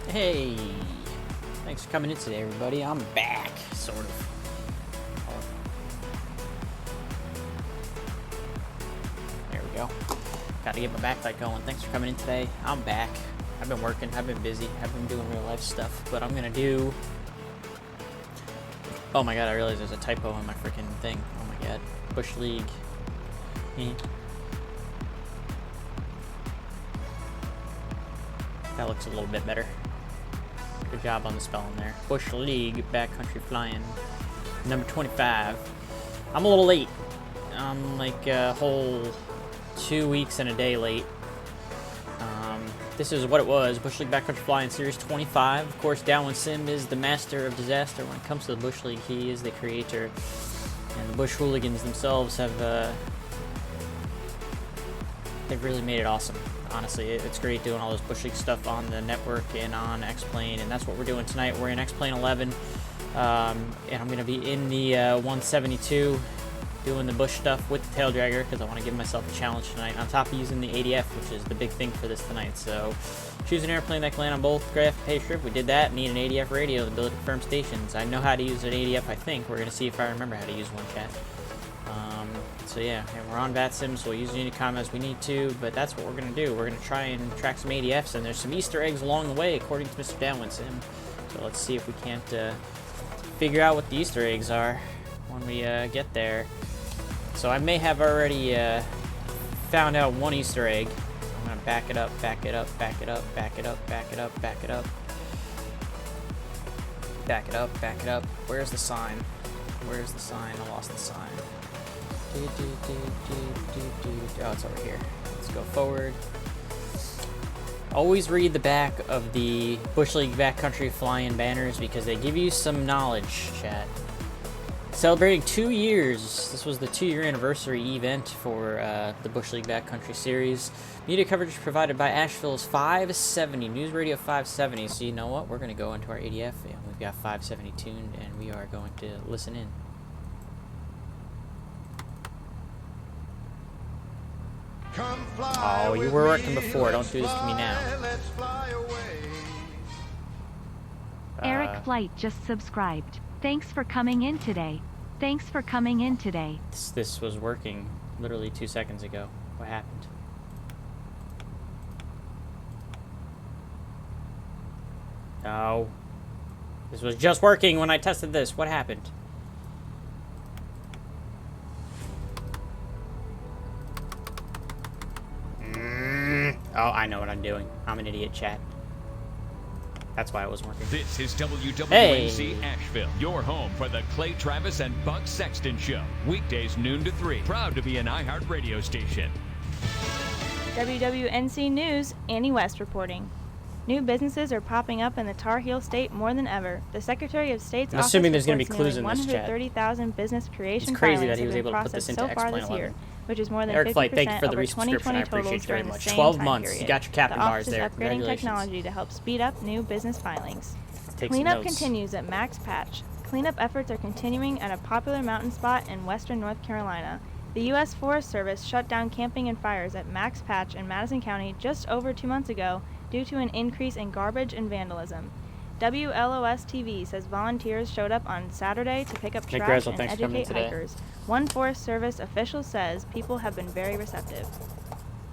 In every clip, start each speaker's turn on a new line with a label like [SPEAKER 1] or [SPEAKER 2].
[SPEAKER 1] Hey, thanks for coming in today, everybody. I'm back, sort of. There we go. Got to get my backlight going. Thanks for coming in today. I'm back. I've been working. I've been busy. I've been doing real life stuff, but I'm gonna do. Oh my god! I realized there's a typo on my freaking thing. Oh my god. Bush League. That looks a little bit better. Good job on the spelling there. Bush League, Backcountry Flying, number 25. I'm a little late. I'm like a whole 2 weeks and a day late. This is what it was, Bush League Backcountry Flying Series 25. Of course, Downwindsim is the master of disaster when it comes to the Bush League. He is the creator. And the Bush hooligans themselves have, they've really made it awesome. Honestly, it's great doing all this Bush League stuff on the network and on X-Plane, and that's what we're doing tonight. We're in XP11, and I'm going to be in the 172 doing the bush stuff with the tail dragger because I want to give myself a challenge tonight, on top of using the ADF, which is the big thing for this tonight. So choose an airplane that can land on both graph and pay strip. We did that. Need an ADF radio to build confirmed stations. I know how to use an ADF, I think. We're going to see if I remember how to use one, chat. So yeah, and we're on VATSIM, so we'll use Unicom as we need to, but that's what we're going to do. We're going to try and track some ADFs, and there's some Easter eggs along the way, according to Mr. Downwindsim. So let's see if we can't figure out what the Easter eggs are when we get there. So I may have already found out one Easter egg. I'm going to back it up, back it up, back it up, back it up, back it up, back it up. Back it up, back it up. Where's the sign? Where's the sign? I lost the sign. Oh, it's over here. Let's go forward. Always read the back of the Bush League Backcountry Flying banners because they give you some knowledge, chat. Celebrating 2 years. This was the 2-year anniversary event for the Bush League Backcountry series. Media coverage provided by Asheville's 570, News Radio 570. So you know what? We're going to go into our ADF, and we've got 570 tuned, and we are going to listen in. Oh, you were working before. Don't do this to me now.
[SPEAKER 2] Eric Flight just subscribed. Thanks for coming in today. Thanks for coming in today.
[SPEAKER 1] This was working literally 2 seconds ago. What happened? No. This was just working when I tested this. What happened? Oh, I know what I'm doing. I'm an idiot, chat. That's why it wasn't working.
[SPEAKER 3] This is WWNC
[SPEAKER 1] Hey.
[SPEAKER 3] Asheville, your home for the Clay Travis and Buck Sexton Show. Weekdays noon to 3. Proud to be an iHeart radio station.
[SPEAKER 4] WWNC News, Annie West reporting. New businesses are popping up in the Tar Heel State more than ever. The Secretary of State's
[SPEAKER 1] I'm
[SPEAKER 4] office
[SPEAKER 1] assuming there's gonna be
[SPEAKER 4] reports
[SPEAKER 1] clues in this chat.
[SPEAKER 4] 130,000 business creation
[SPEAKER 1] It's crazy
[SPEAKER 4] filings
[SPEAKER 1] that he
[SPEAKER 4] have
[SPEAKER 1] was
[SPEAKER 4] been
[SPEAKER 1] able to put this
[SPEAKER 4] processed
[SPEAKER 1] into
[SPEAKER 4] so far this
[SPEAKER 1] XP11.
[SPEAKER 4] year, which is more than
[SPEAKER 1] Eric
[SPEAKER 4] 50%
[SPEAKER 1] Flight, thank you for the
[SPEAKER 4] over
[SPEAKER 1] resubscription.
[SPEAKER 4] 2020
[SPEAKER 1] I appreciate
[SPEAKER 4] totals
[SPEAKER 1] you very
[SPEAKER 4] during the
[SPEAKER 1] much.
[SPEAKER 4] same
[SPEAKER 1] 12
[SPEAKER 4] time
[SPEAKER 1] months.
[SPEAKER 4] period.
[SPEAKER 1] You got your captain
[SPEAKER 4] the
[SPEAKER 1] bars
[SPEAKER 4] office
[SPEAKER 1] there.
[SPEAKER 4] is upgrading
[SPEAKER 1] Congratulations.
[SPEAKER 4] technology to help speed up new business filings.
[SPEAKER 1] Take some
[SPEAKER 4] Cleanup
[SPEAKER 1] notes.
[SPEAKER 4] continues at Max Patch. Cleanup efforts are continuing at a popular mountain spot in western North Carolina. The U.S. Forest Service shut down camping and fires at Max Patch in Madison County just over 2 months ago due to an increase in garbage and vandalism. WLOS-TV says volunteers showed up on Saturday to pick up
[SPEAKER 1] Nick
[SPEAKER 4] trash
[SPEAKER 1] Grazel,
[SPEAKER 4] and
[SPEAKER 1] thanks for coming in
[SPEAKER 4] educate
[SPEAKER 1] today.
[SPEAKER 4] hikers. One Forest Service official says people have been very receptive.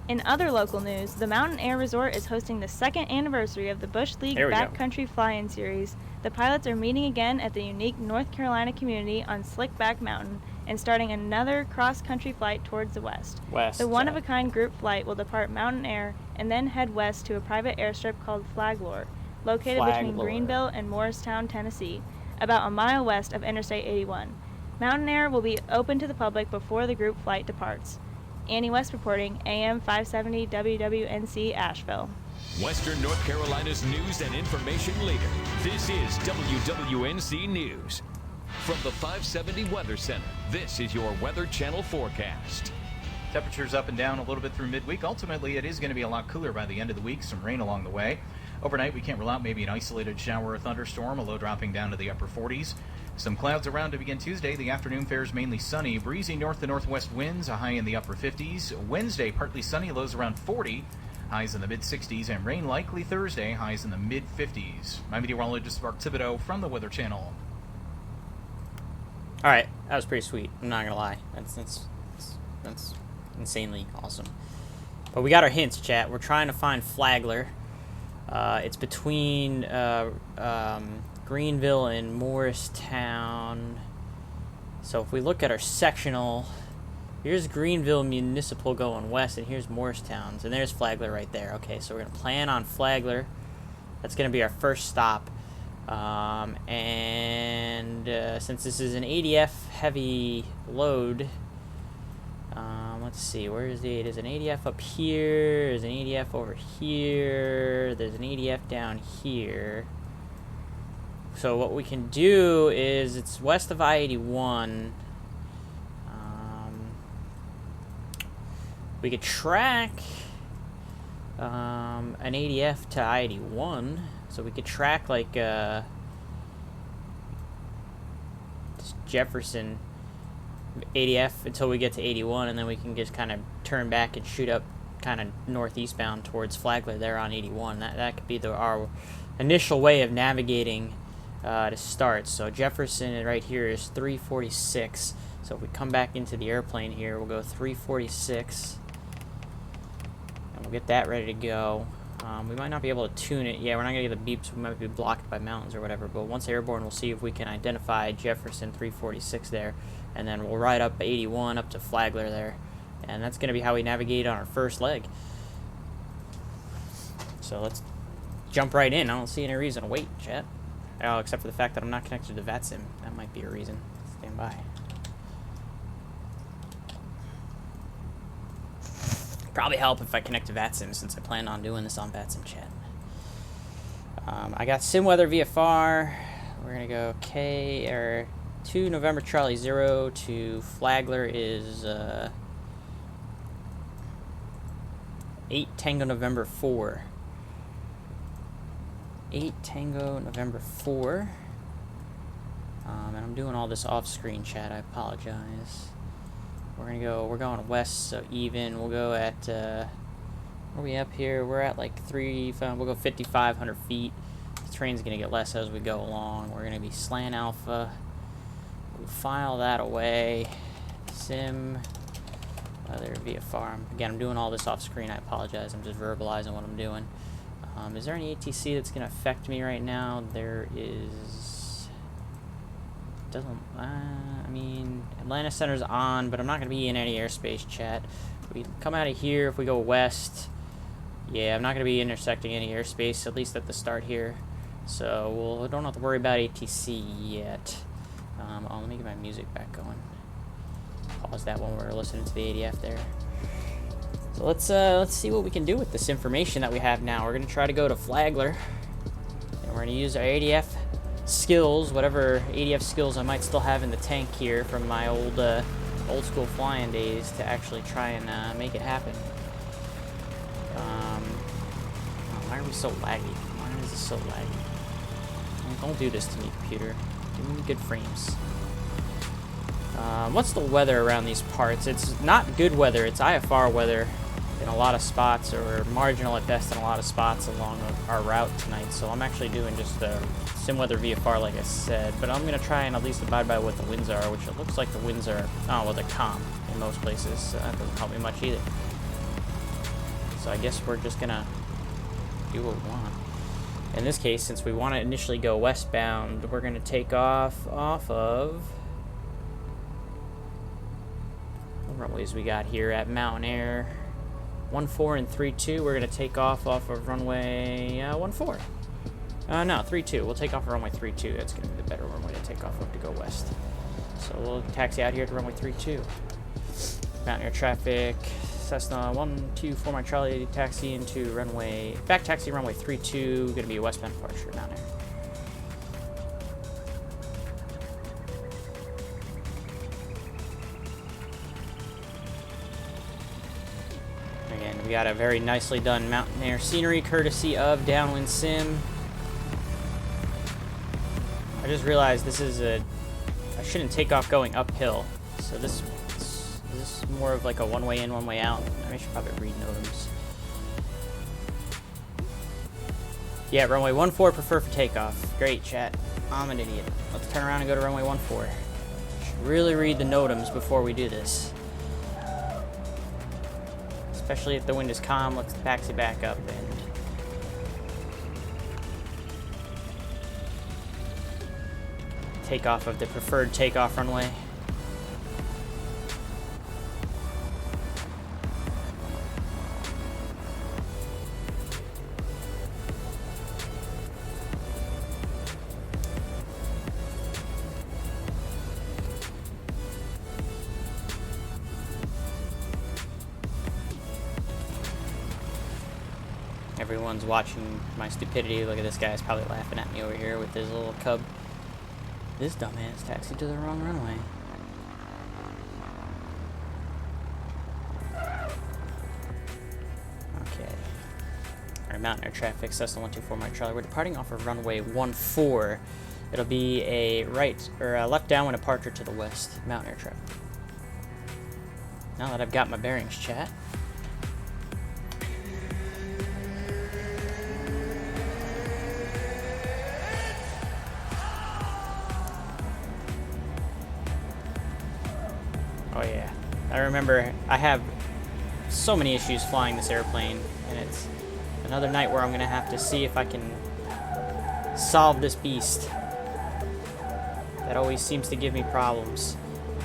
[SPEAKER 4] In other local news, the Mountain Air Resort is hosting the 2nd anniversary of the Bush League
[SPEAKER 1] There we go.
[SPEAKER 4] Backcountry Fly-In Series. The pilots are meeting again at the unique North Carolina community on Slickback Mountain and starting another cross-country flight towards the west. The one-of-a-kind group flight will depart Mountain Air and then head west to a private airstrip called Flaglore, located between
[SPEAKER 1] Flaglore.
[SPEAKER 4] Greenville and Morristown, Tennessee, about a mile west of Interstate 81. Mountain Air will be open to the public before the group flight departs. Annie West reporting, AM 570 WWNC Asheville.
[SPEAKER 3] Western North Carolina's news and information leader. This is WWNC News. From the 570 Weather Center, this is your Weather Channel forecast.
[SPEAKER 5] Temperatures up and down a little bit through midweek. Ultimately, it is going to be a lot cooler by the end of the week. Some rain along the way. Overnight, we can't rule out maybe an isolated shower or thunderstorm, a low dropping down to the upper 40s. Some clouds around to begin Tuesday. The afternoon fares mainly sunny. Breezy north to northwest winds, a high in the upper 50s. Wednesday, partly sunny, lows around 40. highs in the mid-60s, and rain likely Thursday, highs in the mid-50s. I'm meteorologist Mark Thibodeau from the Weather Channel.
[SPEAKER 1] All right, that was pretty sweet. I'm not gonna lie. That's insanely awesome. But we got our hints, chat. We're trying to find Flagler. It's between Greenville and Morristown. So if we look at our sectional, here's Greenville Municipal going west, and here's Morristown. And there's Flagler right there. Okay, so we're going to plan on Flagler. That's going to be our first stop. Since this is an ADF heavy load, let's see, where is the, there's an ADF up here, there's an ADF over here, there's an ADF down here. So what we can do is, it's west of I-81. We could track an ADF to I-81. So we could track like this Jefferson ADF until we get to 81, and then we can just kind of turn back and shoot up kind of northeast bound towards Flagler there on 81. That could be our initial way of navigating to start. So Jefferson right here is 346. So if we come back into the airplane here, we'll go 346, and we'll get that ready to go. We might not be able to tune it. Yeah, we're not going to get the beeps. We might be blocked by mountains or whatever. But once airborne, we'll see if we can identify Jefferson 346 there. And then we'll ride up 81 up to Flagler there. And that's going to be how we navigate on our first leg. So let's jump right in. I don't see any reason to wait, chat. Oh, except for the fact that I'm not connected to VATSIM. That might be a reason. Stand by. Probably help if I connect to VATSIM, since I plan on doing this on VATSIM chat. I got SimWeather VFR. We're gonna go 2 November Charlie 0 to Flagler is 8 Tango November 4. 8 Tango November 4. And I'm doing all this off screen, chat. I apologize. We're going west, so even. We'll go at, where are we up here? We're at like we'll go 5,500 feet. The terrain's gonna get less as we go along. We're gonna be slant alpha. We'll file that away. Sim, weather, VFR. Again, I'm doing all this off screen. I apologize. I'm just verbalizing what I'm doing. Is there any ATC that's gonna affect me right now? There is. I mean, Atlanta Center's on, but I'm not going to be in any airspace, chat. We come out of here, if we go west, yeah, I'm not going to be intersecting any airspace, at least at the start here. So we don't have to worry about ATC yet. Let me get my music back going. Pause that when we're listening to the ADF there. So let's see what we can do with this information that we have now. We're going to try to go to Flagler, and we're going to use our ADF skills, whatever ADF skills I might still have in the tank here from my old school flying days, to actually try and make it happen. Why are we so laggy? Why is this so laggy? Don't do this to me, computer. Give me good frames. What's the weather around these parts? It's not good weather. It's IFR weather in a lot of spots, or marginal at best in a lot of spots along our route tonight. So I'm actually doing just SimWeather VFR, like I said, but I'm going to try and at least abide by what the winds are, which it looks like the winds are, well, they're calm in most places, so that doesn't help me much either. So I guess we're just going to do what we want. In this case, since we want to initially go westbound, we're going to take off of... what runways we got here at Mountain Air? 14 and 32. We're going to take off of runway 14. No, 32. We'll take off of runway 32. That's going to be the better runway to take off of to go west. So we'll taxi out here to runway 32. Mountain Air traffic. Cessna 124 Mike Charlie, taxi into runway, back taxi runway 32. Going to be a westbound departure down there. Again, we got a very nicely done mountain air scenery courtesy of Downwindsim. I just realized this is I shouldn't take off going uphill. So this is more of like a one-way in, one-way out. I should probably read NOTAMs. Yeah, runway 14 prefer for takeoff. Great, chat. I'm an idiot. Let's turn around and go to runway 14. Should really read the NOTAMs before we do this. Especially if the wind is calm, let's taxi back up and take off of the preferred takeoff runway. Everyone's watching my stupidity. Look at this guy. He's probably laughing at me over here with his little cub. This dumbass taxied to the wrong runway. Okay. Alright, mountain air traffic, Cessna 124 Mike Charlie. We're departing off of runway 14. It'll be a right or a left downwind departure to the west. Mountain air traffic. Now that I've got my bearings, chat. Oh yeah, I remember I have so many issues flying this airplane, and it's another night where I'm gonna have to see if I can solve this beast. That always seems to give me problems.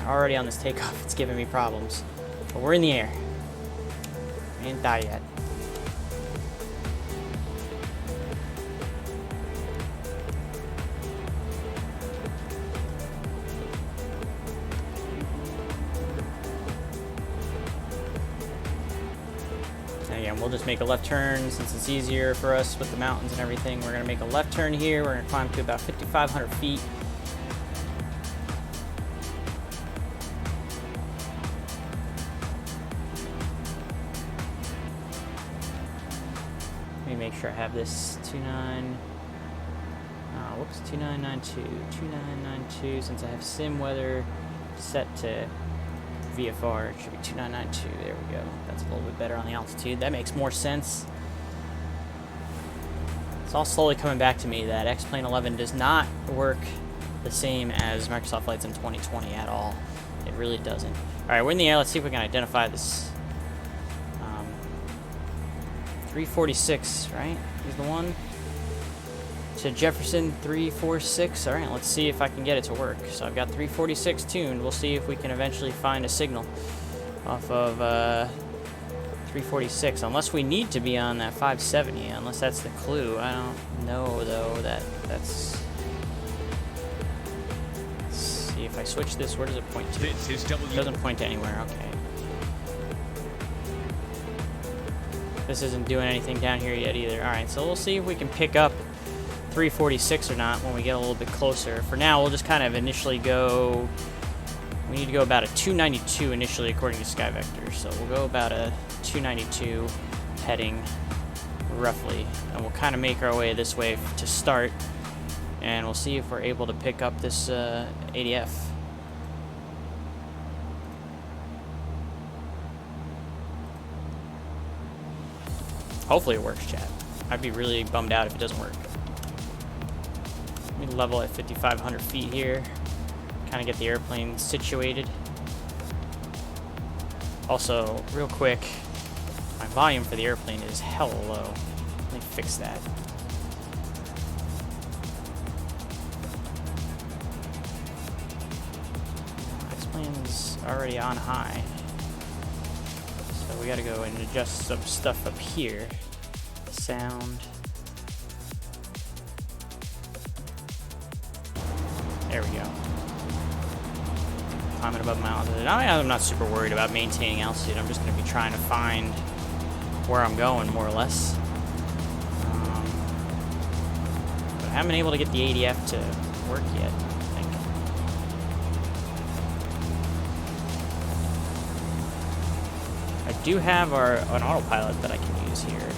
[SPEAKER 1] Already on this takeoff, it's giving me problems. But we're in the air. We ain't die yet. Again, we'll just make a left turn since it's easier for us with the mountains and everything. We're going to make a left turn here. We're going to climb to about 5,500 feet. Let me make sure I have this 2992. Since I have sim weather set to VFR, it should be 2992. There we go. That's a little bit better on the altitude. That makes more sense. It's all slowly coming back to me that XP11 does not work the same as Microsoft Flight Sim 2020 at all. It really doesn't. Alright, we're in the air. Let's see if we can identify this. 346, right? Is the one. To Jefferson 346. Alright, let's see if I can get it to work. So I've got 346 tuned. We'll see if we can eventually find a signal off of 346. Unless we need to be on that 570, unless that's the clue. I don't know though that's. Let's see if I switch this, where does it point to?
[SPEAKER 3] This is
[SPEAKER 1] It doesn't point to anywhere, okay. This isn't doing anything down here yet either. Alright, so we'll see if we can pick up 346 or not when we get a little bit closer. For now, we'll just kind of initially go. We need to go about a 292 initially, according to SkyVector. So we'll go about a 292 heading, roughly, and we'll kind of make our way this way to start. And we'll see if we're able to pick up this ADF. Hopefully it works, chat. I'd be really bummed out if it doesn't work. Let me level at 5,500 feet here. Kind of get the airplane situated. Also, real quick, my volume for the airplane is hella low. Let me fix that. This plane's already on high. So we gotta go and adjust some stuff up here. Sound. There we go. Climbing above mountains. I'm not super worried about maintaining altitude. I'm just going to be trying to find where I'm going, more or less. But I haven't been able to get the ADF to work yet, I think. I do have an autopilot that I can use here.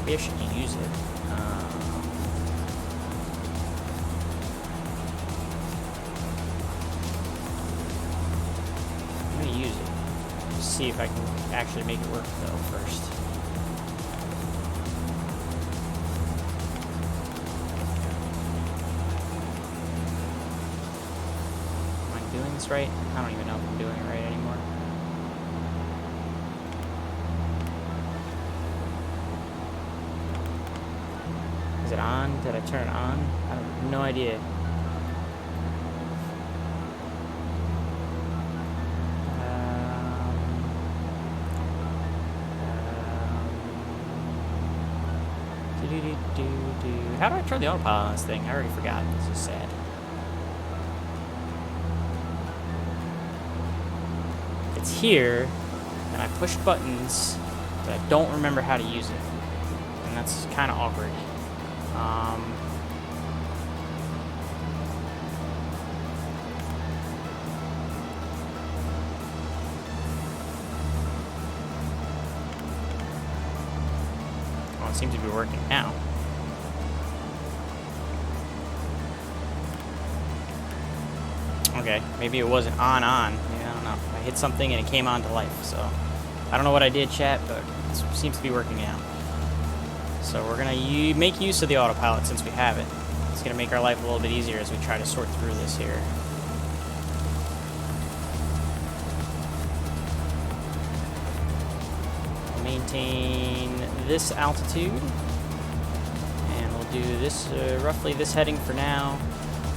[SPEAKER 1] Maybe I should use it. Use it. Just see if I can actually make it work though first. doing this right? I don't even know if I'm doing it right anymore. Is it on? Did I turn it on? I have no idea. How do I turn the autopilot on this thing? I already forgot. This is sad. It's here, and I push buttons, but I don't remember how to use it. And that's kind of awkward. Well, it seems to be working now. Okay, maybe it wasn't on. Yeah, I don't know. I hit something and it came on to life, so I don't know what I did, chat, but it seems to be working now. So we're gonna make use of the autopilot since we have it. It's gonna make our life a little bit easier as we try to sort through this here. Maintain this altitude, and we'll do this roughly this heading for now.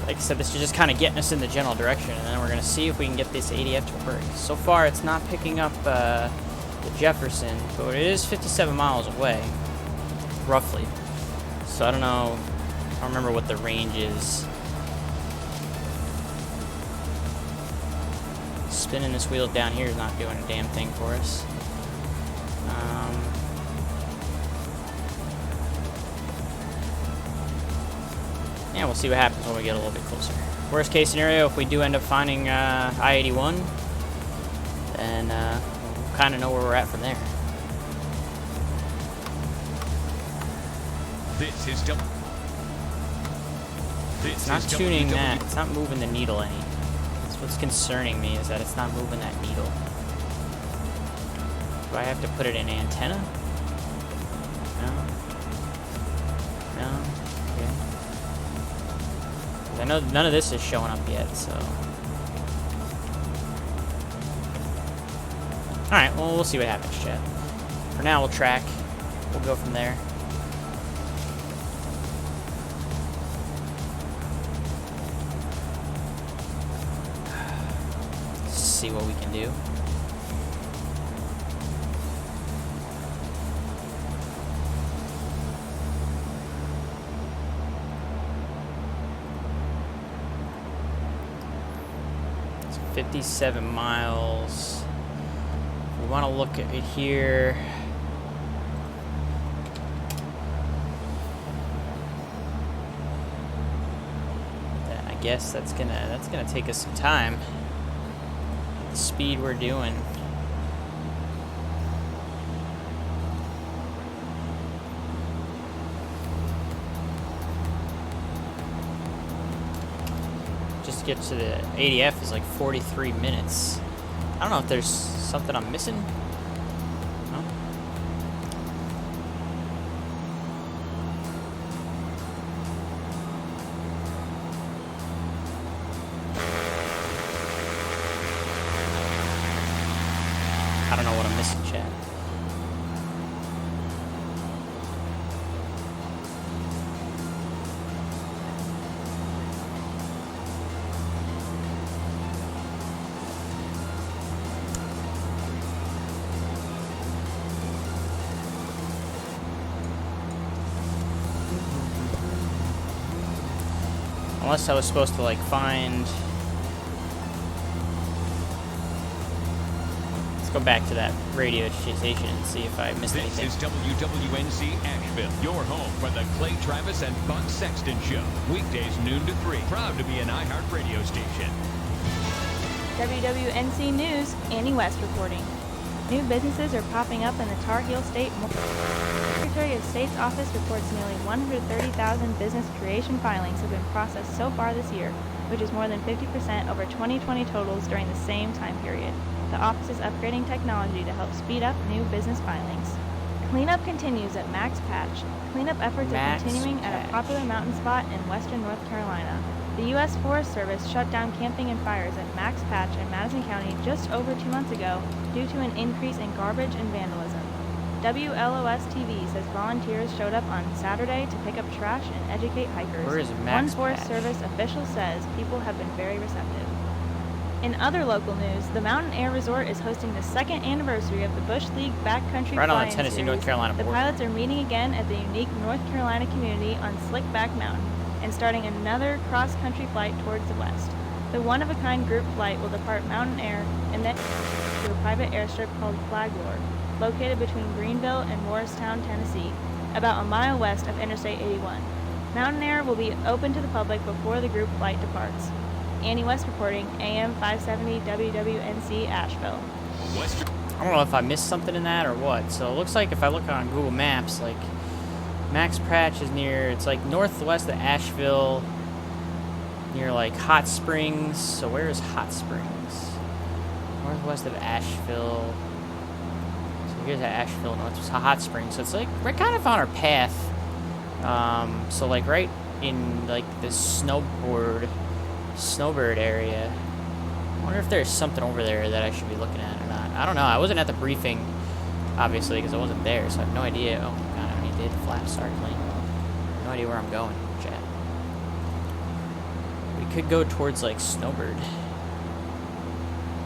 [SPEAKER 1] Like I said, this is just kind of getting us in the general direction, and then we're going to see if we can get this ADF to work. So far, it's not picking up the Jefferson, but it is 57 miles away, roughly. So I don't know. I don't remember what the range is. Spinning this wheel down here is not doing a damn thing for us. Yeah, we'll see what happens when we get a little bit closer. Worst case scenario, if we do end up finding I-81, then we'll kind of know where we're at from there.
[SPEAKER 3] This is
[SPEAKER 1] It's not tuning that. It's not moving the needle any. That's what's concerning me, is that it's not moving that needle. Do I have to put it in antenna? No. No. Okay. I know none of this is showing up yet, so. Alright, well, we'll see what happens, chat. For now, we'll track. We'll go from there. See what we can do. It's 57 miles. We want to look at it here. Then I guess that's gonna take us some time. The speed we're doing. Just to get to the ADF is like 43 minutes. I don't know if there's something I'm missing. No? I don't know what I'm missing, chat. Unless I was supposed to, like, find... Let's go back to that radio station and see if I missed anything.
[SPEAKER 3] This is WWNC Asheville, your home for the Clay Travis and Buck Sexton Show. Weekdays noon to 3. Proud to be an iHeart radio station.
[SPEAKER 4] WWNC News, Annie West reporting. New businesses are popping up in the Tar Heel State. Secretary of State's office reports nearly 130,000 business creation filings have been processed so far this year, which is more than 50% over 2020 totals during the same time period. The office is upgrading technology to help speed up new business filings. Cleanup continues at Max Patch. Cleanup efforts are continuing at a popular mountain spot in western North Carolina. The U.S. Forest Service shut down camping and fires at Max Patch in Madison County just over 2 months ago due to an increase in garbage and vandalism. WLOS-TV says volunteers showed up on Saturday to pick up trash and educate hikers.
[SPEAKER 1] Where is Max
[SPEAKER 4] One Forest
[SPEAKER 1] Patch?
[SPEAKER 4] Service official says people have been very receptive. In other local news, the Mountain Air Resort is hosting the 2nd anniversary of the Bush League Backcountry
[SPEAKER 1] Right on
[SPEAKER 4] Flying
[SPEAKER 1] the Tennessee-North
[SPEAKER 4] Series.
[SPEAKER 1] Carolina
[SPEAKER 4] The
[SPEAKER 1] border.
[SPEAKER 4] pilots are meeting again at the unique North Carolina community on Slickback Mountain and starting another cross-country flight towards the west. The one-of-a-kind group flight will depart Mountain Air and then to a private airstrip called Flaglore, located between Greenville and Morristown, Tennessee, about a mile west of Interstate 81. Mountain Air will be open to the public before the group flight departs. Annie West reporting, AM 570 WWNC Asheville.
[SPEAKER 3] Western.
[SPEAKER 1] I don't know if I missed something in that or what. So it looks like if I look on Google Maps, like Max Patch is near, it's like northwest of Asheville, near like Hot Springs. So where is Hot Springs? Northwest of Asheville. So here's Asheville, northwest Hot Springs. So it's like we're kind of on our path. So like right in like the snowbird area. I wonder if there's something over there that I should be looking at or not. I don't know. I wasn't at the briefing, obviously, because I wasn't there, so I have no idea. Oh, God, I already did. Flaps started playing. No idea where I'm going, chat. We could go towards, like, Snowbird.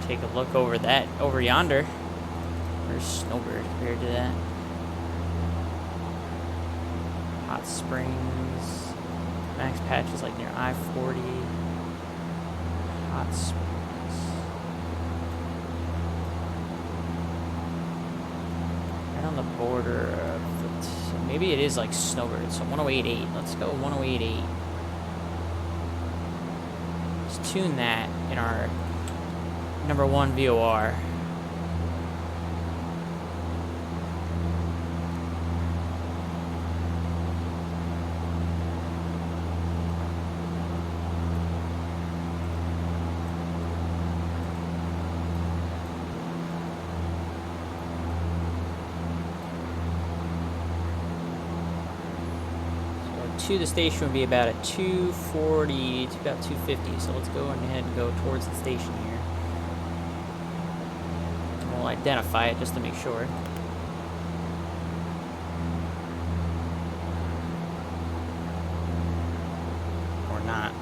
[SPEAKER 1] Take a look over yonder. Where's Snowbird compared to that? Hot Springs. Max Patch is, like, near I-40. Hot Springs. Right on the border of maybe it is like Snowbird. So 108.8. Let's go 108.8. Let's tune that in our number 1 VOR. To the station would be about a 240 to about 250. So let's go ahead and go towards the station here. And we'll identify it just to make sure. Or not.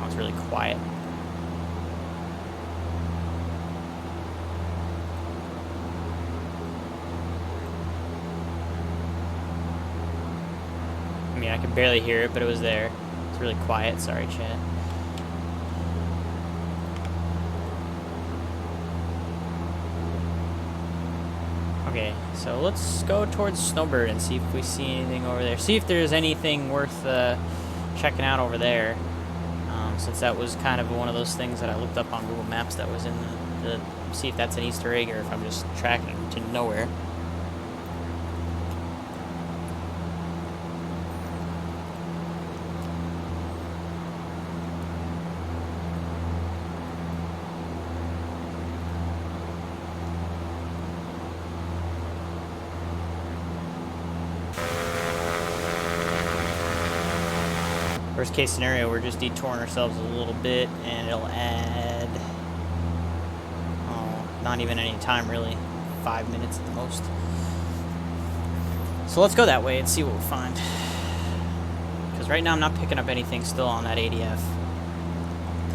[SPEAKER 1] Oh, it's really quiet. I mean, I could barely hear it, but it was there. It's really quiet. Sorry, chat. Okay, so let's go towards Snowbird and see if we see anything over there. See if there's anything worth checking out over there. Since that was kind of one of those things that I looked up on Google Maps that was in the see if that's an Easter egg or if I'm just tracking to nowhere. Worst case scenario, we're just detouring ourselves a little bit and it'll add, not even any time really, 5 minutes at the most. So let's go that way and see what we find. Because right now I'm not picking up anything still on that ADF.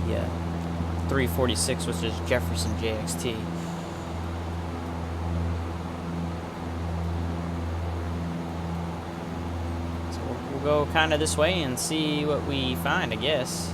[SPEAKER 1] The 346 was just Jefferson JXT. Go kind of this way and see what we find, I guess.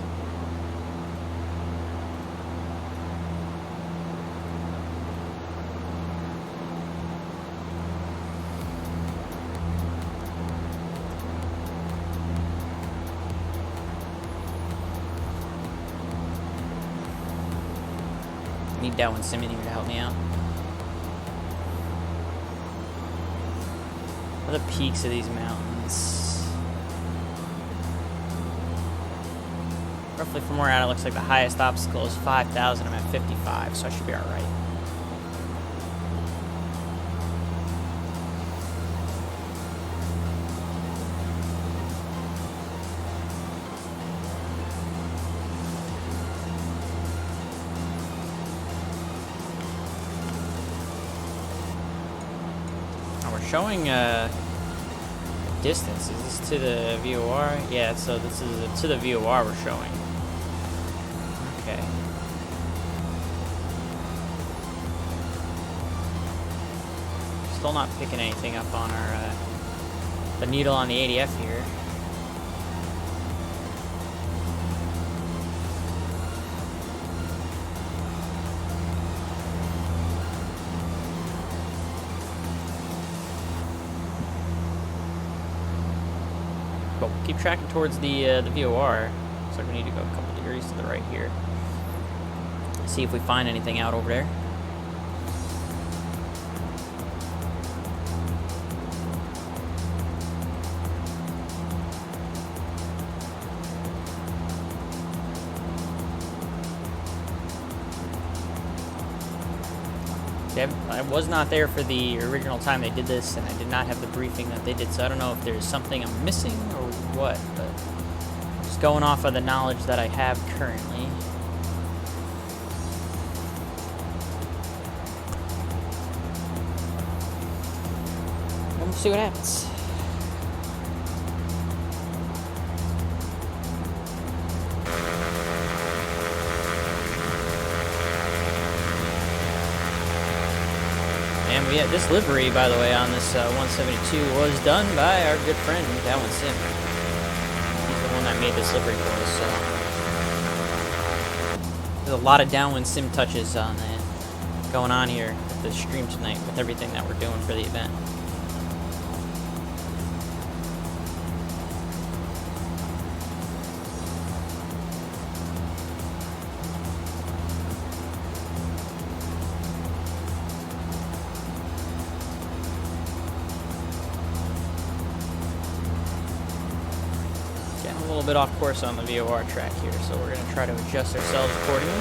[SPEAKER 1] I need Downwindsim in here to help me out. What are the peaks of these mountains? Roughly from where I'm at, it looks like the highest obstacle is 5,000. I'm at 55, so I should be all right. showing distance. Is this to the VOR? Yeah, so this is to the VOR we're showing. Okay. Still not picking anything up on our the needle on the ADF here. But we'll keep tracking towards the VOR. Looks like we need to go a couple degrees to the right here. See if we find anything out over there. I was not there for the original time they did this, and I did not have the briefing that they did, so I don't know if there's something I'm missing or what, but just going off of the knowledge that I have currently. We'll see what happens. And we had this livery, by the way, on this 172 was done by our good friend Downwindsim. He's the one that made this livery for us. So there's a lot of Downwindsim touches on going on here at the stream tonight with everything that we're doing for the event. A little bit off course on the VOR track here, so we're going to try to adjust ourselves accordingly.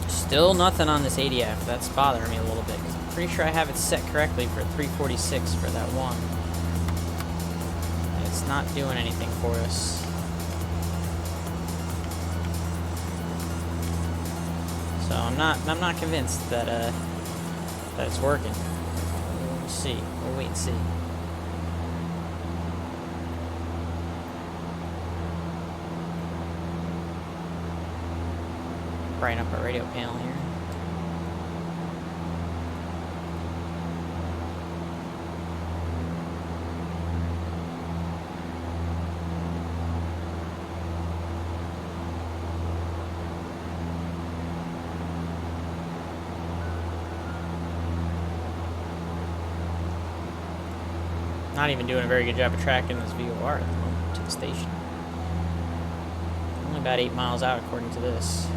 [SPEAKER 1] Still nothing on this ADF. That's bothering me a little bit, because I'm pretty sure I have it set correctly for 346 for that one. And it's not doing anything for us. So I'm not convinced that that it's working. We'll see. We'll wait and see. Brighten up our radio panel here. Not even doing a very good job of tracking this VOR at the moment to the station. Only about 8 miles out according to this.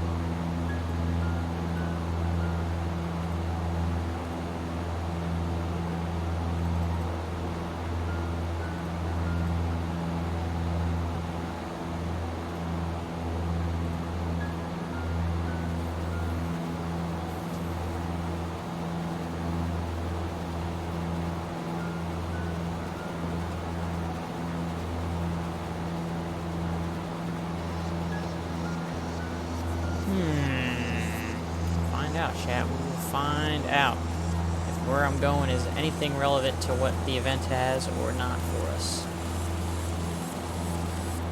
[SPEAKER 1] Chat, we will find out if where I'm going is anything relevant to what the event has or not for us.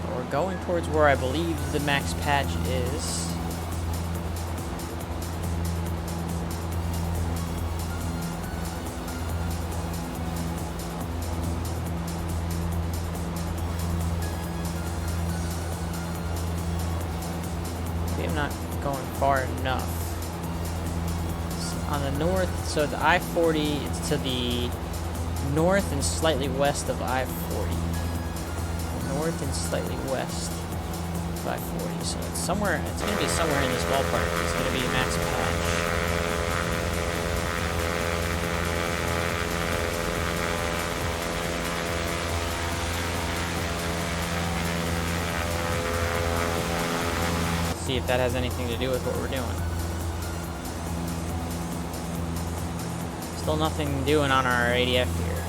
[SPEAKER 1] But we're going towards where I believe the max patch is. Maybe I'm not going far enough. On the north, so the I-40, it's to the north and slightly west of I-40. North and slightly west of I-40. So it's somewhere, it's going to be somewhere in this ballpark. It's going to be a max patch. Let's see if that has anything to do with what we're doing. Still nothing doing on our ADF here.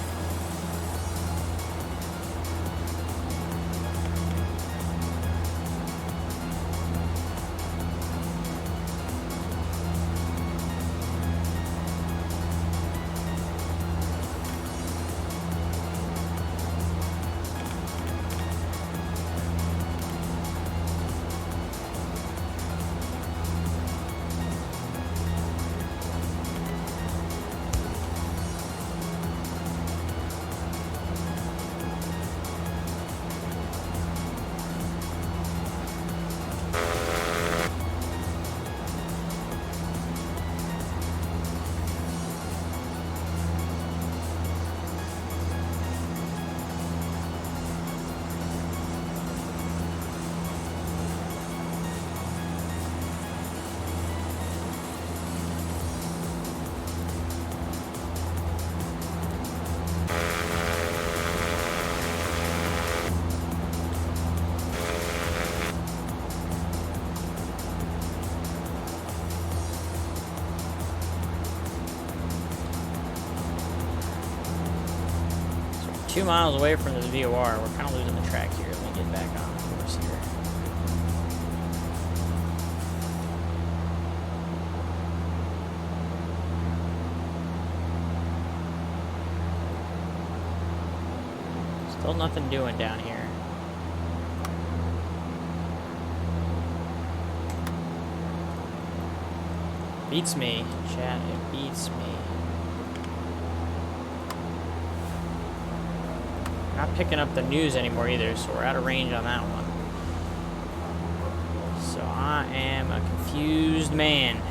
[SPEAKER 1] 2 miles away from this VOR. We're kind of losing the track here. Let me get back on course here. Still nothing doing down here. Beats me, chat. It beats me. Not picking up the news anymore either, so we're out of range on that one. So I am a confused man.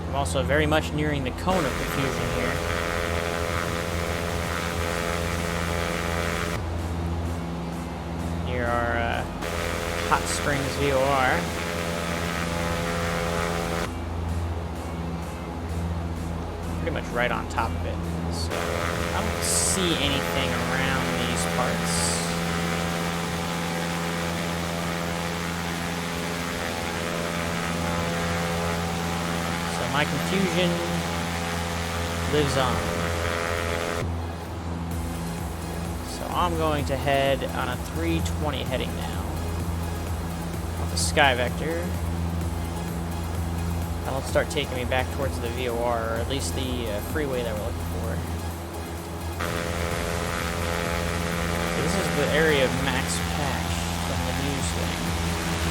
[SPEAKER 1] I'm also very much nearing the cone of confusion here. Near our Hot Springs VOR. Pretty much right on top of it. So I don't see anything around these parts. So my confusion lives on. So I'm going to head on a 320 heading now. Off the Sky Vector. That'll start taking me back towards the VOR, or at least the freeway that we're looking for. So this is the area of Max Patch from the news thing.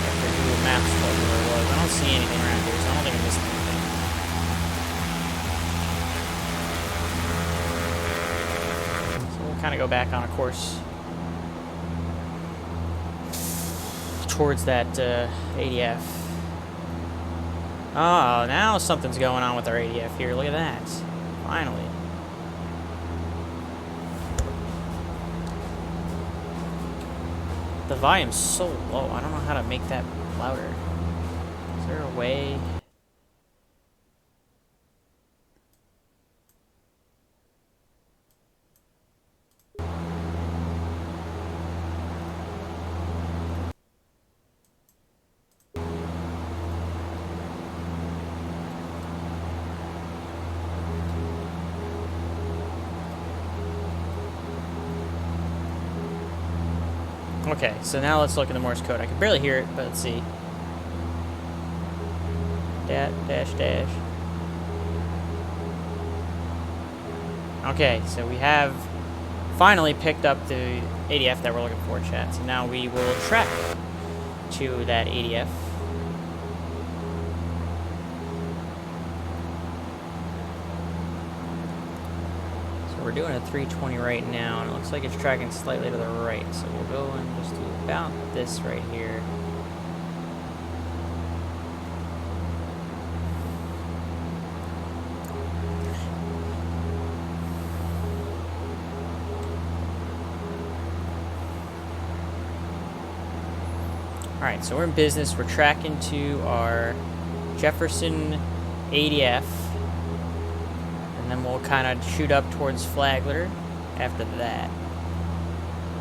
[SPEAKER 1] After Google Maps told me where it was. I don't see anything around here, so I don't think I missed anything. So we'll kind of go back on a course towards that ADF. Oh, now something's going on with our ADF here. Look at that. Finally. The volume's so low. I don't know how to make that louder. Is there a way? Okay, so now let's look at the Morse code. I can barely hear it, but let's see. Dash. Okay, so we have finally picked up the ADF that we're looking for, chat. So now we will track to that ADF. We're doing a 320 right now, and it looks like it's tracking slightly to the right. So we'll go and just do about this right here. Alright, so we're in business. We're tracking to our Jefferson ADF. And then we'll kind of shoot up towards Flagler after that.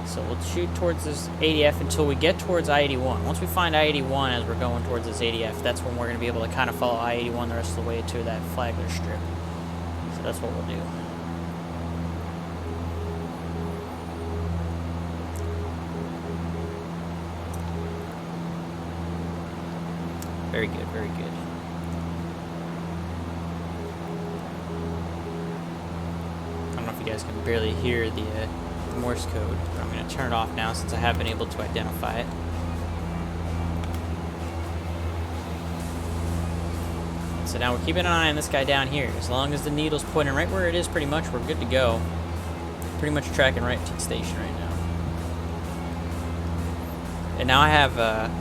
[SPEAKER 1] So we'll shoot towards this ADF until we get towards I-81. Once we find I-81 as we're going towards this ADF, that's when we're going to be able to kind of follow I-81 the rest of the way to that Flagler strip. So that's what we'll do. Very good, very good. You guys can barely hear the Morse code, but I'm going to turn it off now since I have been able to identify it. So now we're keeping an eye on this guy down here. As long as the needle's pointing right where it is, pretty much, we're good to go. Pretty much tracking right to the station right now. And now I have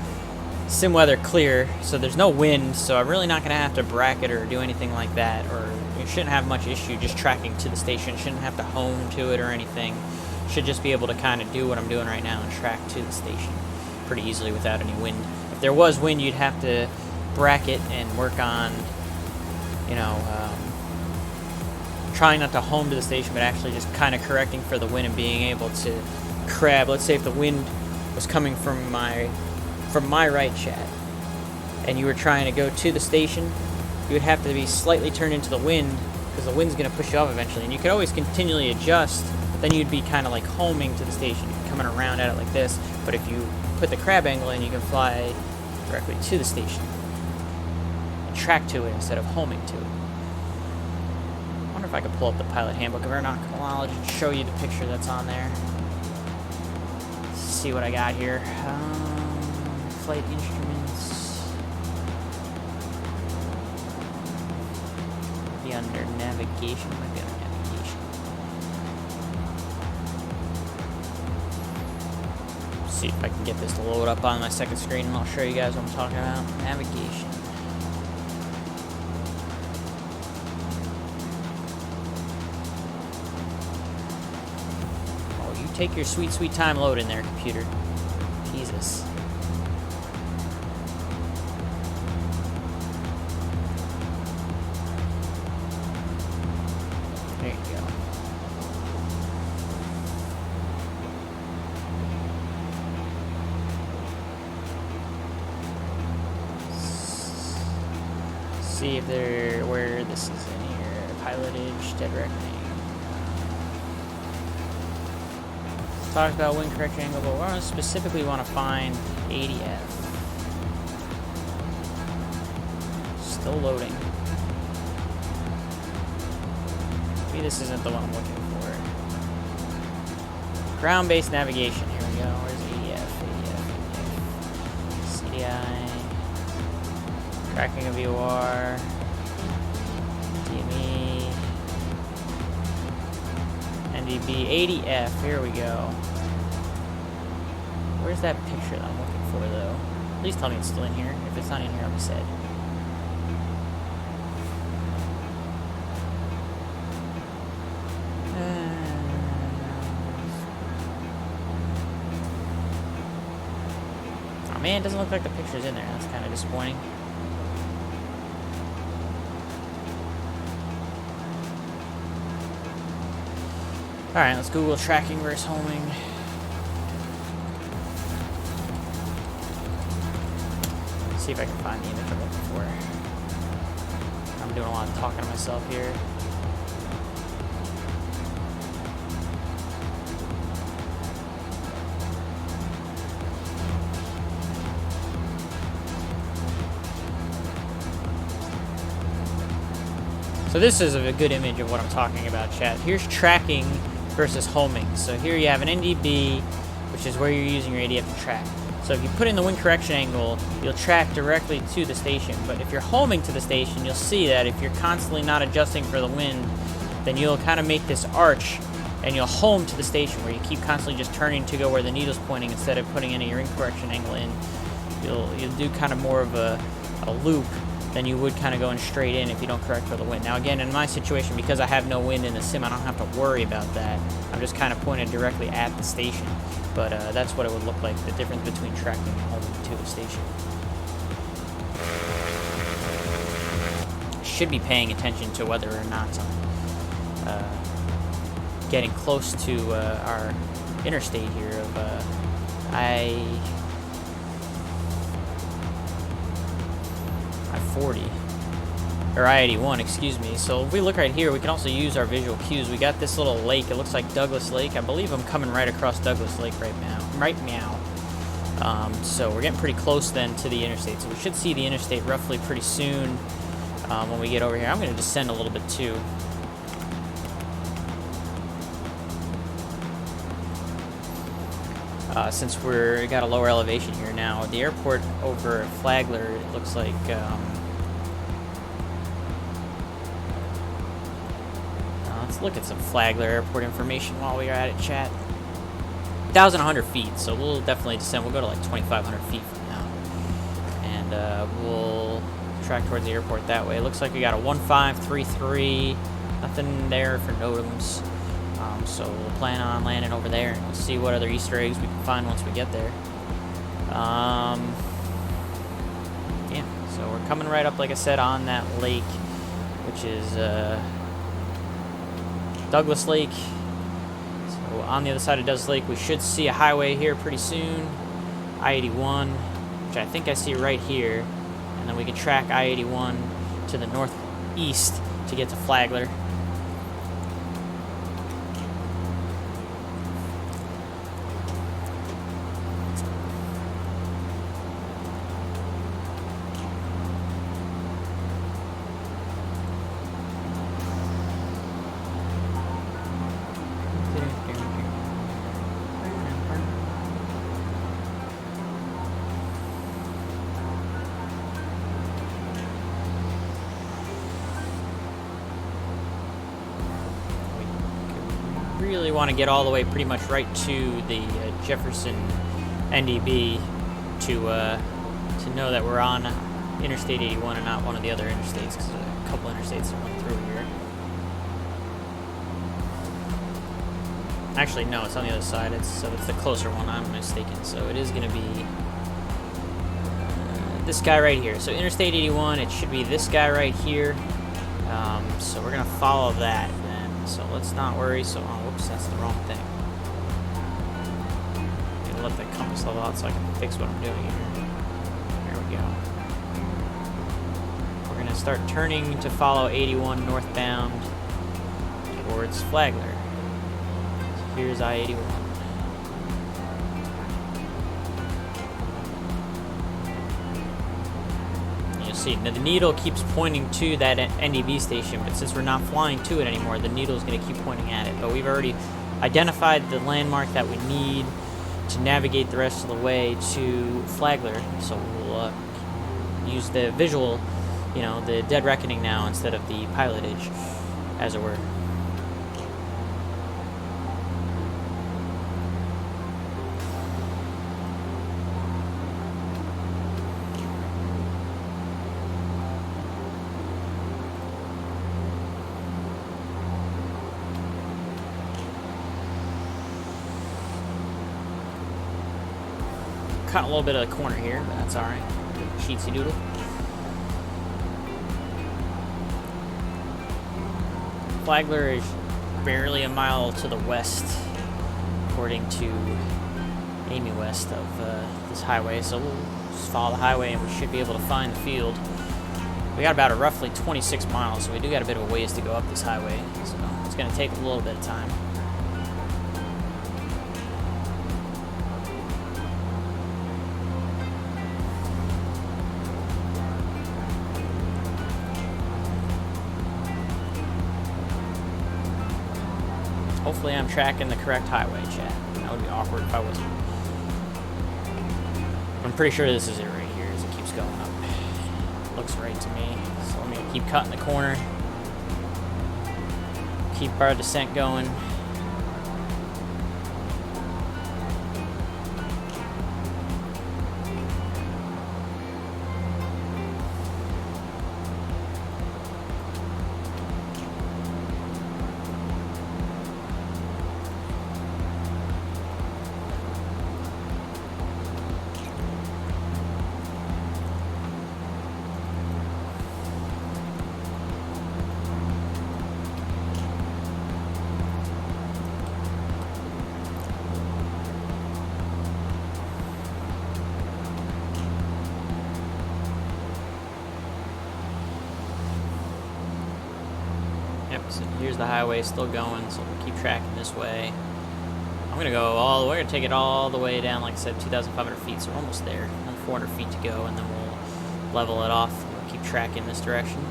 [SPEAKER 1] sim weather clear, so there's no wind, so I'm really not going to have to bracket or do anything like that, or you shouldn't have much issue just tracking to the station. Shouldn't have to home to it or anything. Should just be able to kind of do what I'm doing right now and track to the station pretty easily without any wind. If there was wind, you'd have to bracket and work on, you know, trying not to home to the station, but actually just kind of correcting for the wind and being able to crab. Let's say if the wind was coming from my right, chat, and you were trying to go to the station, you would have to be slightly turned into the wind because the wind's going to push you off eventually. And you could always continually adjust But then you'd be kind of like homing to the station. You'd be coming around at it like this. But if you put the crab angle in, you can fly directly to the station and track to it instead of homing to it. I wonder if I could pull up the pilot handbook of aeronautical knowledge and show you the picture that's on there. Let's see what I got here. Flight instruments. Be under navigation. Might be under navigation. See if I can get this to load up on my second screen, and I'll show you guys what I'm talking about. Navigation. Oh, you take your sweet, sweet time loading there, computer. Jesus. There you go. See if they're where this is in here. Pilotage, dead reckoning. Talked about wind correction angle, but we don't specifically want to find ADF. Still loading. Maybe this isn't the one I'm looking for. Ground-based navigation. Here we go. Where's ADF? CDI. Tracking of VOR. DME. NDB. ADF. Here we go. Where's that picture that I'm looking for, though? Please tell me it's still in here. If it's not in here, I'll be sad. Oh man, it doesn't look like the picture's in there. That's kind of disappointing. Alright, let's Google tracking versus homing. See if I can find the image I'm looking for. I'm doing a lot of talking to myself here. So this is a good image of what I'm talking about, chat. Here's tracking versus homing. So here you have an NDB, which is where you're using your ADF to track. So if you put in the wind correction angle, you'll track directly to the station. But if you're homing to the station, you'll see that if you're constantly not adjusting for the wind, then you'll kind of make this arch, and you'll home to the station where you keep constantly just turning to go where the needle's pointing instead of putting any wind correction angle in. You'll do kind of more of a loop than you would kind of going straight in if you don't correct for the wind. Now again, in my situation, because I have no wind in the sim, I don't have to worry about that. I'm just kind of pointed directly at the station. But that's what it would look like, the difference between tracking and homing to the station. Should be paying attention to whether or not I'm getting close to our interstate here of I-40, or I-81, excuse me. So if we look right here, we can also use our visual cues. We got this little lake. It looks like Douglas Lake. I believe I'm coming right across Douglas Lake right now. So we're getting pretty close then to the interstate. So we should see the interstate roughly pretty soon when we get over here. I'm going to descend a little bit too. Since we got a lower elevation here now. The airport over Flagler, it looks like let's look at some Flagler airport information while we are at it, chat. 1,100 feet, so we'll definitely descend. We'll go to like 2,500 feet from now, and we'll track towards the airport that way. It looks like we got a 1533, nothing there for NOTAMs. So we'll plan on landing over there, and we'll see what other Easter eggs we can find once we get there. Yeah, so we're coming right up, like I said, on that lake, which is Douglas Lake. So on the other side of Douglas Lake, we should see a highway here pretty soon. I-81, which I think I see right here. And then we can track I-81 to the northeast to get to Flagler. really want to get all the way pretty much right to the Jefferson NDB to know that we're on Interstate 81 and not one of the other interstates, because there's a couple interstates that run through here. Actually, no, it's on the other side. It's the closer one. I'm mistaken. So it is going to be this guy right here. So Interstate 81, it should be this guy right here. So we're going to follow that then. So let's not worry. So, oh, whoops, that's the wrong thing. I'm going to let the compass level out so I can fix what I'm doing here. There we go. We're going to start turning to follow 81 northbound towards Flagler. So here's I-81. See, now the needle keeps pointing to that NDB station, but since we're not flying to it anymore, the needle is going to keep pointing at it. But we've already identified the landmark that we need to navigate the rest of the way to Flagler. So we'll use the visual, you know, the dead reckoning now instead of the pilotage, as it were. Cut a little bit of the corner here, but that's alright. Sheetsy doodle. Flagler is barely a mile to the west, according to Amy West of this highway. So we'll just follow the highway and we should be able to find the field. We got about roughly 26 miles, so we do got a bit of a ways to go up this highway. So it's going to take a little bit of time. Hopefully I'm tracking the correct highway, chat. That would be awkward if I wasn't. I'm pretty sure this is it right here as it keeps going up. Looks right to me. So let me keep cutting the corner. Keep our descent going. So here's the highway still going, so we'll keep tracking this way. I'm gonna go all the way, we're gonna take it all the way down, like I said, 2,500 feet, so we're almost there. Another 400 feet to go, and then we'll level it off. We'll keep tracking this direction.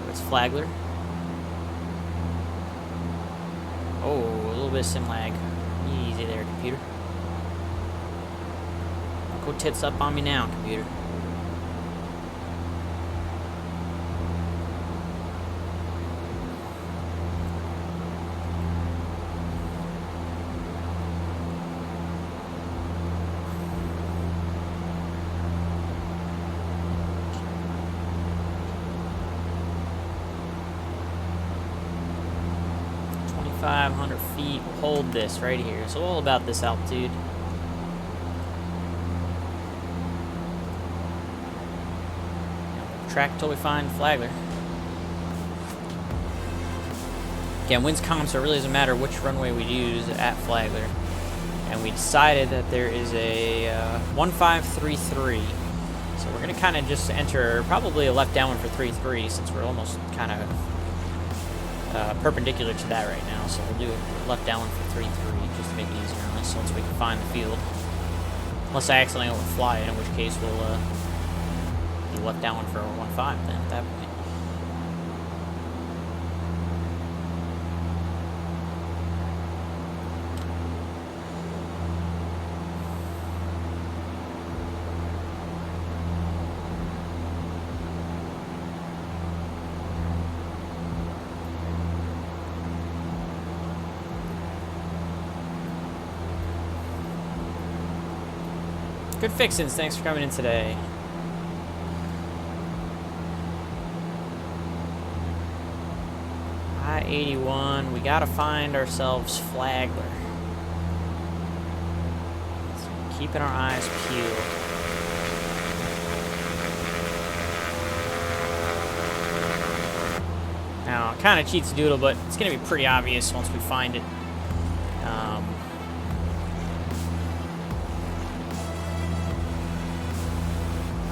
[SPEAKER 1] It's Flagler. Oh, a little bit of sim lag. Easy there, computer. Go tits up on me now, computer. Feet. We'll hold this right here. So all about this altitude. Track till we find Flagler. Again, winds comps, so it really doesn't matter which runway we use at Flagler. And we decided that there is a 1533. So we're going to kind of just enter probably a left downwind for 33 since we're almost kind of perpendicular to that right now, so we'll do a left downwind for 3-3 just to make it easier on us once we can find the field. Unless I accidentally overfly it, in which case we'll do left downwind for 1-5 then at that point. Good fixins. Thanks for coming in today. I-81. We gotta find ourselves Flagler. So keeping our eyes peeled. Now, kind of cheats doodle, but it's gonna be pretty obvious once we find it.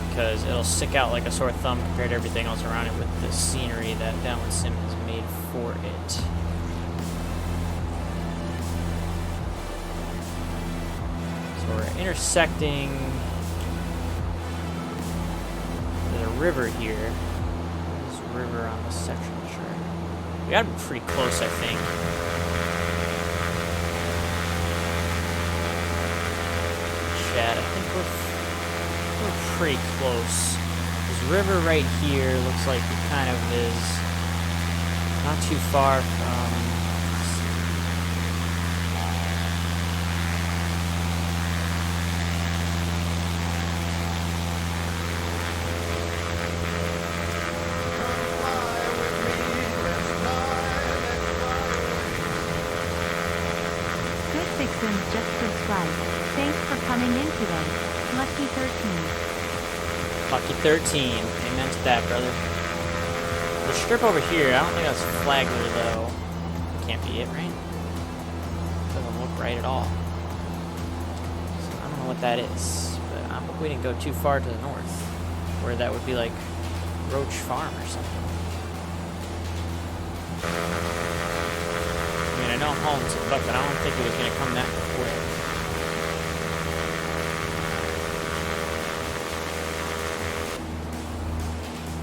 [SPEAKER 1] Because it'll stick out like a sore thumb compared to everything else around it with the scenery that Downwindsim has made for it. So we're intersecting. There's a river here. There's a river on the section chart. We gotta be pretty close, I think. Chad, I think we're pretty close. This river right here looks like it kind of is not too far from.
[SPEAKER 2] Good Fixins just subscribed. Thanks for coming in today. Lucky 13.
[SPEAKER 1] Lucky 13. Amen to that, brother. The strip over here, I don't think that's Flagler, though. Can't be it, right? Doesn't look right at all. So I don't know what that is, but I hope we didn't go too far to the north, where that would be like Roach Farm or something. I mean, I know I'm hauling to the butt, but I don't think it was going to come that quick.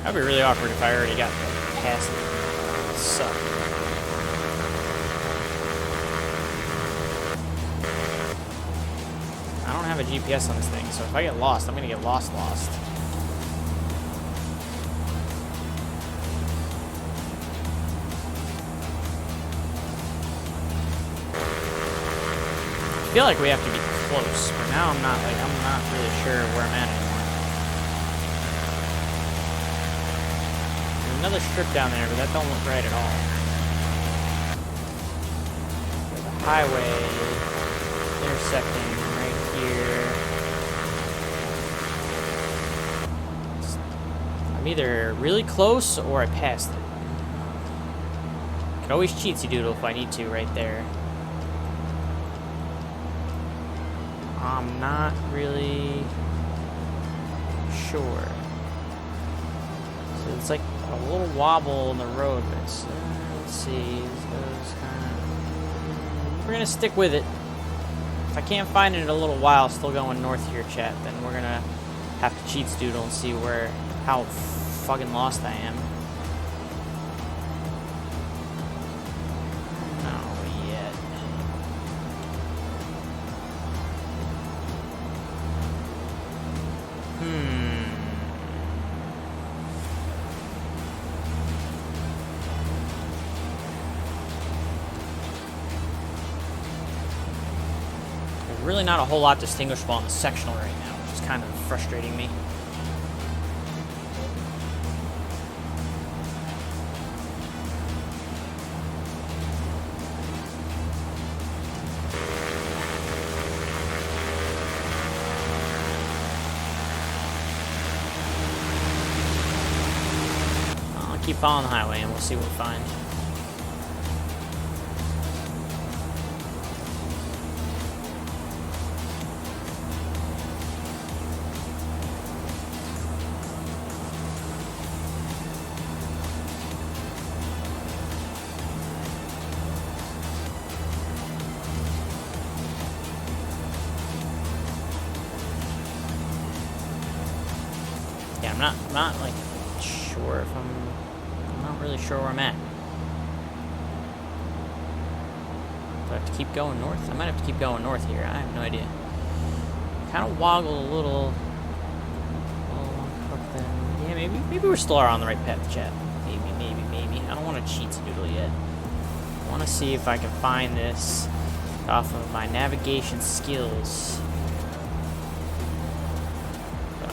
[SPEAKER 1] That'd be really awkward if I already got past it. It'd suck. I don't have a GPS on this thing, so if I get lost, I'm gonna get lost. I feel like we have to be close, but now I'm not really sure where I'm at anymore. Another strip down there, but that don't look right at all. There's a highway intersecting right here. I'm either really close or I passed it. Could always cheatsy doodle if I need to right there. I'm not really sure. So it's like a little wobble in the road, but it's, let's see, we're gonna stick with it. If I can't find it in a little while, still going north here, chat, then we're gonna have to cheats doodle and see how fucking lost I am. Not yet. Really not a whole lot distinguishable on the sectional right now, which is kind of frustrating me. I'll keep following the highway and we'll see what we find. I'm not like sure if I'm not really sure where I'm at. Do I have to keep going north? I might have to keep going north here. I have no idea. Kind of woggled a little yeah, maybe we're still on the right path, chat. Maybe. I don't want to cheat doodle yet. I want to see if I can find this off of my navigation skills.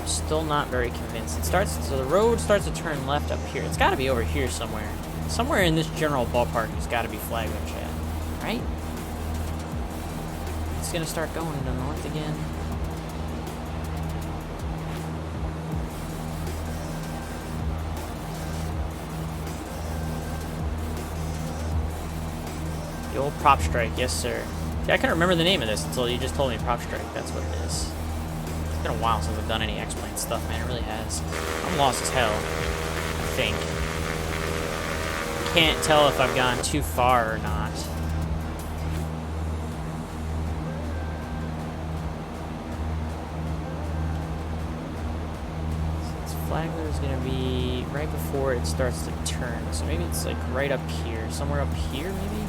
[SPEAKER 1] I'm still not very convinced. It starts, so the road starts to turn left up here. It's got to be over here somewhere. Somewhere in this general ballpark has got to be Flagler, chat, right? It's gonna start going to the north again. The old prop strike, yes sir. Yeah, I couldn't remember the name of this until you just told me prop strike. That's what it is. It's been a while since I've done any X-Plane stuff, man. It really has. I'm lost as hell, I think. Can't tell if I've gone too far or not. Since Flagler is going to be right before it starts to turn, so maybe it's like right up here. Somewhere up here, maybe?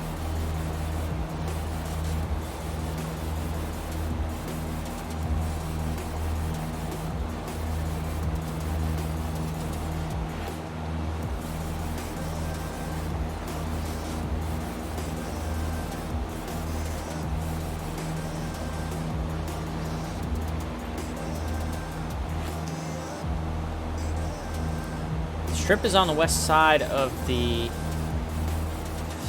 [SPEAKER 1] Strip is on the west side of the,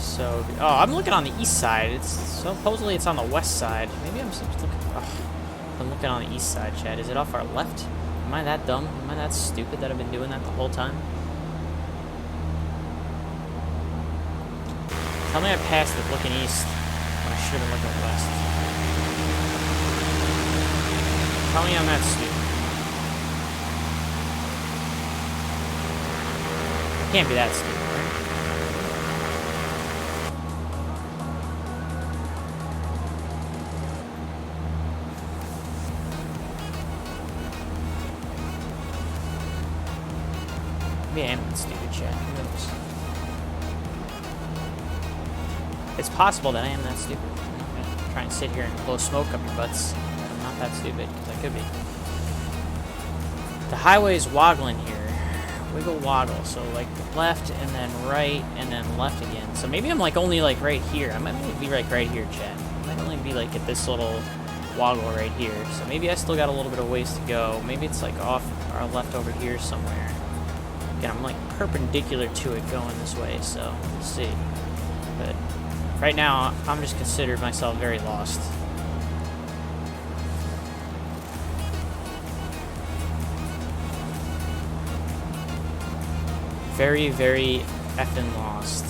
[SPEAKER 1] so, oh, I'm looking on the east side. It's, supposedly it's on the west side. Maybe I'm supposed to look, oh, I'm looking on the east side, Chad. Is it off our left? Am I that dumb? Am I that stupid that I've been doing that the whole time? Tell me I passed it looking east when I should have been looking west. Tell me I'm that stupid. Can't be that stupid, right? Maybe I am that stupid, chat. Who knows? It's possible that I am that stupid. I'm gonna try and sit here and blow smoke up your butts. But I'm not that stupid, because I could be. The highway's woggling here. Wiggle woggle, so like left and then right and then left again. So maybe I'm like only like right here. I might only be like right here, chat. I might only be like at this little woggle right here. So maybe I still got a little bit of ways to go. Maybe it's like off or left over here somewhere. Again, I'm like perpendicular to it going this way, so we'll see. But right now, I'm just considered myself very lost. Very, very effing lost.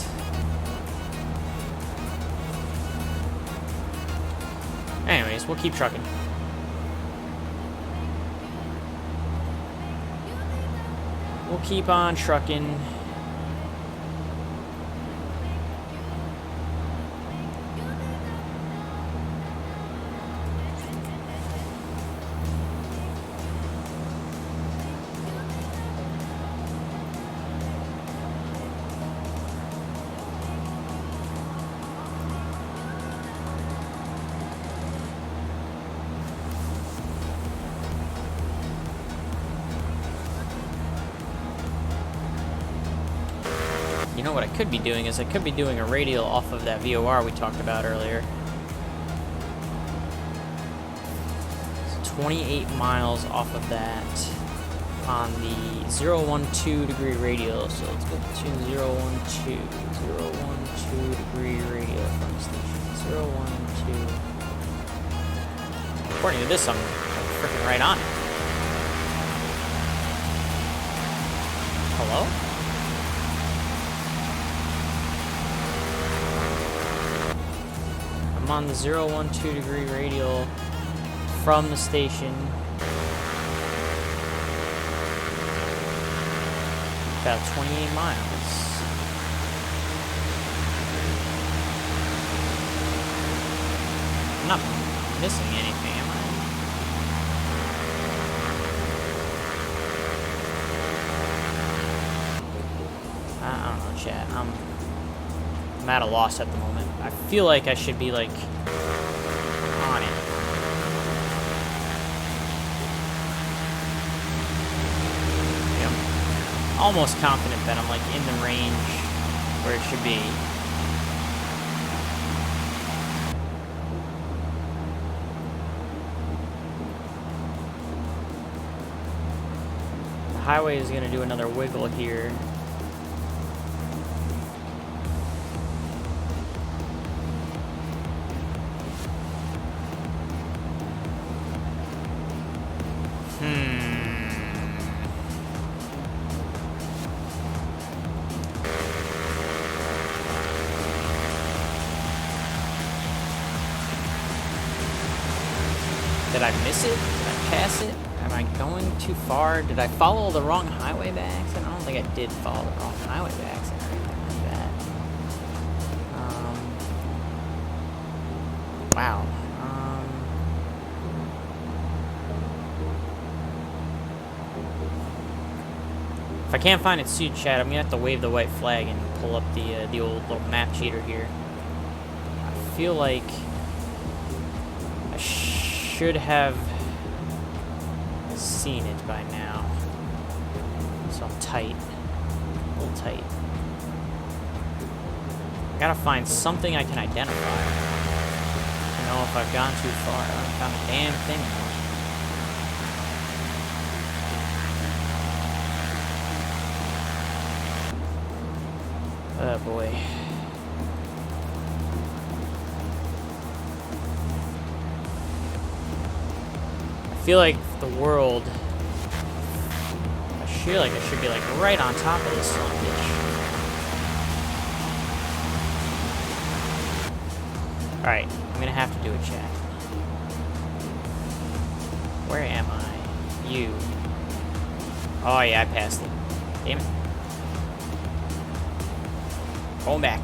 [SPEAKER 1] Anyways, we'll keep trucking. We'll keep on trucking. You know what I could be doing is I could be doing a radial off of that VOR we talked about earlier. So 28 miles off of that on the 012 degree radial. So let's go to 012 degree radial from the station. 012. According to this, I'm freaking right on it. Hello? I'm on the 012 degree radial from the station. About 28 miles. I'm not missing anything, am I? I don't know, chat. I'm at a loss at the moment. I feel like I should be like on it. Yeah, I'm almost confident that I'm like in the range where it should be. highway is going to do another wiggle here. Did I miss it? Did I pass it? Am I going too far? Did I follow the wrong highway by accident? I don't think I did follow the wrong highway by accident or anything like that. Wow. If I can't find it, see chat, I'm gonna have to wave the white flag and pull up the old little map cheater here. I feel like I should have seen it by now. So I'm tight. A little tight. I gotta find something I can identify. I know if I've gone too far. I haven't found a damn thing yet. Oh boy. I feel like the world. I feel like I should be like right on top of this son of a bitch. Alright, I'm gonna have to do a check. Where am I? You. Oh yeah, I passed it. Damn it. Going back.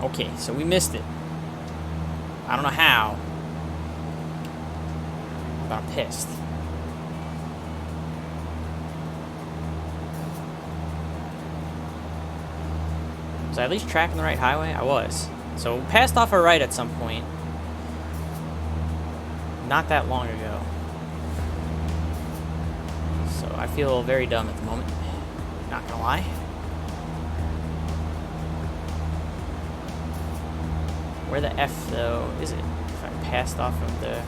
[SPEAKER 1] Okay, so we missed it. I don't know how. But I'm pissed. Was I at least tracking the right highway? I was. So passed off a right at some point. Not that long ago. So I feel very dumb at the moment. Not gonna lie. Where the F though is it? If I passed off of the...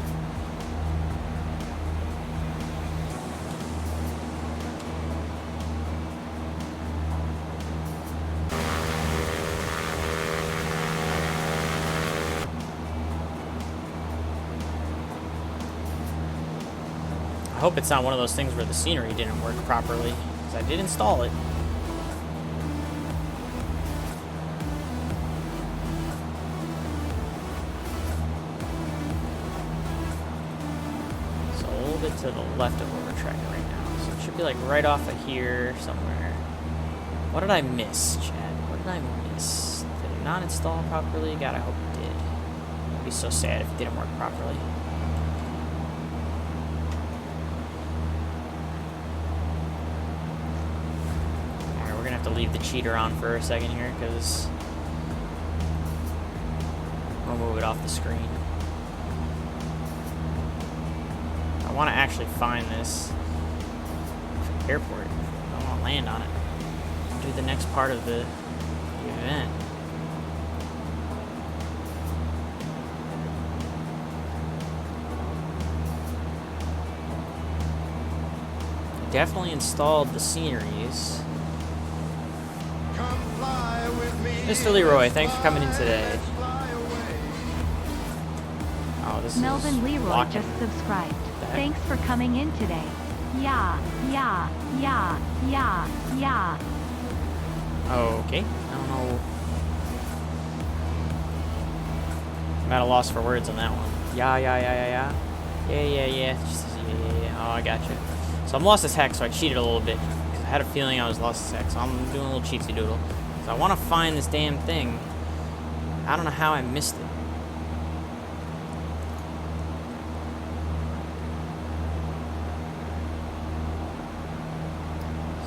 [SPEAKER 1] I hope it's not one of those things where the scenery didn't work properly, because I did install it. So a little bit to the left of where we're tracking right now. So it should be like right off of here somewhere. What did I miss, Chad? What did I miss? Did it not install properly? God, I hope it did. I'd be so sad if it didn't work properly. To leave the cheater on for a second here because I'll move it off the screen. I want to actually find this airport. I want to land on it. Do the next part of the event. Definitely installed the sceneries. Mr. Leroy, thanks for coming in today. Oh, this
[SPEAKER 2] Melvin
[SPEAKER 1] is
[SPEAKER 2] Leroy
[SPEAKER 1] blocking.
[SPEAKER 2] just subscribed. Thanks for coming in today. Yeah.
[SPEAKER 1] Okay, I don't know. I'm at a loss for words on that one. Yeah. Yeah. Just, yeah. Oh, I gotcha. So I'm lost as heck, so I cheated a little bit. I had a feeling I was lost as heck, so I'm doing a little cheatsy doodle. So I want to find this damn thing. I don't know how I missed it.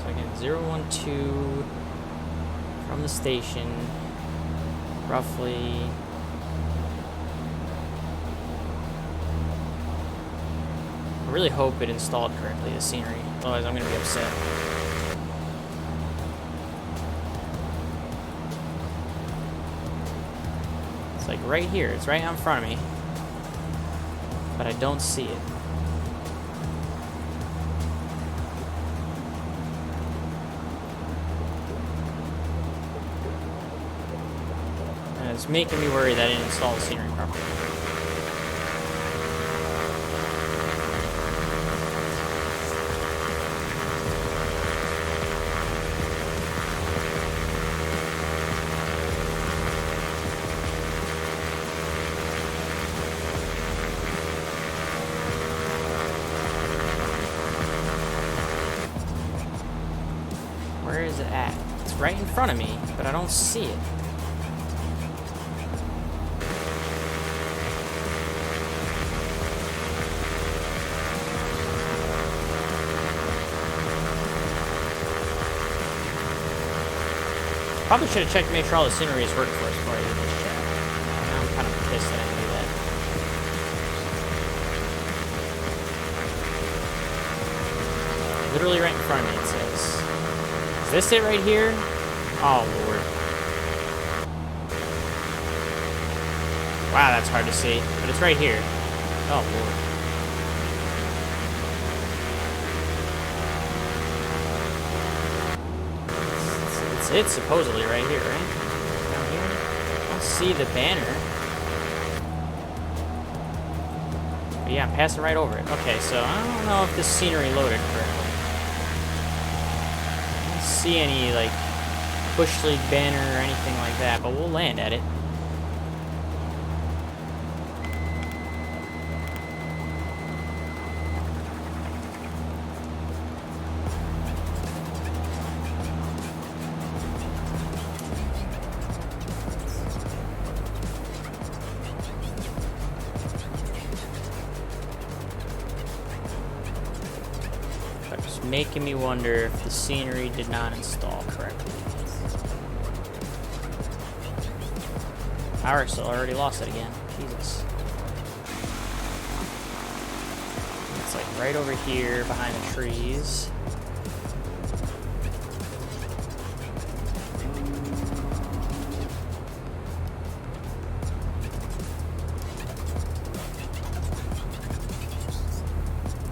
[SPEAKER 1] So again, 012 from the station, roughly. I really hope it installed correctly, the scenery. Otherwise, I'm going to be upset. like right here. It's right out in front of me. But I don't see it. And it's making me worry that I didn't install the scenery properly. Where is it at? It's right in front of me, but I don't see it. Probably should have checked to make sure all the scenery is working first before I did this chat. I'm kind of pissed that I didn't do that. Literally right in front of me it says. Is this it right here? Oh, Lord. Wow, that's hard to see. But it's right here. Oh, Lord. It's supposedly right here, right? Down here? I don't see the banner. But yeah, I'm passing right over it. Okay, so I don't know if this scenery loaded correctly. I don't see any, like, Bush League banner or anything like that, but we'll land at it. Making me wonder if the scenery did not install correctly. Power still already lost it again. Jesus. It's like right over here behind the trees.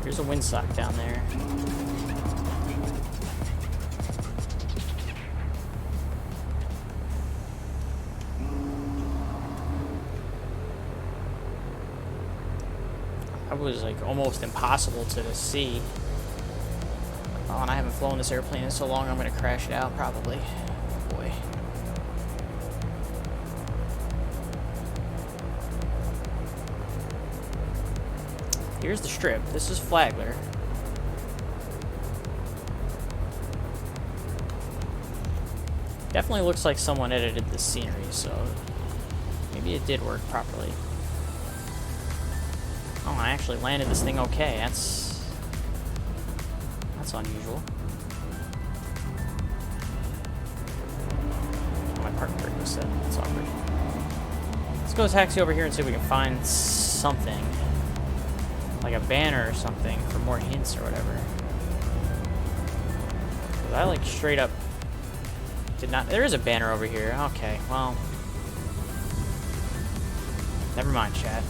[SPEAKER 1] There's a windsock down there. That was like almost impossible to see. Oh, and I haven't flown this airplane in so long I'm gonna crash it out probably. Oh boy. Here's the strip. This is Flagler. Definitely looks like someone edited this scenery, so maybe it did work properly. Oh, I actually landed this thing okay. That's unusual. Oh, my park brake was set. That's awkward. Let's go taxi over here and see if we can find something. Like a banner or something for more hints or whatever. 'Cause I like straight up did not. There is a banner over here. Okay, well. Never mind, chat.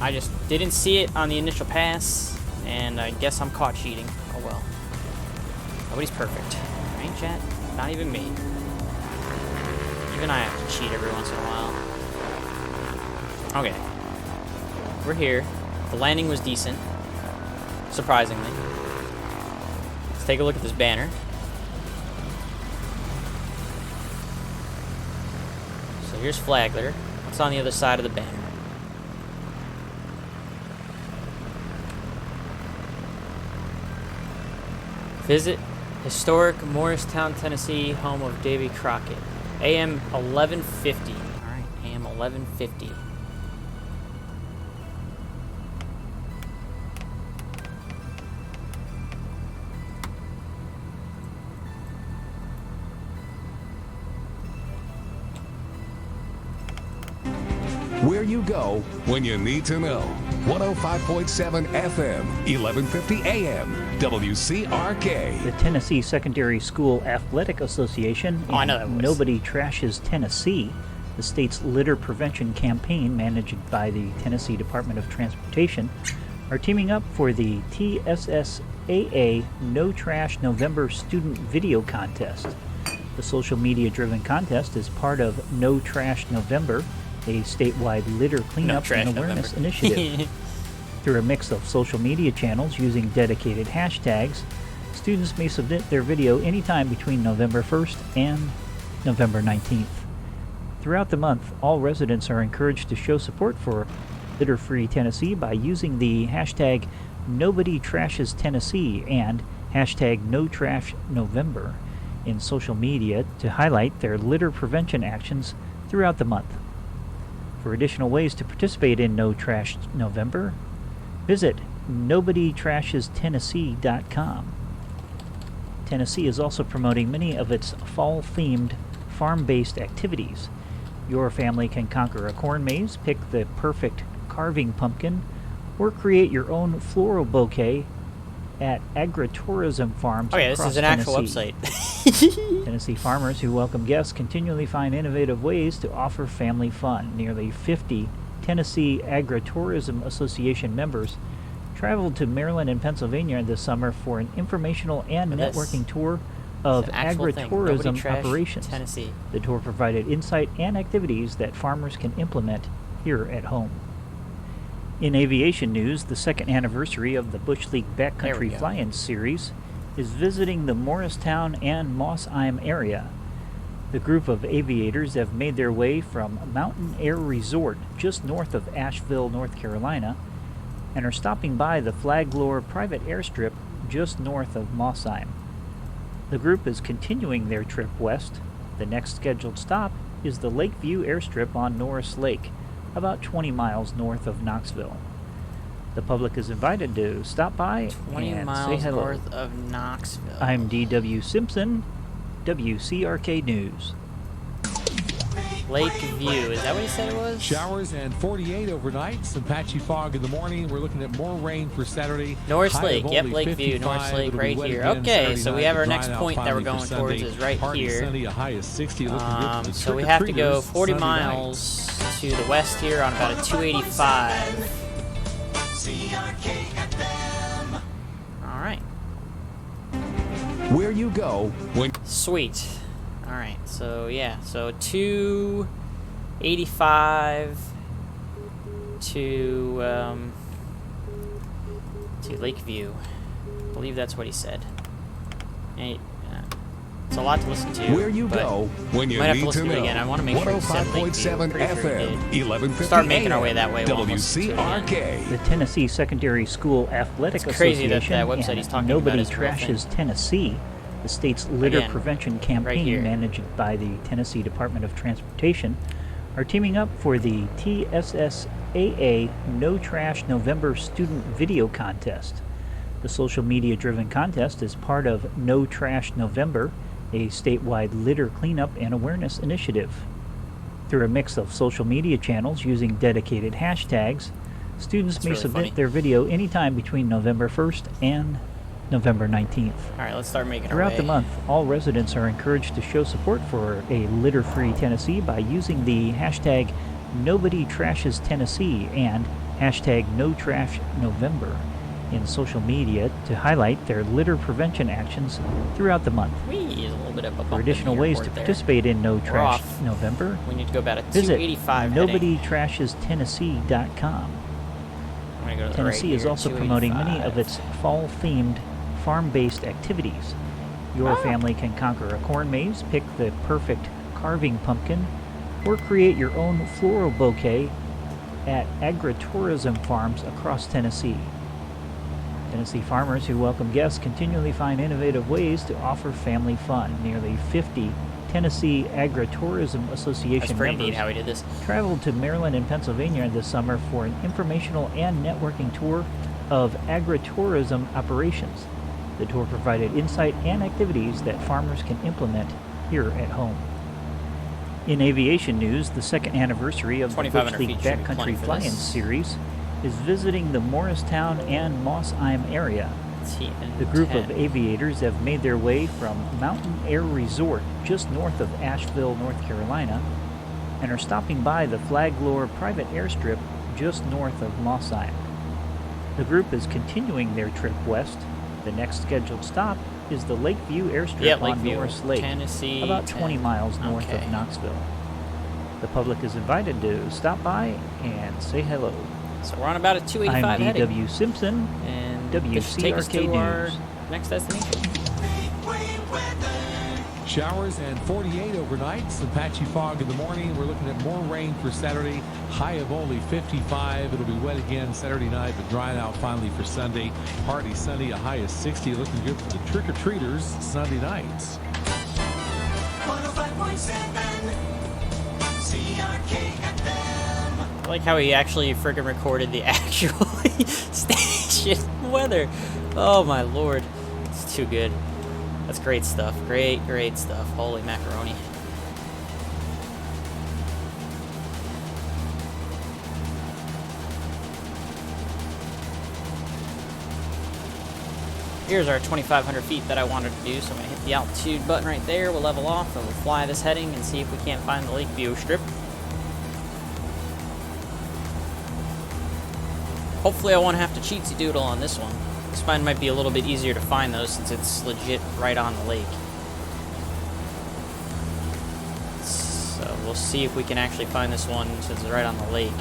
[SPEAKER 1] I just didn't see it on the initial pass, and I guess I'm caught cheating. Oh well. Nobody's perfect. Right, chat? Not even me. Even I have to cheat every once in a while. Okay. We're here. The landing was decent. Surprisingly. Let's take a look at this banner. So here's Flagler. What's on the other side of the banner? Visit historic Morristown, Tennessee, home of Davy Crockett. AM 1150. All right, AM 1150.
[SPEAKER 6] Where you go when you need to know. 105.7 FM, 1150 AM, WCRK.
[SPEAKER 7] The Tennessee Secondary School Athletic Association.
[SPEAKER 1] Oh, I know that was.
[SPEAKER 7] Nobody Trashes Tennessee the state's litter prevention campaign, managed by the Tennessee Department of Transportation, are teaming up for the TSSAA No Trash November student video contest. The social media-driven contest is part of No Trash November, a statewide litter cleanup and awareness initiative. Through a mix of social media channels using dedicated hashtags, students may submit their video anytime between November 1st and November 19th. Throughout the month, all residents are encouraged to show support for Litter-Free Tennessee by using the hashtag NobodyTrashesTennessee and hashtag NoTrashNovember in social media to highlight their litter prevention actions throughout the month. For additional ways to participate in No Trash November, visit NobodyTrashesTennessee.com. Tennessee is also promoting many of its fall-themed, farm-based activities. Your family can conquer a corn maze, pick the perfect carving pumpkin, or create your own floral bouquet at agritourism farms
[SPEAKER 1] Oh yeah, this
[SPEAKER 7] across
[SPEAKER 1] is an actual
[SPEAKER 7] Tennessee.
[SPEAKER 1] website.
[SPEAKER 7] Tennessee farmers who welcome guests continually find innovative ways to offer family fun. Nearly 50 Tennessee Agritourism Association members traveled to Maryland and Pennsylvania this summer for an informational and
[SPEAKER 1] And this
[SPEAKER 7] networking tour of
[SPEAKER 1] It's an actual thing. Nobody
[SPEAKER 7] agritourism
[SPEAKER 1] trash
[SPEAKER 7] operations.
[SPEAKER 1] Tennessee.
[SPEAKER 7] The tour provided insight and activities that farmers can implement here at home. In aviation news, the second anniversary of the Bush League
[SPEAKER 1] There we
[SPEAKER 7] Backcountry
[SPEAKER 1] go.
[SPEAKER 7] Fly-In series is visiting the Morristown and Mossheim area. The group of aviators have made their way from Mountain Air Resort just north of Asheville, North Carolina, and are stopping by the Flaglore private airstrip just north of Mossheim. The group is continuing their trip west. The next scheduled stop is the Lakeview airstrip on Norris Lake, about 20 miles north of Knoxville. The public is invited to stop by
[SPEAKER 1] 20
[SPEAKER 7] and say
[SPEAKER 1] miles
[SPEAKER 7] hello.
[SPEAKER 1] north of Knoxville.
[SPEAKER 7] I'm D.W. Simpson, WCRK News.
[SPEAKER 1] Lakeview, is that what he said it was?
[SPEAKER 8] Showers and 48 overnight. Some patchy fog in the morning. We're looking at more rain for Saturday.
[SPEAKER 1] Norris
[SPEAKER 8] High
[SPEAKER 1] Lake,
[SPEAKER 8] of
[SPEAKER 1] yep,
[SPEAKER 8] only
[SPEAKER 1] Lakeview,
[SPEAKER 8] 55.
[SPEAKER 1] Norris Lake,
[SPEAKER 8] It'll be
[SPEAKER 1] right
[SPEAKER 8] wet
[SPEAKER 1] here.
[SPEAKER 8] again
[SPEAKER 1] Okay,
[SPEAKER 8] Saturday
[SPEAKER 1] so we
[SPEAKER 8] night,
[SPEAKER 1] have our
[SPEAKER 8] but
[SPEAKER 1] next
[SPEAKER 8] drying out
[SPEAKER 1] point that we're
[SPEAKER 8] finally for
[SPEAKER 1] going
[SPEAKER 8] Sunday.
[SPEAKER 1] towards is right
[SPEAKER 8] Partly
[SPEAKER 1] here.
[SPEAKER 8] sunny, a high of 60. Looking good for the
[SPEAKER 1] So we have to go
[SPEAKER 8] trick-or-treaters
[SPEAKER 1] 40
[SPEAKER 8] Sunday night.
[SPEAKER 1] miles to the west here on about a 285. All right,
[SPEAKER 6] Where you go when
[SPEAKER 1] sweet. All right, so yeah, so 285 to Lakeview. I believe that's what he said. Hey, it's a lot to listen to.
[SPEAKER 6] where you
[SPEAKER 1] but
[SPEAKER 6] go when you
[SPEAKER 1] might have to
[SPEAKER 6] need
[SPEAKER 1] listen
[SPEAKER 6] to
[SPEAKER 1] to it
[SPEAKER 6] know.
[SPEAKER 1] again. I want to make sure he said Lakeview.
[SPEAKER 6] 105.7
[SPEAKER 1] Pretty sure he
[SPEAKER 6] FM,
[SPEAKER 1] did.
[SPEAKER 6] 1150
[SPEAKER 1] Start making our way
[SPEAKER 6] AM,
[SPEAKER 1] that way. We'll listen to it again.
[SPEAKER 6] WCRK.
[SPEAKER 7] The Tennessee Secondary School Athletic
[SPEAKER 1] It's crazy that
[SPEAKER 7] Association
[SPEAKER 1] that website
[SPEAKER 7] and
[SPEAKER 1] he's talking about
[SPEAKER 7] Nobody
[SPEAKER 1] is a real
[SPEAKER 7] Trashes
[SPEAKER 1] thing.
[SPEAKER 7] Tennessee, the state's litter
[SPEAKER 1] Again,
[SPEAKER 7] prevention
[SPEAKER 1] right
[SPEAKER 7] campaign
[SPEAKER 1] here.
[SPEAKER 7] managed by the Tennessee Department of Transportation, are teaming up for the TSSAA No Trash November student video contest. The social media-driven contest is part of No Trash November, a statewide litter cleanup and awareness initiative. Through a mix of social media channels using dedicated hashtags, students
[SPEAKER 1] That's
[SPEAKER 7] may
[SPEAKER 1] really
[SPEAKER 7] submit
[SPEAKER 1] funny.
[SPEAKER 7] their video anytime between November 1st and November 19th.
[SPEAKER 1] All right, let's start making our
[SPEAKER 7] Throughout
[SPEAKER 1] way.
[SPEAKER 7] the month, all residents are encouraged to show support for a litter-free Tennessee by using the hashtag NobodyTrashesTennessee and hashtag NoTrashNovember in social media to highlight their litter prevention actions throughout the month.
[SPEAKER 1] Whee, there's a little bit of a bump
[SPEAKER 7] For
[SPEAKER 1] in
[SPEAKER 7] additional
[SPEAKER 1] the
[SPEAKER 7] ways to
[SPEAKER 1] airport there.
[SPEAKER 7] participate in No Trash
[SPEAKER 1] off.
[SPEAKER 7] November,
[SPEAKER 1] We need to go about a
[SPEAKER 7] visit
[SPEAKER 1] 285 heading.
[SPEAKER 7] NobodyTrashesTennessee.com.
[SPEAKER 1] I'm gonna go to the
[SPEAKER 7] Tennessee
[SPEAKER 1] right
[SPEAKER 7] is
[SPEAKER 1] here,
[SPEAKER 7] also promoting many of
[SPEAKER 1] 285.
[SPEAKER 7] its fall-themed, farm-based activities. Your family can conquer a corn maze, pick the perfect carving pumpkin, or create your own floral bouquet at agritourism farms across Tennessee. Tennessee farmers who welcome guests continually find innovative ways to offer family fun. Nearly 50 Tennessee Agritourism
[SPEAKER 1] That's
[SPEAKER 7] Association
[SPEAKER 1] pretty
[SPEAKER 7] members
[SPEAKER 1] neat how he did this.
[SPEAKER 7] traveled to Maryland and Pennsylvania this summer for an informational and networking tour of agritourism operations. The tour provided insight and activities that farmers can implement here at home. In aviation news, the second anniversary of the Bush
[SPEAKER 1] 2,500
[SPEAKER 7] League
[SPEAKER 1] feet should be plenty
[SPEAKER 7] Backcountry
[SPEAKER 1] for
[SPEAKER 7] Fly-In
[SPEAKER 1] this.
[SPEAKER 7] series is visiting the Morristown and Mossheim area. The group of aviators have made their way from Mountain Air Resort just north of Asheville, North Carolina, and are stopping by the Flaglore private airstrip just north of Moss Island. The group is continuing their trip west. The next scheduled stop is the Lakeview airstrip on Norris Lake,
[SPEAKER 1] Tennessee,
[SPEAKER 7] about 20 miles north of Knoxville. The public is invited to stop by and say hello.
[SPEAKER 1] So we're on about a 285
[SPEAKER 7] I'm
[SPEAKER 1] heading.
[SPEAKER 7] D.W. Simpson,
[SPEAKER 1] And this should take us
[SPEAKER 7] WCRK
[SPEAKER 1] to our
[SPEAKER 7] News.
[SPEAKER 1] next destination.
[SPEAKER 8] Showers and 48 overnight. Some patchy fog in the morning. We're looking at more rain for Saturday. High of only 55. It'll be wet again Saturday night, but drying out finally for Sunday. Partly sunny, a high of 60. Looking good for the trick-or-treaters Sunday nights.
[SPEAKER 9] 105.7 CRKFM.
[SPEAKER 1] I like how he actually friggin' recorded the actual station weather. Oh my lord. It's too good. That's great stuff. Great, great stuff. Holy macaroni. Here's our 2,500 feet that I wanted to do, so I'm going to hit the altitude button right there. We'll level off and we'll fly this heading and see if we can't find the Lakeview strip. Hopefully I won't have to cheatsy doodle on this one. This one might be a little bit easier to find though, since it's legit right on the lake. So we'll see if we can actually find this one since it's right on the lake.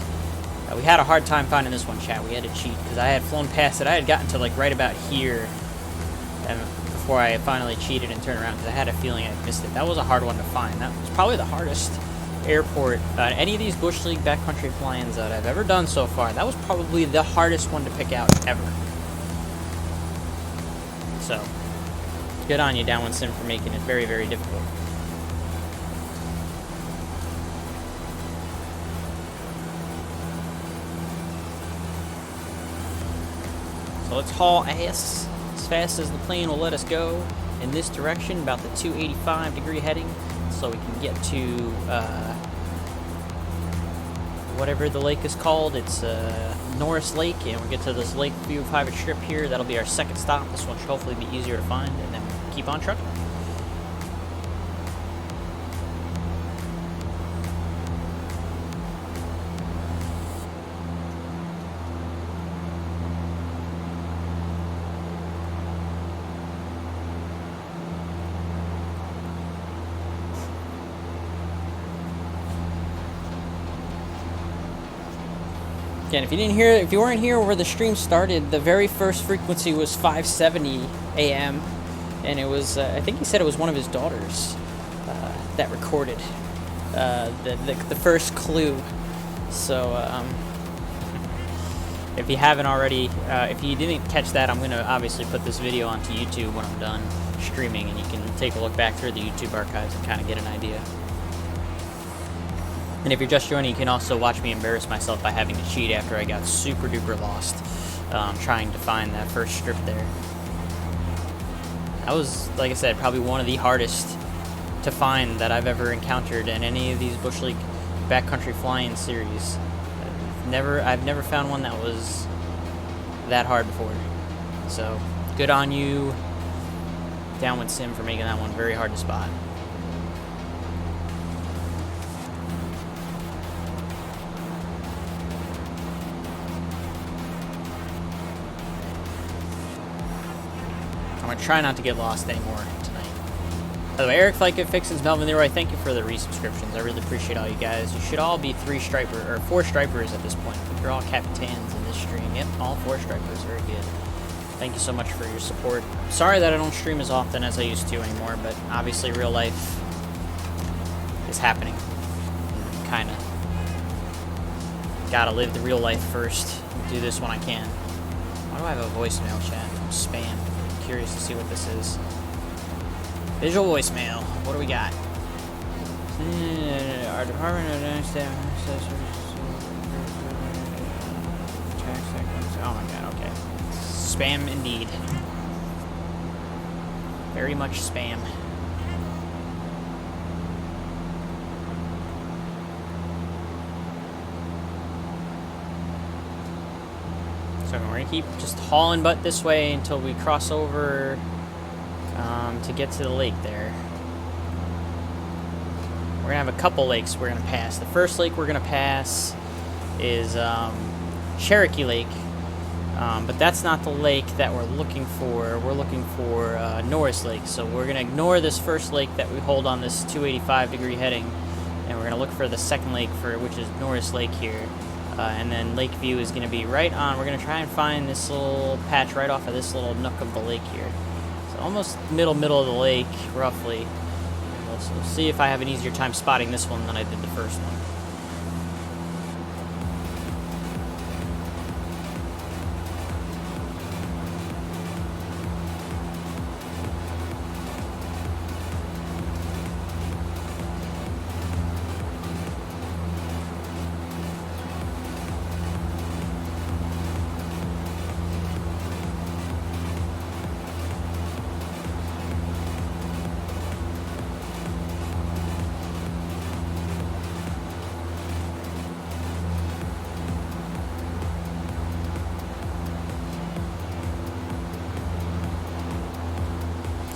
[SPEAKER 1] We had a hard time finding this one, chat. We had to cheat because I had flown past it. I had gotten to like right about here and before I finally cheated and turned around because I had a feeling I missed it. That was a hard one to find. That was probably the hardest airport any of these Bush League backcountry fly-ins that I've ever done so far. That was probably the hardest one to pick out ever. So, good on you, Downwindsim, for making it very, very difficult. So let's haul ass as fast as the plane will let us go in this direction, about the 285 degree heading, so we can get to whatever the lake is called. It's Norris Lake, and we'll get to this Lakeview private strip here. That'll be our second stop. This one should hopefully be easier to find, and then we'll keep on trucking. Again, if you weren't here where the stream started, the very first frequency was 570 AM, and it was, I think he said it was one of his daughters that recorded the first clue. So, if you haven't already, if you didn't catch that, I'm going to obviously put this video onto YouTube when I'm done streaming, and you can take a look back through the YouTube archives and kind of get an idea. And if you're just joining, you can also watch me embarrass myself by having to cheat after I got super duper lost trying to find that first strip there. That was, like I said, probably one of the hardest to find that I've ever encountered in any of these Bush League backcountry flying series. I've never found one that was that hard before. So, good on you, Downwindsim, for making that one very hard to spot. I'm going to try not to get lost anymore tonight. By the way, Eric, Flight Get Fixins, Melvin Leroy, thank you for the resubscriptions. I really appreciate all you guys. You should all be 4 stripers at this point. I think you're all captains in this stream. Yep, all 4 stripers. Very good. Thank you so much for your support. Sorry that I don't stream as often as I used to anymore, but obviously real life is happening. Kind of. Gotta live the real life first. Do this when I can. Why do I have a voicemail chat from spam? Curious to see what this is. Visual voicemail. What do we got? Our Department of oh my god, okay. Spam indeed. Very much spam. So we're gonna keep just hauling butt this way until we cross over to get to the lake there. We're going to have a couple lakes we're going to pass. The first lake we're going to pass is Cherokee Lake. But that's not the lake that we're looking for. We're looking for Norris Lake. So we're going to ignore this first lake that we hold on this 285-degree heading. And we're going to look for the second lake, which is Norris Lake here. And then lake view is going to be right on. We're going to try and find this little patch right off of this little nook of the lake here. So almost middle of the lake, roughly. And we'll see if I have an easier time spotting this one than I did the first one.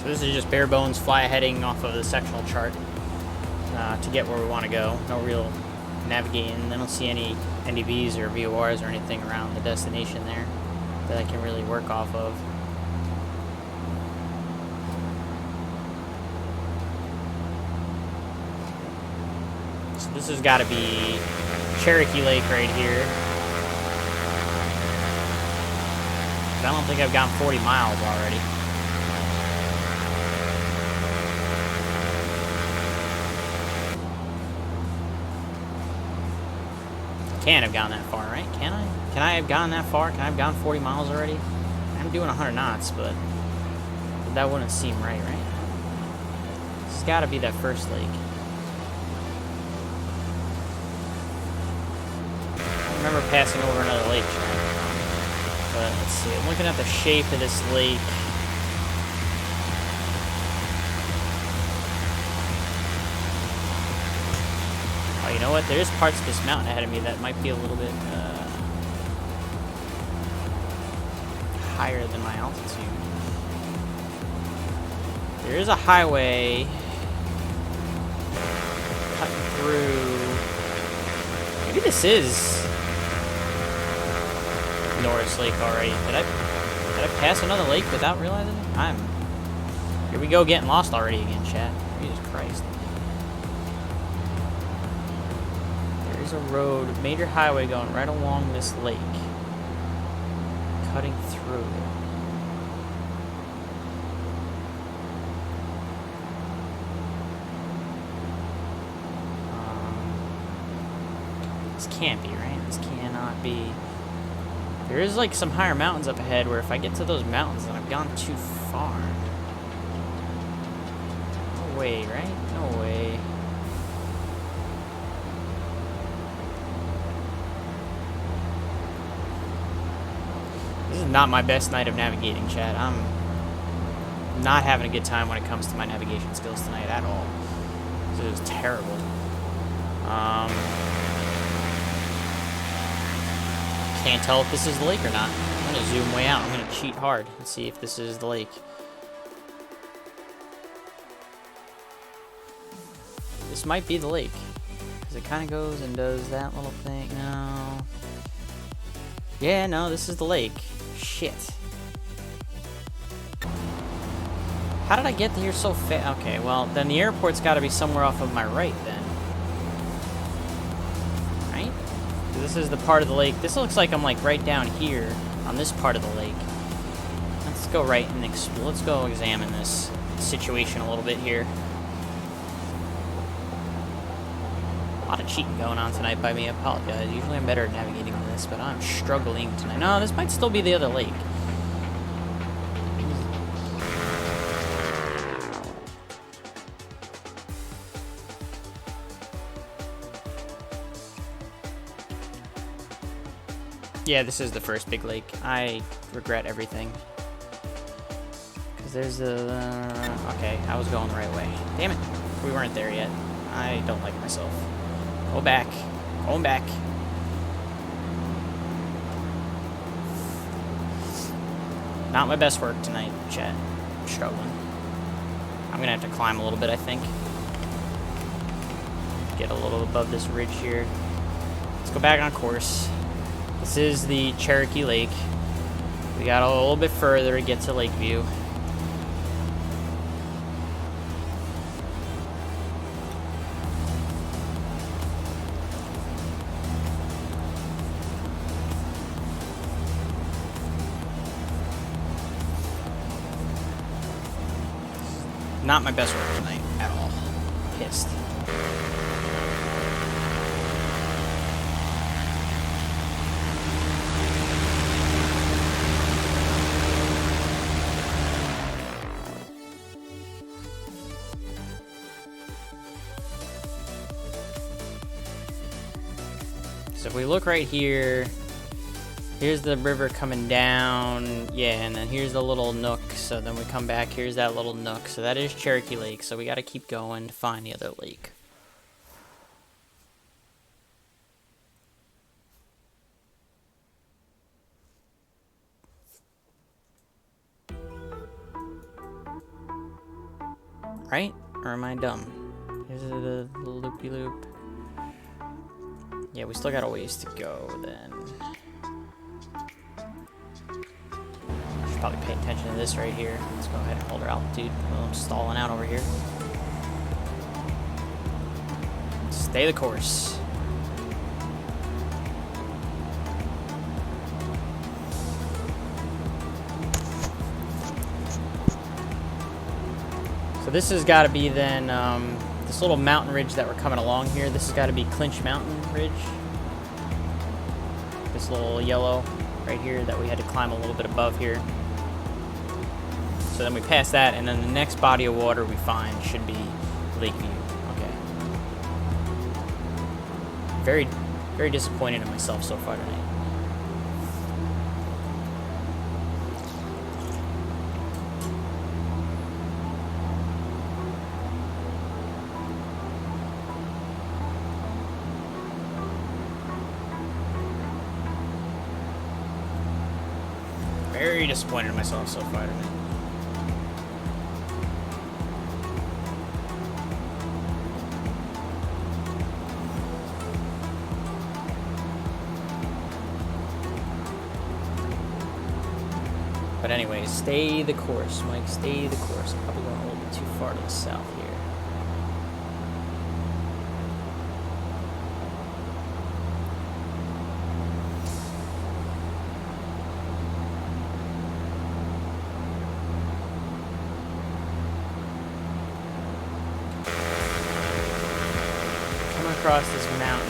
[SPEAKER 1] So this is just bare bones fly heading off of the sectional chart to get where we want to go. No real navigating. I don't see any NDVs or VORs or anything around the destination there that I can really work off of. So this has got to be Cherokee Lake right here. I don't think I've gone 40 miles already. Can't have gone that far, right? Can I? Can I have gone that far? Can I have gone 40 miles already? I'm doing 100 knots, but that wouldn't seem right, right? This has got to be that first lake. I remember passing over another lake, but let's see. I'm looking at the shape of this lake. You know what? There's parts of this mountain ahead of me that might be a little bit higher than my altitude. There is a highway cutting through. Maybe this is Norris Lake already. Did I pass another lake without realizing it? Here we go, getting lost already again, chat. Jesus Christ. A road, major highway going right along this lake, cutting through. This can't be, right? This cannot be. There is like some higher mountains up ahead where if I get to those mountains, then I've gone too far. No way, right? No way. This is not my best night of navigating, chat. I'm not having a good time when it comes to my navigation skills tonight at all. This is terrible. Can't tell if this is the lake or not. I'm going to zoom way out. I'm going to cheat hard and see if this is the lake. This might be the lake. Because it kind of goes and does that little thing. No. Yeah, no, this is the lake. Shit. How did I get here so fast? Okay, well, then the airport's got to be somewhere off of my right, then. Right? This is the part of the lake. This looks like I'm, like, right down here on this part of the lake. Let's go right and explore. Let's go examine this situation a little bit here. A lot of cheating going on tonight by me. I apologize. Usually I'm better at navigating than this, but I'm struggling tonight. No, this might still be the other lake. Yeah, this is the first big lake. I regret everything. Because there's a... okay, I was going the right way. Damn it. We weren't there yet. I don't like myself. Go back. Going back. Not my best work tonight, chat. I'm struggling. I'm going to have to climb a little bit, I think. get a little above this ridge here. Let's go back on course. This is the Cherokee Lake. We got a little bit further to get to Lakeview. Not my best work tonight at all. Pissed. So if we look right here, here's the river coming down, yeah, and then here's the little nook. So then we come back, here's that little nook. So that is Cherokee Lake, so we got to keep going to find the other lake. Right? Or am I dumb? Is it a loopy-loop? Yeah, we still got a ways to go then. Should probably pay attention to this right here. Let's go ahead and hold our altitude. Well, I'm stalling out over here. Stay the course. So this has got to be then this little mountain ridge that we're coming along here. This has got to be Clinch Mountain Ridge. This little yellow right here that we had to climb a little bit above here. So then we pass that, and then the next body of water we find should be Lakeview. Okay. Very, very disappointed in myself so far tonight. Very disappointed in myself so far tonight. But anyway, stay the course, Mike. Stay the course. I'm probably going a little bit too far to the south here. Across this mountain.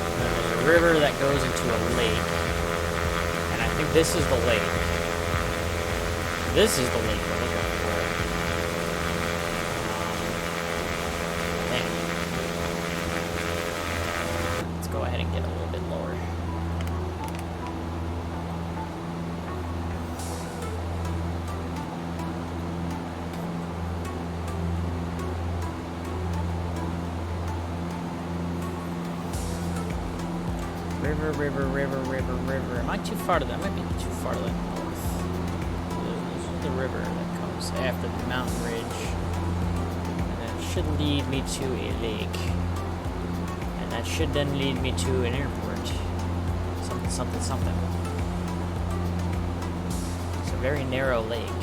[SPEAKER 1] And there's a river that goes into a lake. And I think this is the lake. This is the lake we're looking for. Man. Let's go ahead and get a little bit lower. River. Am I too far to that? I might be too far to the north. This is the river that comes after the mountain ridge. And that should lead me to a lake. And that should then lead me to an airport. Something. It's a very narrow lake.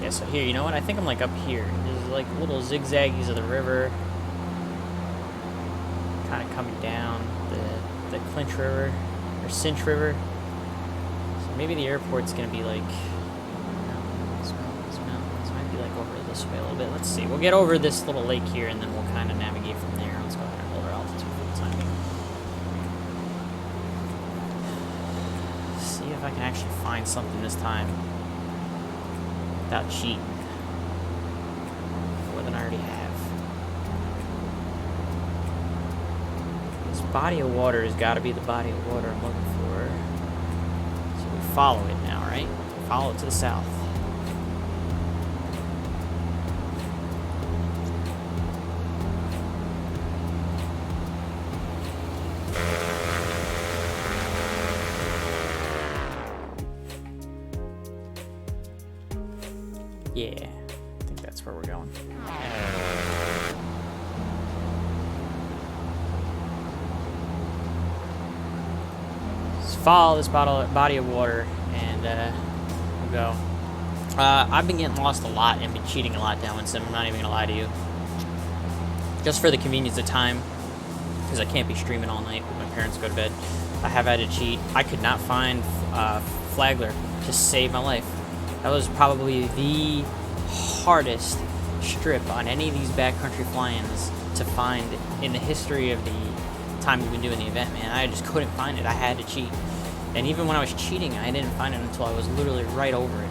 [SPEAKER 1] Yeah, so here, you know what? I think I'm like up here. There's like little zigzaggies of the river. Kind of coming down the Clinch River, or Cinch River. So maybe the airport's going to be like, these mountains might be like over this way a little bit. Let's see. We'll get over this little lake here, and then we'll kind of navigate from there. Let's go ahead and hold our altitude for the time being. See if I can actually find something this time without cheating. More than I already have. Body of water has got to be the body of water I'm looking for. So we follow it now, right? Follow it to the south. Yeah, I think that's where we're going. Just follow this body of water, and we'll go. I've been getting lost a lot and been cheating a lot Downwindsim. I'm not even gonna lie to you. Just for the convenience of time, because I can't be streaming all night when my parents go to bed. I have had to cheat. I could not find Flagler to save my life. That was probably the hardest strip on any of these backcountry fly-ins to find in the history of the time we've been doing the event, man. I just couldn't find it. I had to cheat. And even when I was cheating, I didn't find it until I was literally right over it.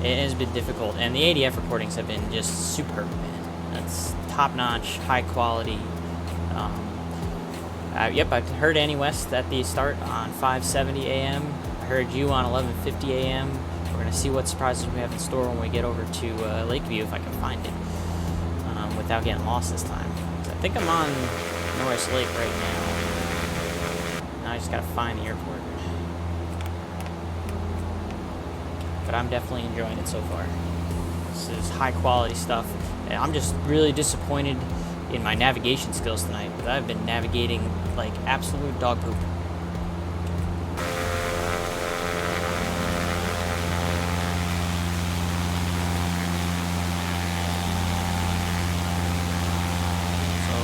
[SPEAKER 1] It has been difficult. And the ADF recordings have been just superb, man. That's top-notch, high quality. Yep, I heard Annie West at the start on 5:70 a.m. I heard you on 11:50 a.m. We're going to see what surprises we have in store when we get over to Lakeview, if I can find it, without getting lost this time. So I think I'm on Norris Lake right now. Now I just got to find the airport. But I'm definitely enjoying it so far. This is high quality stuff. And I'm just really disappointed in my navigation skills tonight, because I've been navigating like absolute dog poop.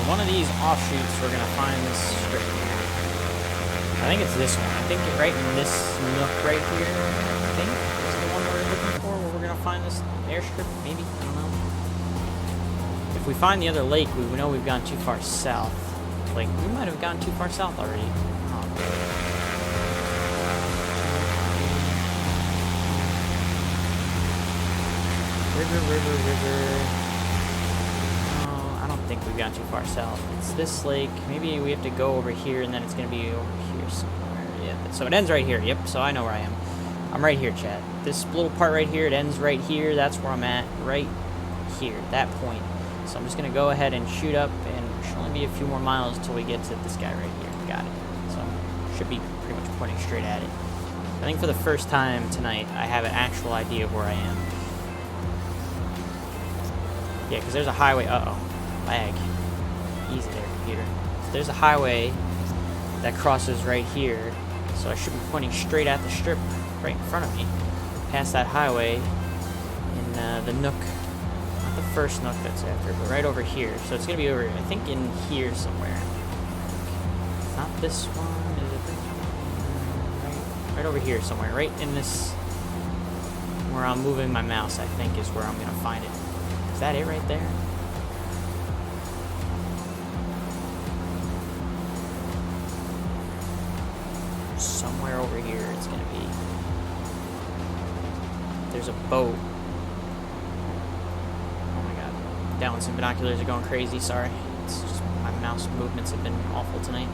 [SPEAKER 1] One of these offshoots, we're going to find this strip here. I think it's this one. I think right in this nook right here, I think, is the one we're looking for, where we're going to find this airstrip, maybe? I don't know. If we find the other lake, we know we've gone too far south. Like, we might have gone too far south already. Oh. River. I don't think we've gone too far south. It's this lake. Maybe we have to go over here, and then it's going to be over here somewhere. Yeah, so it ends right here. Yep, so I know where I am. I'm right here, chat. This little part right here, it ends right here. That's where I'm at, right here, that point. So I'm just going to go ahead and shoot up, and it should only be a few more miles until we get to this guy right here. Got it. So should be pretty much pointing straight at it. I think for the first time tonight, I have an actual idea of where I am. Yeah, because there's a highway. Uh-oh. Lag. Easy there, computer. So there's a highway that crosses right here, so I should be pointing straight at the strip right in front of me, past that highway in the nook, not the first nook that's after, but right over here. So it's gonna be over, I think, in here somewhere. Not this one, is it this one? Right over here somewhere, right in this, where I'm moving my mouse, I think is where I'm gonna find it. Is that it right there? Somewhere over here it's gonna be. There's a boat. Oh my god. Downwindsim binoculars are going crazy, sorry. It's just my mouse movements have been awful tonight.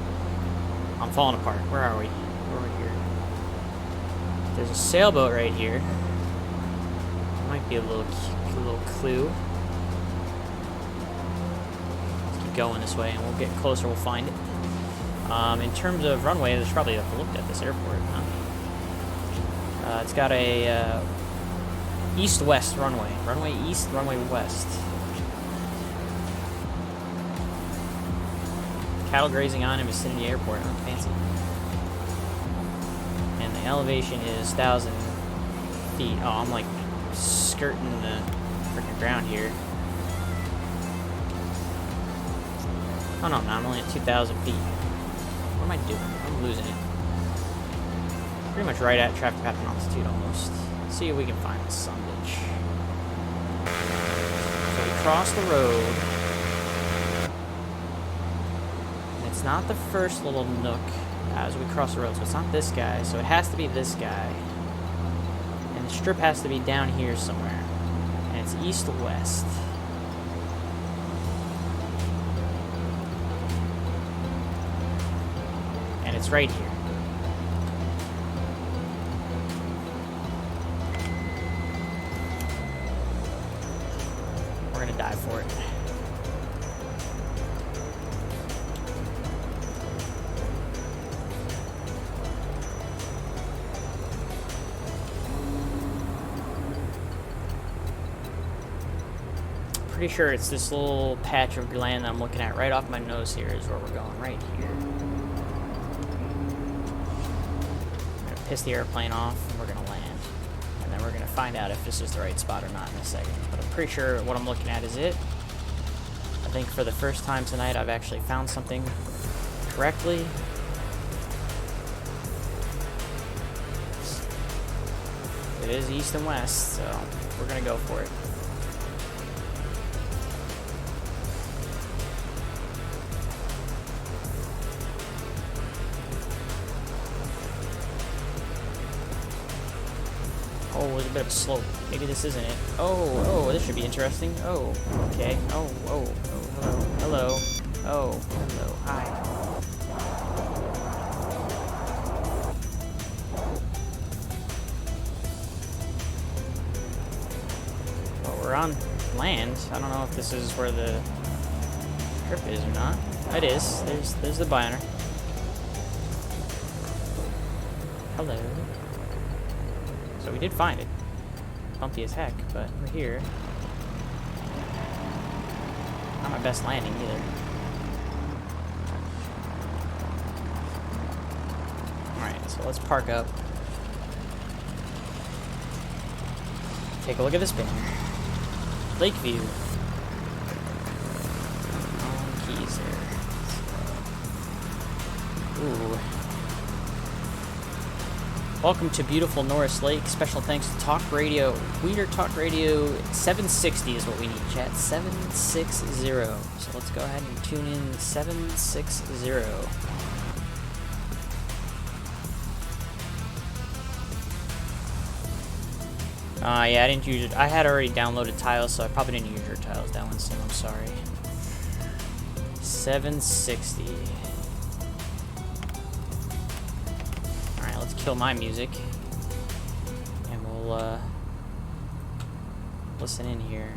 [SPEAKER 1] I'm falling apart. Where are we? Over here. There's a sailboat right here. Might be a little clue. Let's keep going this way and we'll get closer, we'll find it. In terms of runway, there's probably have looked at this airport, huh? It's got a east-west runway. Runway east, runway west. Cattle grazing on in vicinity airport. Oh, fancy. And the elevation is 1,000 feet. Oh, I'm like skirting the freaking ground here. Oh no, I'm only at 2,000 feet. What am I doing? I'm losing it. Pretty much right at traffic path and altitude almost. Let's see if we can find this son of a bitch. So we cross the road. And it's not the first little nook as we cross the road. So it's not this guy. So it has to be this guy. And the strip has to be down here somewhere. And it's east-west. And it's right here. We're gonna dive for it. pretty sure it's this little patch of land that I'm looking at right off my nose here is where we're going, right here. I'm going to piss the airplane off, and we're going to land. And then we're going to find out if this is the right spot or not in a second. But I'm pretty sure what I'm looking at is it. I think for the first time tonight, I've actually found something correctly. It is east and west, so we're going to go for it. Oh, there's a bit of a slope. Maybe this isn't it. Oh, this should be interesting. Oh, okay. Oh, hello. Oh, hello. Hi. Well, we're on land. I don't know if this is where the trip is or not. It is. There's the banner. Hello. So we did find it. Bumpy as heck, but we're here. Not my best landing either. Alright, so let's park up. Take a look at this banner. Lakeview. Keys there. Ooh. Welcome to beautiful Norris Lake. Special thanks to Talk Radio. Weeder Talk Radio 760 is what we need, chat. 760. So let's go ahead and tune in 760. Yeah, I didn't use it. I had already downloaded tiles, so I probably didn't use your tiles. Downwindsim, I'm sorry. 760. Kill my music, and we'll listen in here.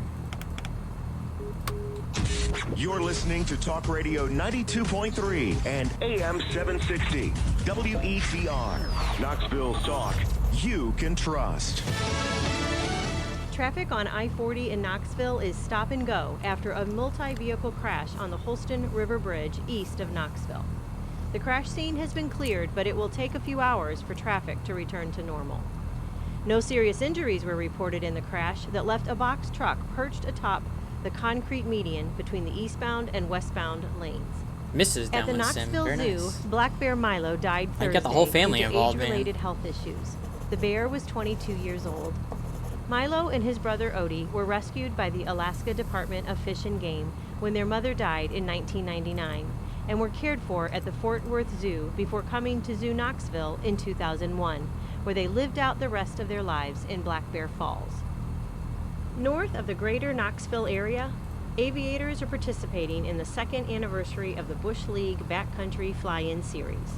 [SPEAKER 10] You're listening to Talk Radio 92.3 and AM 760 WETR, Knoxville's talk you can trust.
[SPEAKER 11] Traffic on I-40 in Knoxville is stop and go after a multi-vehicle crash on the Holston River Bridge east of Knoxville. The crash scene has been cleared, but it will take a few hours for traffic to return to normal. No serious injuries were reported in the crash that left a box truck perched atop the concrete median between the eastbound and westbound lanes.
[SPEAKER 1] Mrs. Downwindsim.
[SPEAKER 11] At the Knoxville
[SPEAKER 1] Very
[SPEAKER 11] Zoo,
[SPEAKER 1] nice.
[SPEAKER 11] Black bear Milo died Thursday
[SPEAKER 1] got the whole family
[SPEAKER 11] due to
[SPEAKER 1] involved, man.
[SPEAKER 11] age-related health issues. The bear was 22 years old. Milo and his brother Odie were rescued by the Alaska Department of Fish and Game when their mother died in 1999. And were cared for at the Fort Worth Zoo before coming to Zoo Knoxville in 2001, where they lived out the rest of their lives in Black Bear Falls. North of the greater Knoxville area, aviators are participating in the second anniversary of the Bush League Backcountry Fly-In Series.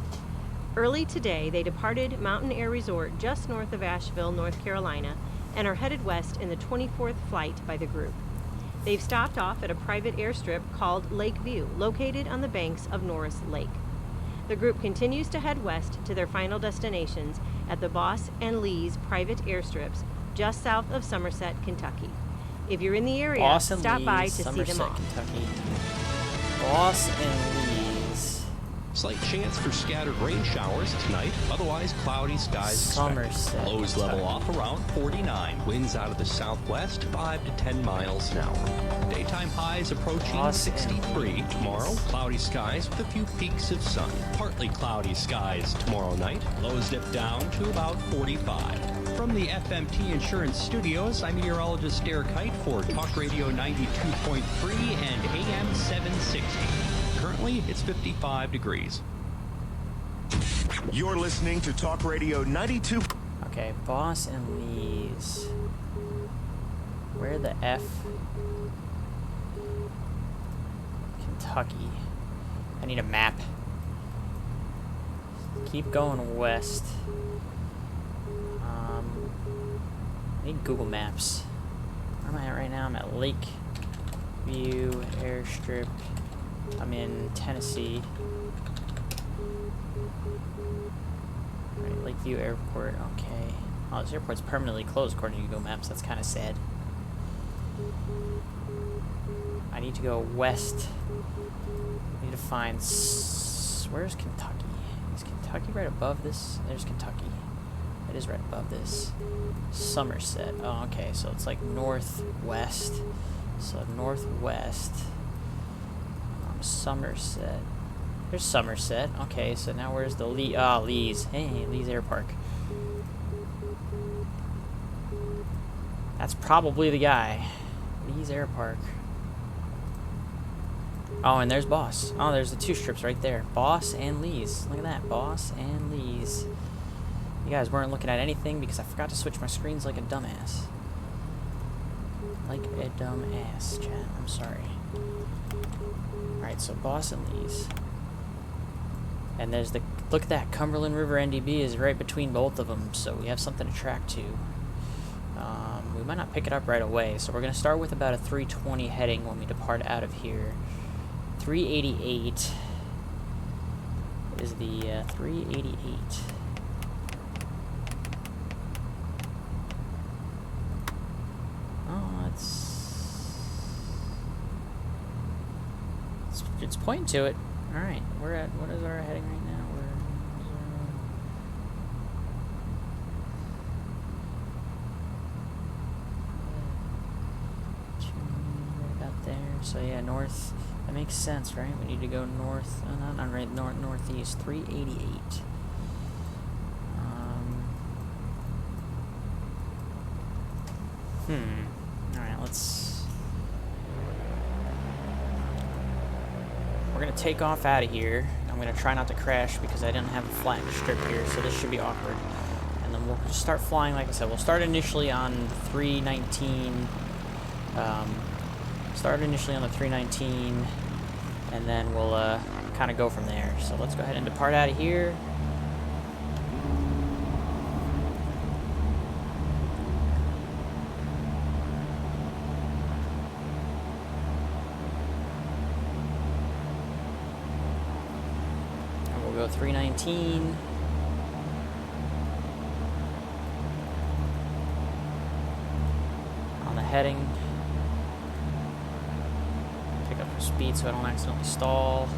[SPEAKER 11] Early today, they departed Mountain Air Resort just north of Asheville, North Carolina, and are headed west in the 24th flight by the group. They've stopped off at a private airstrip called Lakeview, located on the banks of Norris Lake. The group continues to head west to their final destinations at the Boss and Lee's private airstrips just south of Somerset, Kentucky. If you're in the area, stop by to see them off.
[SPEAKER 1] Kentucky. Boss and Lee's.
[SPEAKER 12] Slight chance for scattered rain showers tonight. Otherwise, cloudy skies.
[SPEAKER 1] Somerset.
[SPEAKER 12] Lows level off around 49. Winds out of the southwest, 5 to 10 miles an hour. Daytime highs approaching 63. Tomorrow, cloudy skies with a few peaks of sun. Partly cloudy skies tomorrow night. Lows dip down to about 45. From the FMT Insurance Studios, I'm meteorologist Derek Height for Talk Radio 92.3 and AM 760. Currently, it's 55 degrees.
[SPEAKER 10] You're listening to Talk Radio 92.
[SPEAKER 1] Okay, Boss and Lee's. Where the F? Kentucky. I need a map. Keep going west. I need Google Maps. Where am I at right now? I'm at Lakeview Airstrip. I'm in Tennessee. Alright, Lakeview Airport. Okay. Oh, this airport's permanently closed according to Google Maps. That's kind of sad. I need to go west. I need to find... Where's Kentucky? Is Kentucky right above this? There's Kentucky. It is right above this. Somerset. Oh, okay. So it's like northwest. So northwest. Somerset. There's Somerset. Okay, so now where's the Lee? Ah, Lee's. Hey, Lee's Air Park. That's probably the guy. Lee's Air Park. Oh, and there's Boss. Oh, there's the two strips right there. Boss and Lee's. Look at that. Boss and Lee's. You guys weren't looking at anything because I forgot to switch my screens like a dumbass. Like a dumbass, chat. I'm sorry. Alright, so Boss and Lee's. And there's the... Look at that. Cumberland River NDB is right between both of them, so we have something to track to. We might not pick it up right away, so we're going to start with about a 320 heading when we depart out of here. 388 is the 388. Oh, it's pointing to it. All right, we're at, what is our heading right now? So yeah, north. That makes sense, right? We need to go north. Not right. Northeast. 388. All right. Let's. We're gonna take off out of here. I'm gonna try not to crash because I didn't have a flat strip here, so this should be awkward. And then we'll just start flying. Like I said, we'll start initially on 319. Start initially on the 319, and then we'll kind of go from there. So let's go ahead and depart out of here. And we'll go 319. On the heading. Speed so I don't accidentally stall.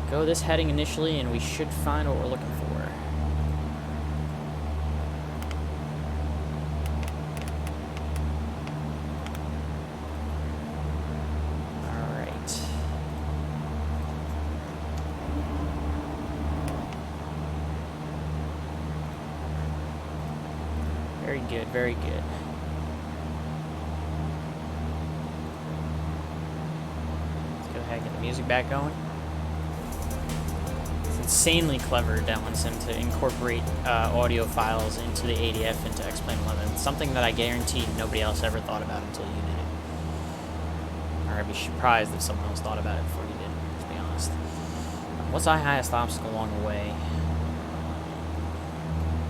[SPEAKER 1] Go this heading initially and we should find what we're looking for. Alright. Very good, very good. Get the music back going. It's insanely clever, Downwindsim, to incorporate audio files into the ADF into XP11. Something that I guarantee nobody else ever thought about until you did it. Or I'd be surprised if someone else thought about it before you did it, to be honest. What's our highest obstacle along the way?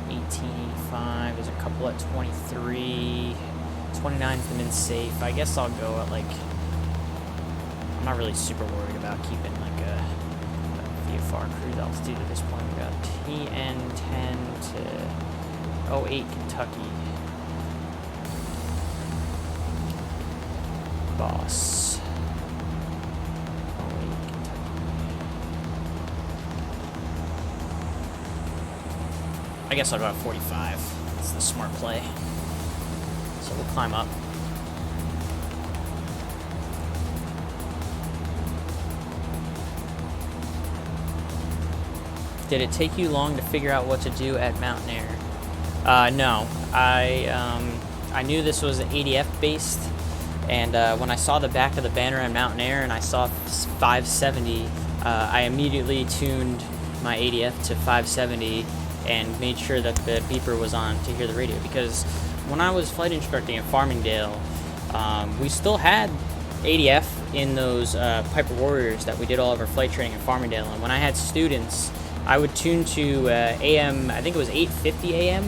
[SPEAKER 1] 1885. There's a couple at 23. 29's the min safe. I guess I'll go at like... I'm not really super worried about keeping like a VFR cruise altitude at this point. We got TN10 to 08 Kentucky. Boss. 08 Kentucky. I guess I'll go at 45. That's the smart play. So we'll climb up. Did it take you long to figure out what to do at Mountain Air? No. I knew this was ADF based, and when I saw the back of the banner at Mountain Air and I saw 570, I immediately tuned my ADF to 570 and made sure that the beeper was on to hear the radio, because when I was flight instructing at Farmingdale, we still had ADF in those Piper Warriors that we did all of our flight training at Farmingdale, and when I had students, I would tune to AM, I think it was 8:50 AM,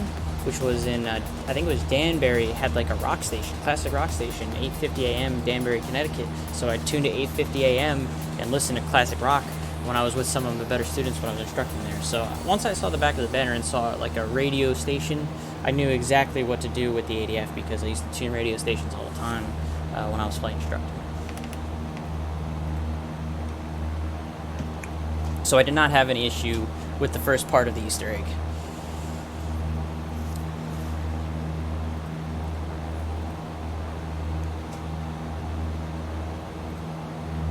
[SPEAKER 1] which was in, I think it was Danbury, had like a rock station, classic rock station, 8:50 AM, Danbury, Connecticut. So I'd tune to 8:50 AM and listen to classic rock when I was with some of the better students when I was instructing there. So once I saw the back of the banner and saw like a radio station, I knew exactly what to do with the ADF because I used to tune radio stations all the time. when I was flight instructor. So I did not have any issue with the first part of the Easter egg.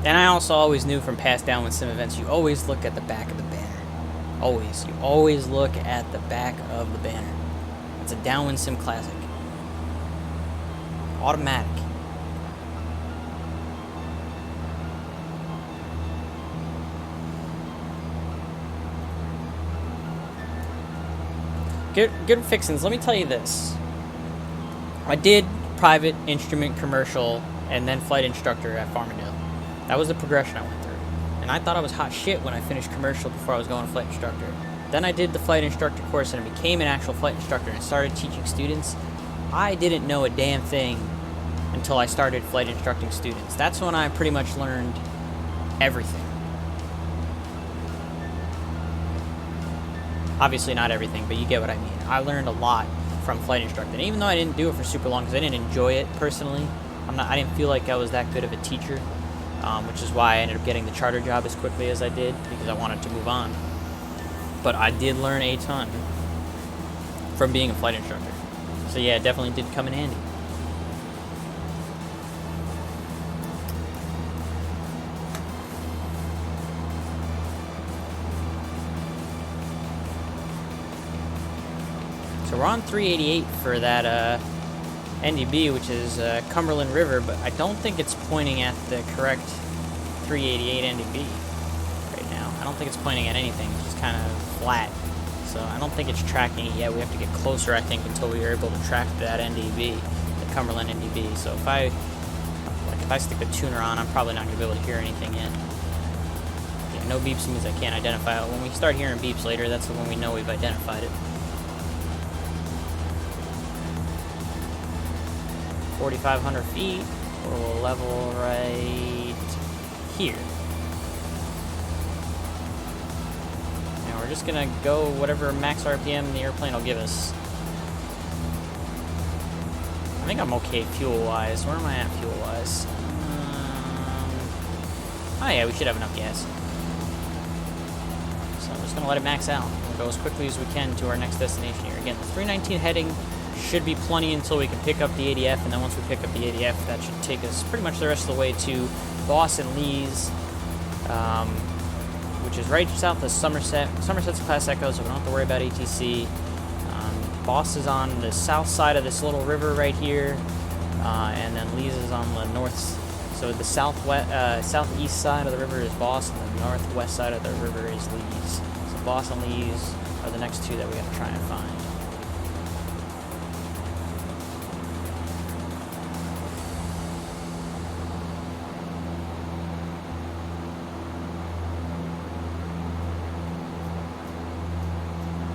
[SPEAKER 1] And I also always knew from past Downwindsim events, you always look at the back of the banner. Always. You always look at the back of the banner. It's a Downwindsim classic. Automatic. Good fixins. Let me tell you this. I did private, instrument, commercial, and then flight instructor at Farmingdale. That was the progression I went through. And I thought I was hot shit when I finished commercial before I was going to flight instructor. Then I did the flight instructor course and I became an actual flight instructor and started teaching students. I didn't know a damn thing until I started flight instructing students. That's when I pretty much learned everything. Obviously not everything, but you get what I mean. I learned a lot from flight instructing. And even though I didn't do it for super long because I didn't enjoy it personally, I didn't feel like I was that good of a teacher, which is why I ended up getting the charter job as quickly as I did, because I wanted to move on. But I did learn a ton from being a flight instructor. So yeah, it definitely did come in handy. So we're on 388 for that NDB, which is Cumberland River, but I don't think it's pointing at the correct 388 NDB right now. I don't think it's pointing at anything. It's just kind of flat. So I don't think it's tracking it yet. We have to get closer, I think, until we are able to track that NDB, the Cumberland NDB. So if I stick the tuner on, I'm probably not going to be able to hear anything yet. Yeah, no beeps means I can't identify it. When we start hearing beeps later, that's when we know we've identified it. 4,500 feet, we'll level right here. Now we're just gonna go whatever max RPM the airplane will give us. I think I'm okay fuel-wise. Where am I at fuel-wise? Oh yeah, we should have enough gas. So I'm just gonna let it max out. We'll go as quickly as we can to our next destination here. Again, the 319 heading should be plenty until we can pick up the ADF, and then once we pick up the ADF, that should take us pretty much the rest of the way to Boss and Lee's, which is right south of Somerset. Somerset's Class Echo, so we don't have to worry about ATC. Boss is on the south side of this little river right here, and then Lee's is on the north. So the southeast side of the river is Boss, and the northwest side of the river is Lee's. So Boss and Lee's are the next two that we have to try and find.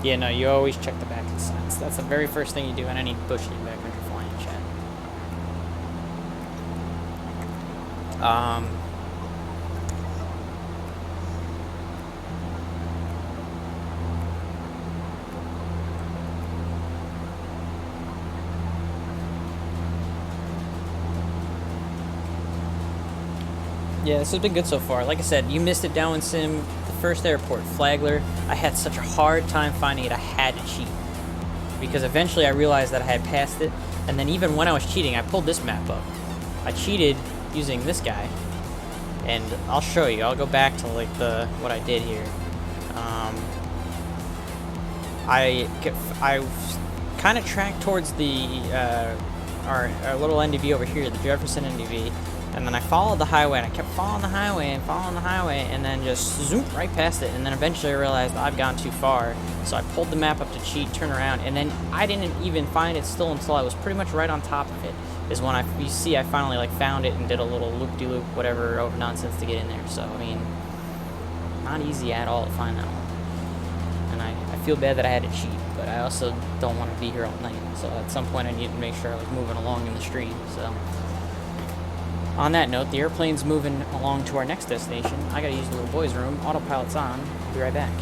[SPEAKER 1] Yeah, no, you always check the back of the signs. That's the very first thing you do on any bush league backcountry flying chat. Yeah, this has been good so far. Like I said, you missed it Downwindsim. First airport, Flagler. I had such a hard time finding it. I had to cheat because eventually I realized that I had passed it, and then even when I was cheating, I pulled this map up. I cheated using this guy, and I'll show you. I'll go back to like what I did here. I kind of tracked towards the our little NDB over here, the Jefferson NDB. And then I followed the highway, and I kept following the highway, and then just zoomed right past it. And then eventually I realized I've gone too far. So I pulled the map up to cheat, turn around, and then I didn't even find it still until I was pretty much right on top of it. Is when I finally like found it and did a little loop-de-loop, whatever, over nonsense to get in there. So, I mean, not easy at all to find that one. And I feel bad that I had to cheat, but I also don't want to be here all night. So at some point I need to make sure I was moving along in the stream, so... On that note, the airplane's moving along to our next destination. I gotta use the little boys' room. Autopilot's on. I'll be right back.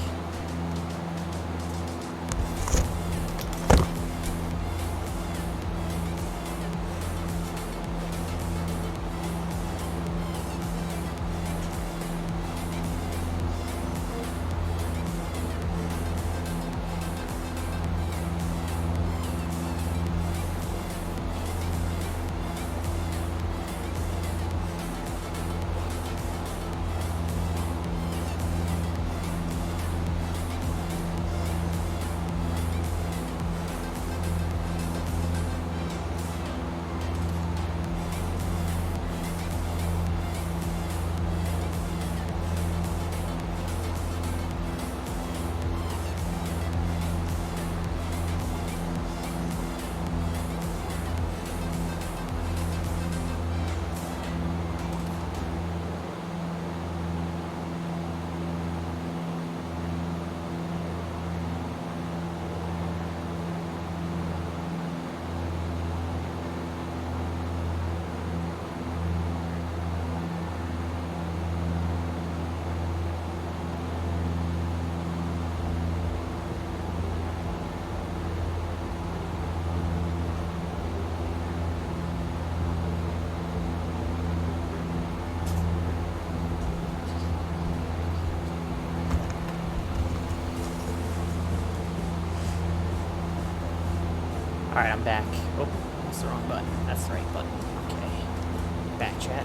[SPEAKER 1] Alright, I'm back. Oh, that's the wrong button. That's the right button. Okay. Back chat.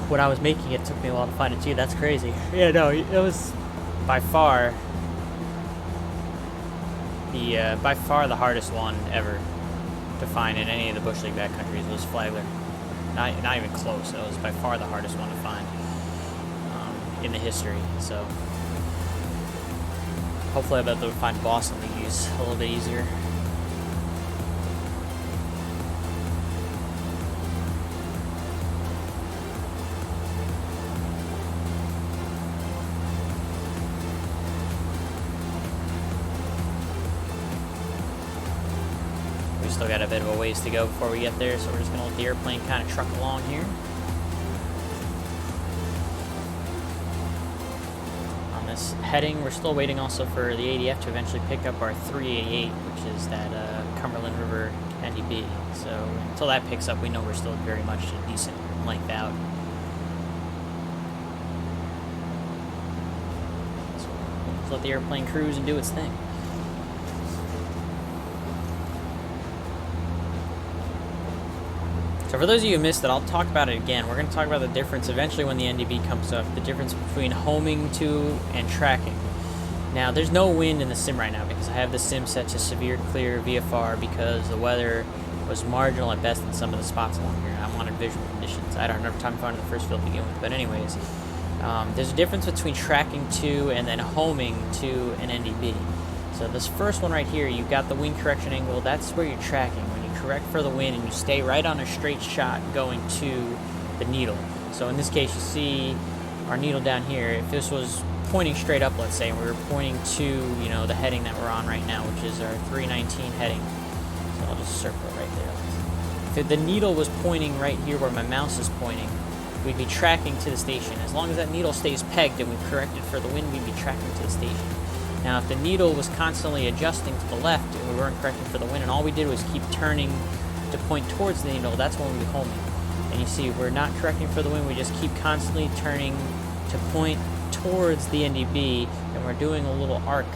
[SPEAKER 1] When I was making it, took me a while to find it too. That's crazy. Yeah, no, it was by far the hardest one ever to find in any of the Bush League backcountries was Flagler. Not even close. It was by far the hardest one to find in the history. So hopefully I'll be able to find Boston Leagues a little bit easier. We still got a bit of a ways to go before we get there, so we're just gonna let the airplane kind of truck along here. This heading, we're still waiting also for the ADF to eventually pick up our 388, which is that Cumberland River NDB. So until that picks up, we know we're still very much a decent length out. So let's let the airplane cruise and do its thing. So for those of you who missed it, I'll talk about it again. We're going to talk about the difference eventually when the NDB comes up, the difference between homing to and tracking. Now, there's no wind in the sim right now because I have the sim set to severe clear VFR because the weather was marginal at best in some of the spots along here. I wanted visual conditions. I don't have enough time to find the first field to begin with. But anyways, there's a difference between tracking to and then homing to an NDB. So this first one right here, you've got the wind correction angle. That's where you're tracking. Correct for the wind, and you stay right on a straight shot going to the needle. So in this case, you see our needle down here. If this was pointing straight up, let's say, and we were pointing to, you know, the heading that we're on right now, which is our 319 heading. So I'll just circle it right there. If the needle was pointing right here where my mouse is pointing, we'd be tracking to the station. As long as that needle stays pegged and we've corrected for the wind, we'd be tracking to the station. Now, if the needle was constantly adjusting to the left and we weren't correcting for the wind, and all we did was keep turning to point towards the needle, that's when we'd be homing. And you see, we're not correcting for the wind, we just keep constantly turning to point towards the NDB, and we're doing a little arc.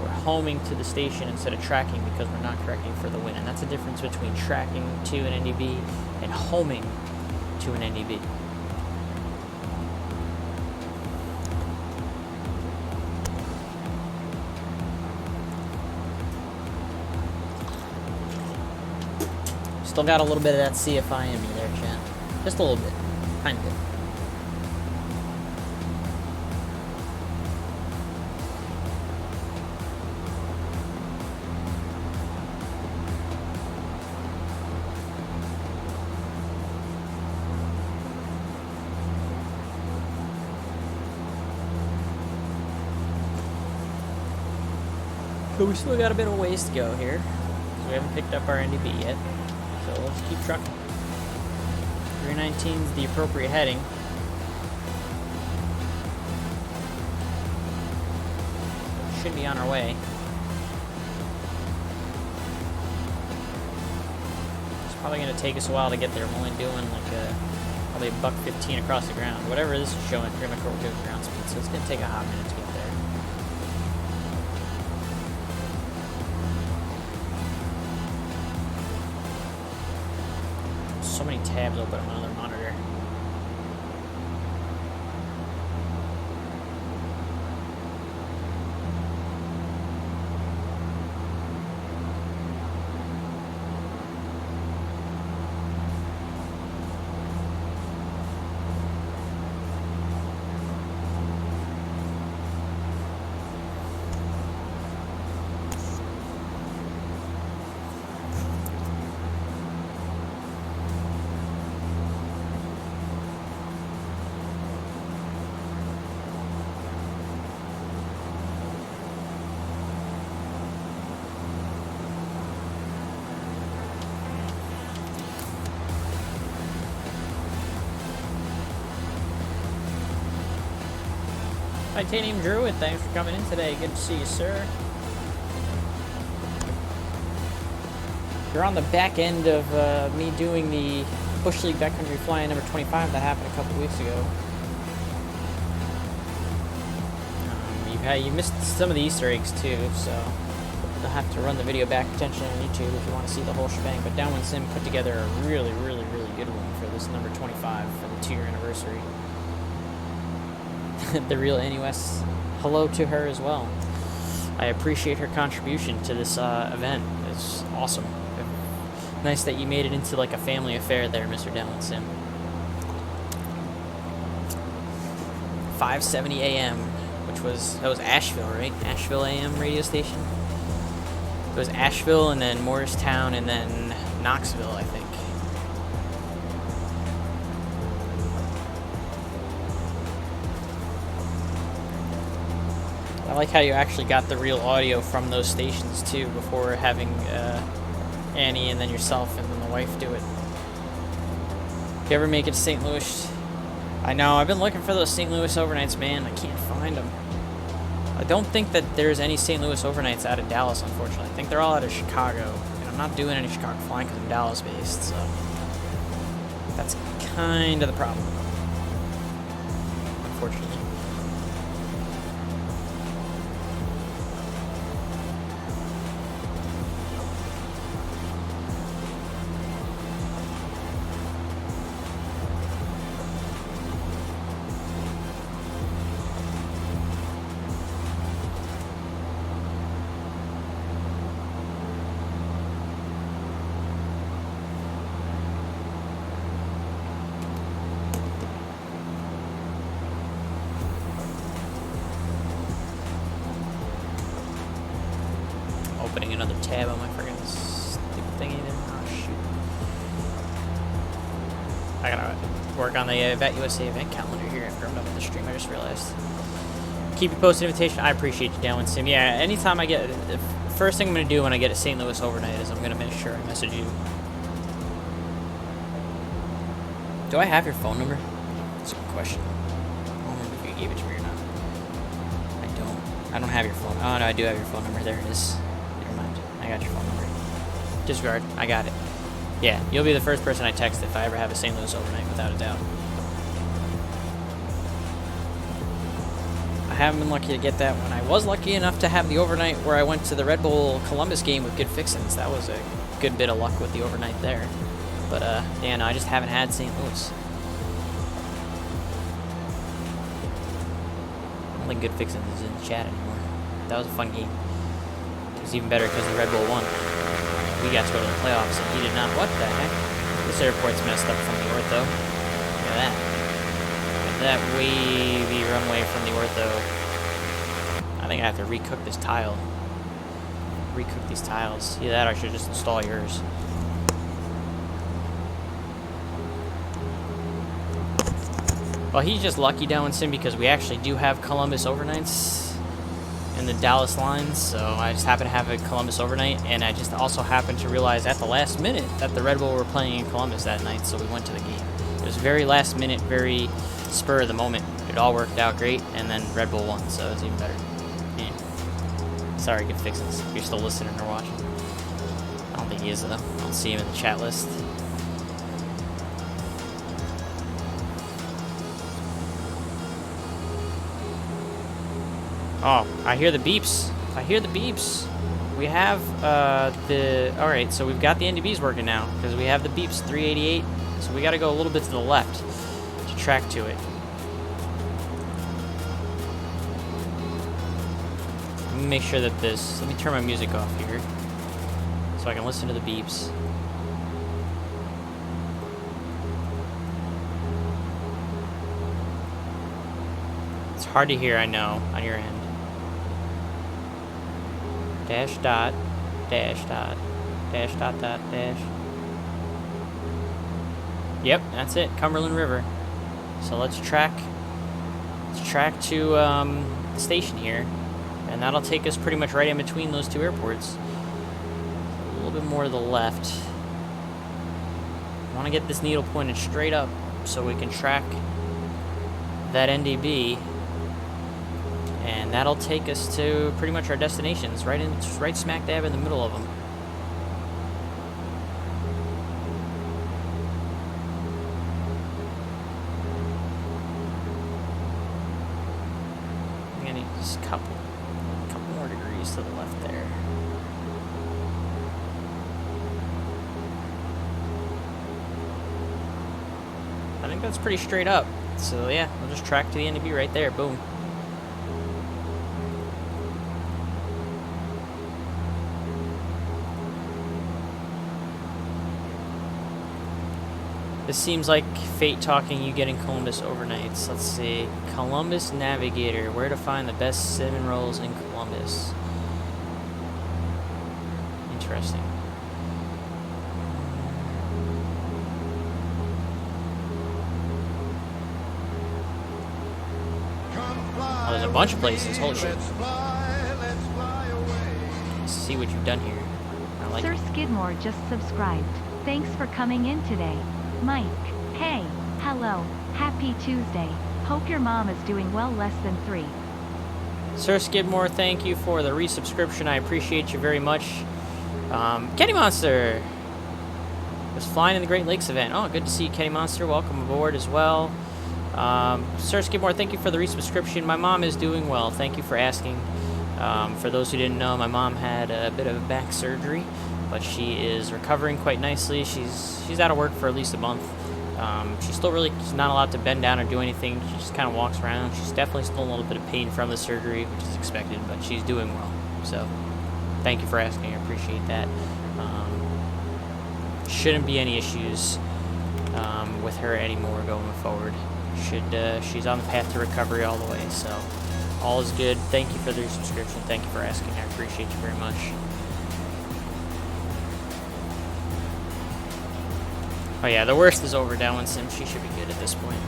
[SPEAKER 1] We're homing to the station instead of tracking because we're not correcting for the wind. And that's the difference between tracking to an NDB and homing to an NDB. Still got a little bit of that CFI in me there, Chan. Just a little bit. Kind of bit. So we still got a bit of ways to go here. So we haven't picked up our NDB yet. So we'll just keep trucking. 319 is the appropriate heading. Should be on our way. It's probably going to take us a while to get there. I'm only doing like probably $1.15 across the ground. Whatever this is showing, pretty much what we're doing ground speed. So it's going to take a hot minute to get there. So many tabs open on my other monitor. Titanium Druid, thanks for coming in today. Good to see you, sir. You're on the back end of me doing the Bush League Backcountry Flying number 25 that happened a couple weeks ago. You missed some of the Easter eggs too, so I'll have to run the video back potentially on YouTube if you want to see the whole shebang. But Downwindsim put together a really, really, really good one for this number 25 for the 2-year anniversary. The real Annie West, hello to her as well. I appreciate her contribution to this event. It's awesome. Nice that you made it into like a family affair there, Mr. Downwindsim. 570 AM, which was, that was Asheville, right? Asheville AM radio station. It was Asheville and then Morristown and then Knoxville, I think. I like how you actually got the real audio from those stations too before having Annie and then yourself and then the wife do it. If you ever make it to St. Louis, I know, I've been looking for those St. Louis overnights, man. I can't find them. I don't think that there's any St. Louis overnights out of Dallas, unfortunately. I think they're all out of Chicago. And I'm not doing any Chicago flying because I'm Dallas-based, so that's kind of the problem, unfortunately. Opening another tab on my friggin' stupid thingy there. Oh, shoot. I gotta work on the VATUSA event calendar here after I'm done with the stream, I just realized. Keep your posted invitation. I appreciate you, Downwindsim. Yeah, anytime I get... The first thing I'm gonna do when I get a St. Louis overnight is I'm gonna make sure I message you. Do I have your phone number? That's a good question. I don't remember if you gave it to me or not. I don't have your phone. Oh, no, I do have your phone number. There it is. I got your phone number. Disregard. I got it. Yeah, you'll be the first person I text if I ever have a St. Louis overnight, without a doubt. I haven't been lucky to get that one. I was lucky enough to have the overnight where I went to the Red Bull Columbus game with good fixins. That was a good bit of luck with the overnight there. But, yeah, no, I just haven't had St. Louis. I don't think good fixins is in the chat anymore. That was a fun game. It was even better because the Red Bull won. We got to go to the playoffs and he did not. What the heck? This airport's messed up from the ortho. Look at that. Look at that wavy runway from the ortho. I think I have to recook this tile. Recook these tiles. Either that or I should just install yours. Well, he's just lucky, Downwindsim, because we actually do have Columbus overnights in the Dallas lines, so I just happen to have a Columbus overnight, and I just also happened to realize at the last minute that the Red Bull were playing in Columbus that night, so we went to the game. It was very last minute, very spur of the moment. It all worked out great, and then Red Bull won, so it was even better. Yeah. Sorry, good fixes. If you're still listening or watching. I don't think he is, though. I don't see him in the chat list. Oh, I hear the beeps. I hear the beeps. We have alright, so we've got the NDBs working now, because we have the beeps, 388. So we got to go a little bit to the left to track to it. Let me make sure that let me turn my music off here, so I can listen to the beeps. It's hard to hear, I know, on your end. Dash dot, dash dot, dash dot dot dash. Yep, that's it, Cumberland River. So let's track to the station here, and that'll take us pretty much right in between those two airports. A little bit more to the left. I want to get this needle pointed straight up so we can track that NDB. And that'll take us to pretty much our destinations, right smack dab in the middle of them. I think I need just a couple more degrees to the left there. I think that's pretty straight up. So yeah, we'll just track to the NDB right there. Boom. This seems like fate talking you getting Columbus overnights. Let's see. Columbus Navigator. Where to find the best cinnamon rolls in Columbus. Interesting. Oh, there's a bunch of places. Holy shit. Let's see what you've done here. I like
[SPEAKER 2] Sir
[SPEAKER 1] it.
[SPEAKER 2] Skidmore just subscribed. Thanks for coming in today. Mike, hey, hello, happy Tuesday. Hope your mom is doing well. Less than 3.
[SPEAKER 1] Sir Skidmore, thank you for the resubscription. I appreciate you very much. Kenny Monster was flying in the Great Lakes event. Oh, good to see you, Kenny Monster. Welcome aboard as well. Sir Skidmore, thank you for the resubscription. My mom is doing well. Thank you for asking. For those who didn't know, my mom had a bit of a back surgery, but she is recovering quite nicely. She's out of work for at least a month. She's not allowed to bend down or do anything. She just kind of walks around. She's definitely still a little bit of pain from the surgery, which is expected, but she's doing well. So, thank you for asking. I appreciate that. Shouldn't be any issues with her anymore going forward. She's on the path to recovery all the way, so all is good. Thank you for the subscription. Thank you for asking. I appreciate you very much. Oh yeah, the worst is over. Downwindsim. She should be good at this point.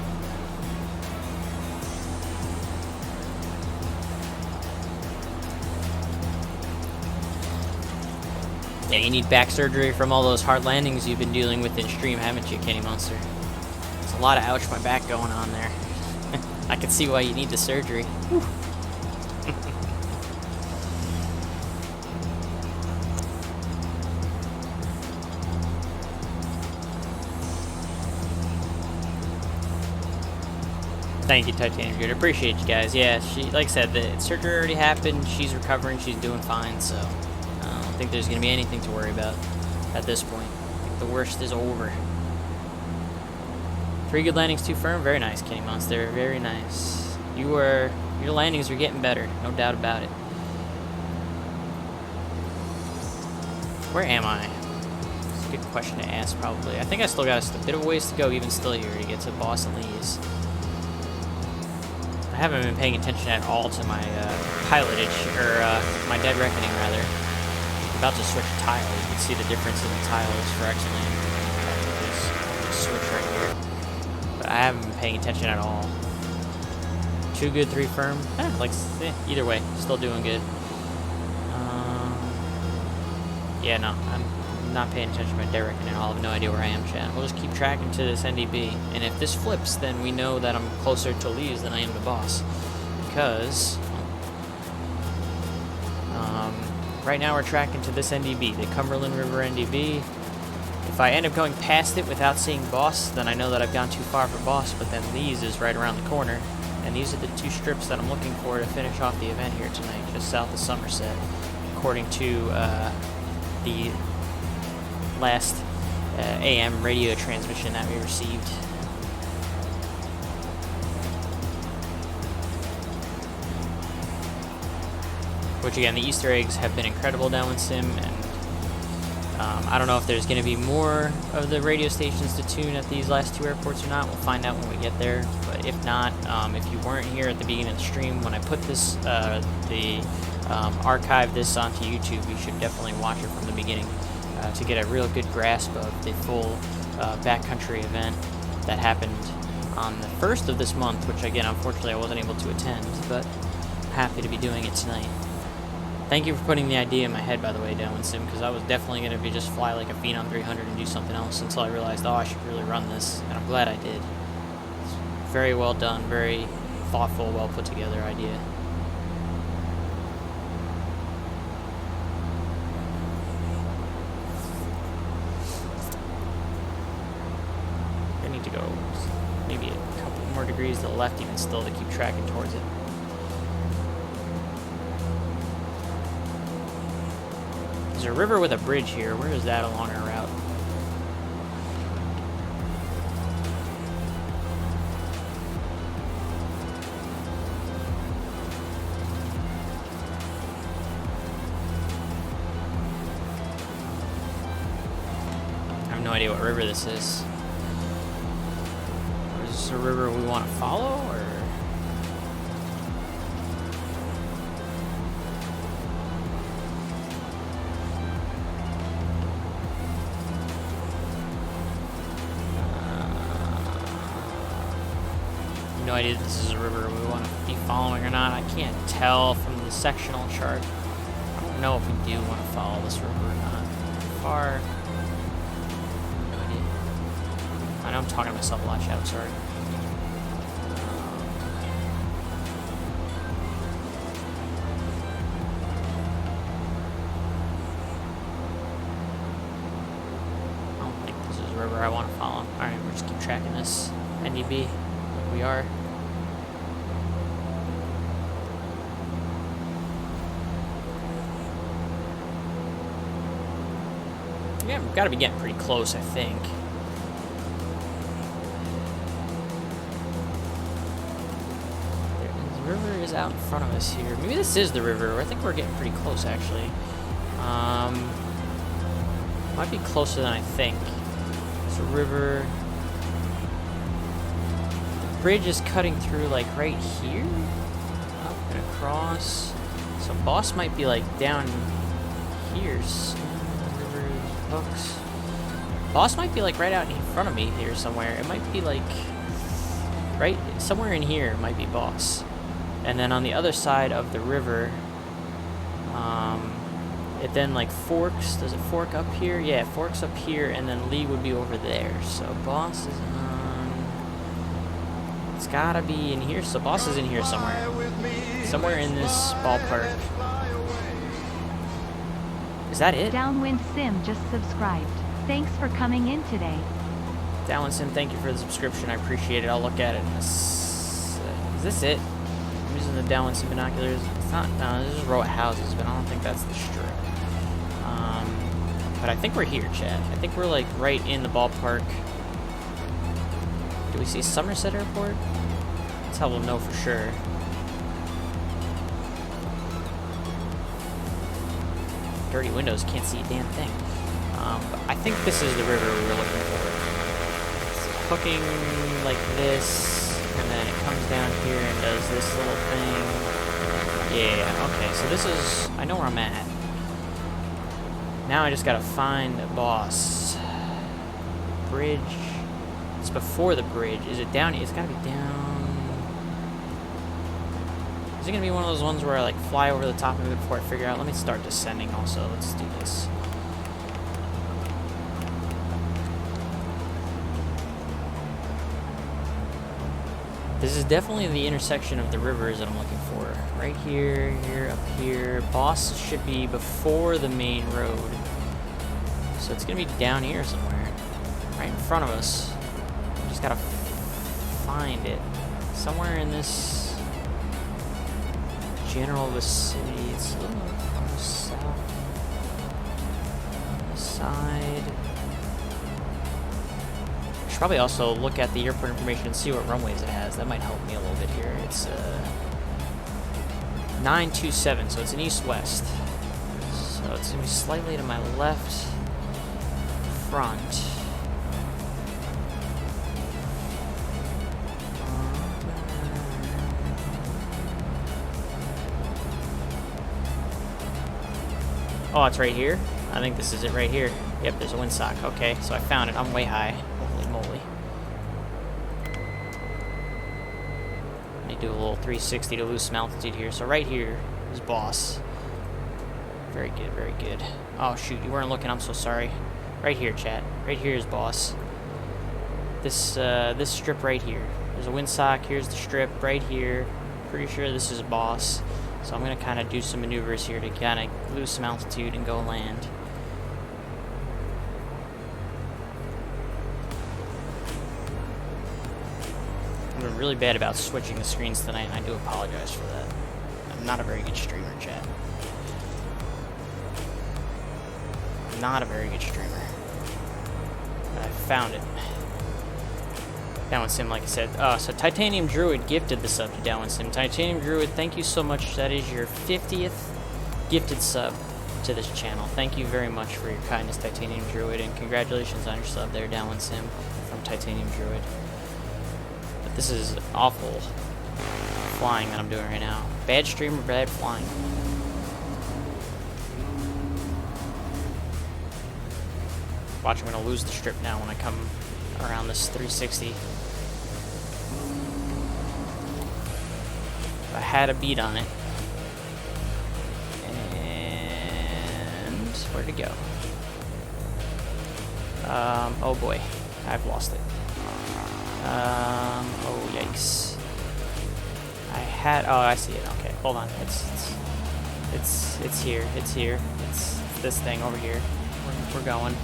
[SPEAKER 1] Yeah, you need back surgery from all those hard landings you've been dealing with in stream, haven't you, Kenny Monster? There's a lot of ouch my back going on there. I can see why you need the surgery. Whew. Thank you, Titanium Dude. I appreciate you guys. Yeah, like I said, the surgery already happened. She's recovering. She's doing fine, so I don't think there's going to be anything to worry about at this point. I think the worst is over. 3 good landings, 2 firm. Very nice, Kenny Monster. Very nice. Your landings are getting better. No doubt about it. Where am I? It's a good question to ask, probably. I think I still got a bit of a ways to go, even still here, to get to Boston Lee's. I haven't been paying attention at all to my pilotage, or my dead reckoning, rather. I'm about to switch a tile. You can see the difference in the tiles for X-Plane. Just switch right here. But I haven't been paying attention at all. 2 good, 3 firm. Either way, still doing good. Yeah, no, I'm not paying attention to my dead reckoning at all. I have no idea where I am, chat. We'll just keep tracking to this NDB. And if this flips, then we know that I'm closer to Lee's than I am to Boss. Because right now we're tracking to this NDB, the Cumberland River NDB. If I end up going past it without seeing Boss, then I know that I've gone too far for Boss, but then Lee's is right around the corner. And these are the 2 strips that I'm looking for to finish off the event here tonight, just south of Somerset, according to the last AM radio transmission that we received. Which again, the Easter eggs have been incredible Downwindsim, and I don't know if there's going to be more of the radio stations to tune at these last 2 airports or not. We'll find out when we get there. But if not, if you weren't here at the beginning of the stream, when I put this, archive this onto YouTube, you should definitely watch it from the beginning to get a real good grasp of the full backcountry event that happened on the 1st of this month, which again, unfortunately, I wasn't able to attend, but I'm happy to be doing it tonight. Thank you for putting the idea in my head, by the way, Downwindsim, because I was definitely going to be just fly like a Phenom 300 and do something else until I realized, oh, I should really run this, and I'm glad I did. It's very well done, very thoughtful, well put together idea. I need to go maybe a couple more degrees to the left even still to keep tracking towards it. There's a river with a bridge here. Where is that along our route? no idea what river this is. Is this a river we want to follow, or? No idea if this is a river we want to be following or not. I can't tell from the sectional chart. I don't know if we do want to follow this river or not. Far. No idea. I know I'm talking to myself a lot, chat. I'm sorry. I don't think this is a river I want to follow. Alright, we'll just keep tracking this. NDB. We are. Yeah, we've got to be getting pretty close, I think. The river is out in front of us here. Maybe this is the river. I think we're getting pretty close, actually. Might be closer than I think. It's a river. Bridge is cutting through like right here, up and across. So boss might be like down here. Rivers, hooks. Boss might be like right out in front of me here somewhere. It might be like right somewhere in here might be boss. And then on the other side of the river, it then like forks. Does it fork up here? Yeah, it forks up here, and then Lee would be over there. So boss is it's gotta be in here. So boss is in here somewhere. Somewhere in this ballpark. Is that it?
[SPEAKER 2] Downwindsim just subscribed. Thanks for coming in today.
[SPEAKER 1] Downwindsim, thank you for the subscription. I appreciate it. I'll look at it. Is this it? I'm using the Downwindsim binoculars. It's not. No, this is a row of houses, but I don't think that's the strip. But I think we're here, Chad. I think we're like right in the ballpark. Do we see Somerset Airport? That's how we'll know for sure. Dirty windows, can't see a damn thing. But I think this is the river we were looking for. It's hooking like this, and then it comes down here and does this little thing. Yeah, okay, so this is... I know where I'm at. Now I just gotta find the boss. Bridge... It's before the bridge. Is it down? It's gotta be down. Is it gonna be one of those ones where I like fly over the top of it before I figure out? Let me start descending also. Let's do this. This is definitely the intersection of the rivers that I'm looking for. Right here, here, up here. Boss should be before the main road. So it's gonna be down here somewhere. Right in front of us. Just gotta find it. Somewhere in this general vicinity. It's a little far south. On the side. I should probably also look at the airport information and see what runways it has. That might help me a little bit here. It's 927, so it's an east-west. So it's gonna be slightly to my left front. Oh, it's right here? I think this is it right here. Yep, there's a windsock. Okay, so I found it. I'm way high. Holy moly. Let me do a little 360 to lose some altitude here. So right here is boss. Very good, very good. Oh, shoot, you weren't looking. I'm so sorry. Right here, chat. Right here is boss. This this strip right here. There's a windsock. Here's the strip right here. Pretty sure this is boss. So I'm going to kind of do some maneuvers here to kind of lose some altitude and go land. I'm been really bad about switching the screens tonight, and I do apologize for that. I'm not a very good streamer, chat. I'm not a very good streamer. But I found it. Downwindsim, like I said. So Titanium Druid gifted the sub to Downwindsim. Titanium Druid, thank you so much. That is your 50th gifted sub. to this channel. Thank you very much for your kindness, Titanium Druid, and congratulations on your sub there, Downwindsim from Titanium Druid. But this is awful flying that I'm doing right now. Bad stream or bad flying? Watch, I'm going to lose the strip now when I come around this 360. I had a beat on it. And where'd it go? Oh boy, I've lost it. Oh yikes. Oh, I see it. Okay, hold on. It's here. It's here. It's this thing over here. We're going.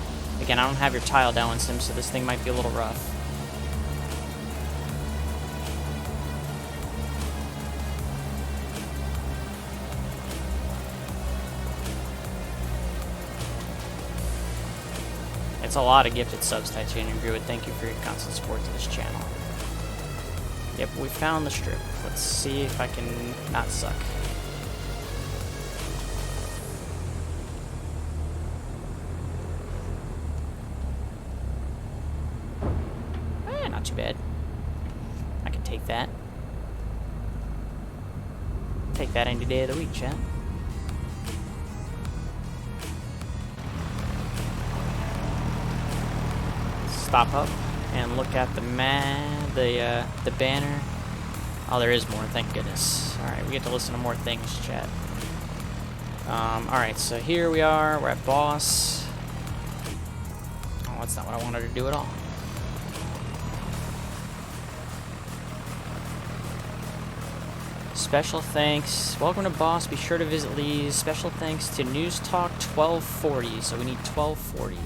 [SPEAKER 1] Again, I don't have your tile Downwindsim, so this thing might be a little rough. It's a lot of gifted subs, Titanium Druid. Thank you for your constant support to this channel. Yep, we found the strip. Let's see if I can not suck. Not too bad. I can take that. Take that any day of the week, chat. Stop up and look at the banner. Oh, there is more, thank goodness. Alright, we get to listen to more things, chat. Alright, so here we are, we're at boss. Oh, that's not what I wanted to do at all. Special thanks. Welcome to boss, be sure to visit Lee's. Special thanks to News Talk 1240, so we need 1240.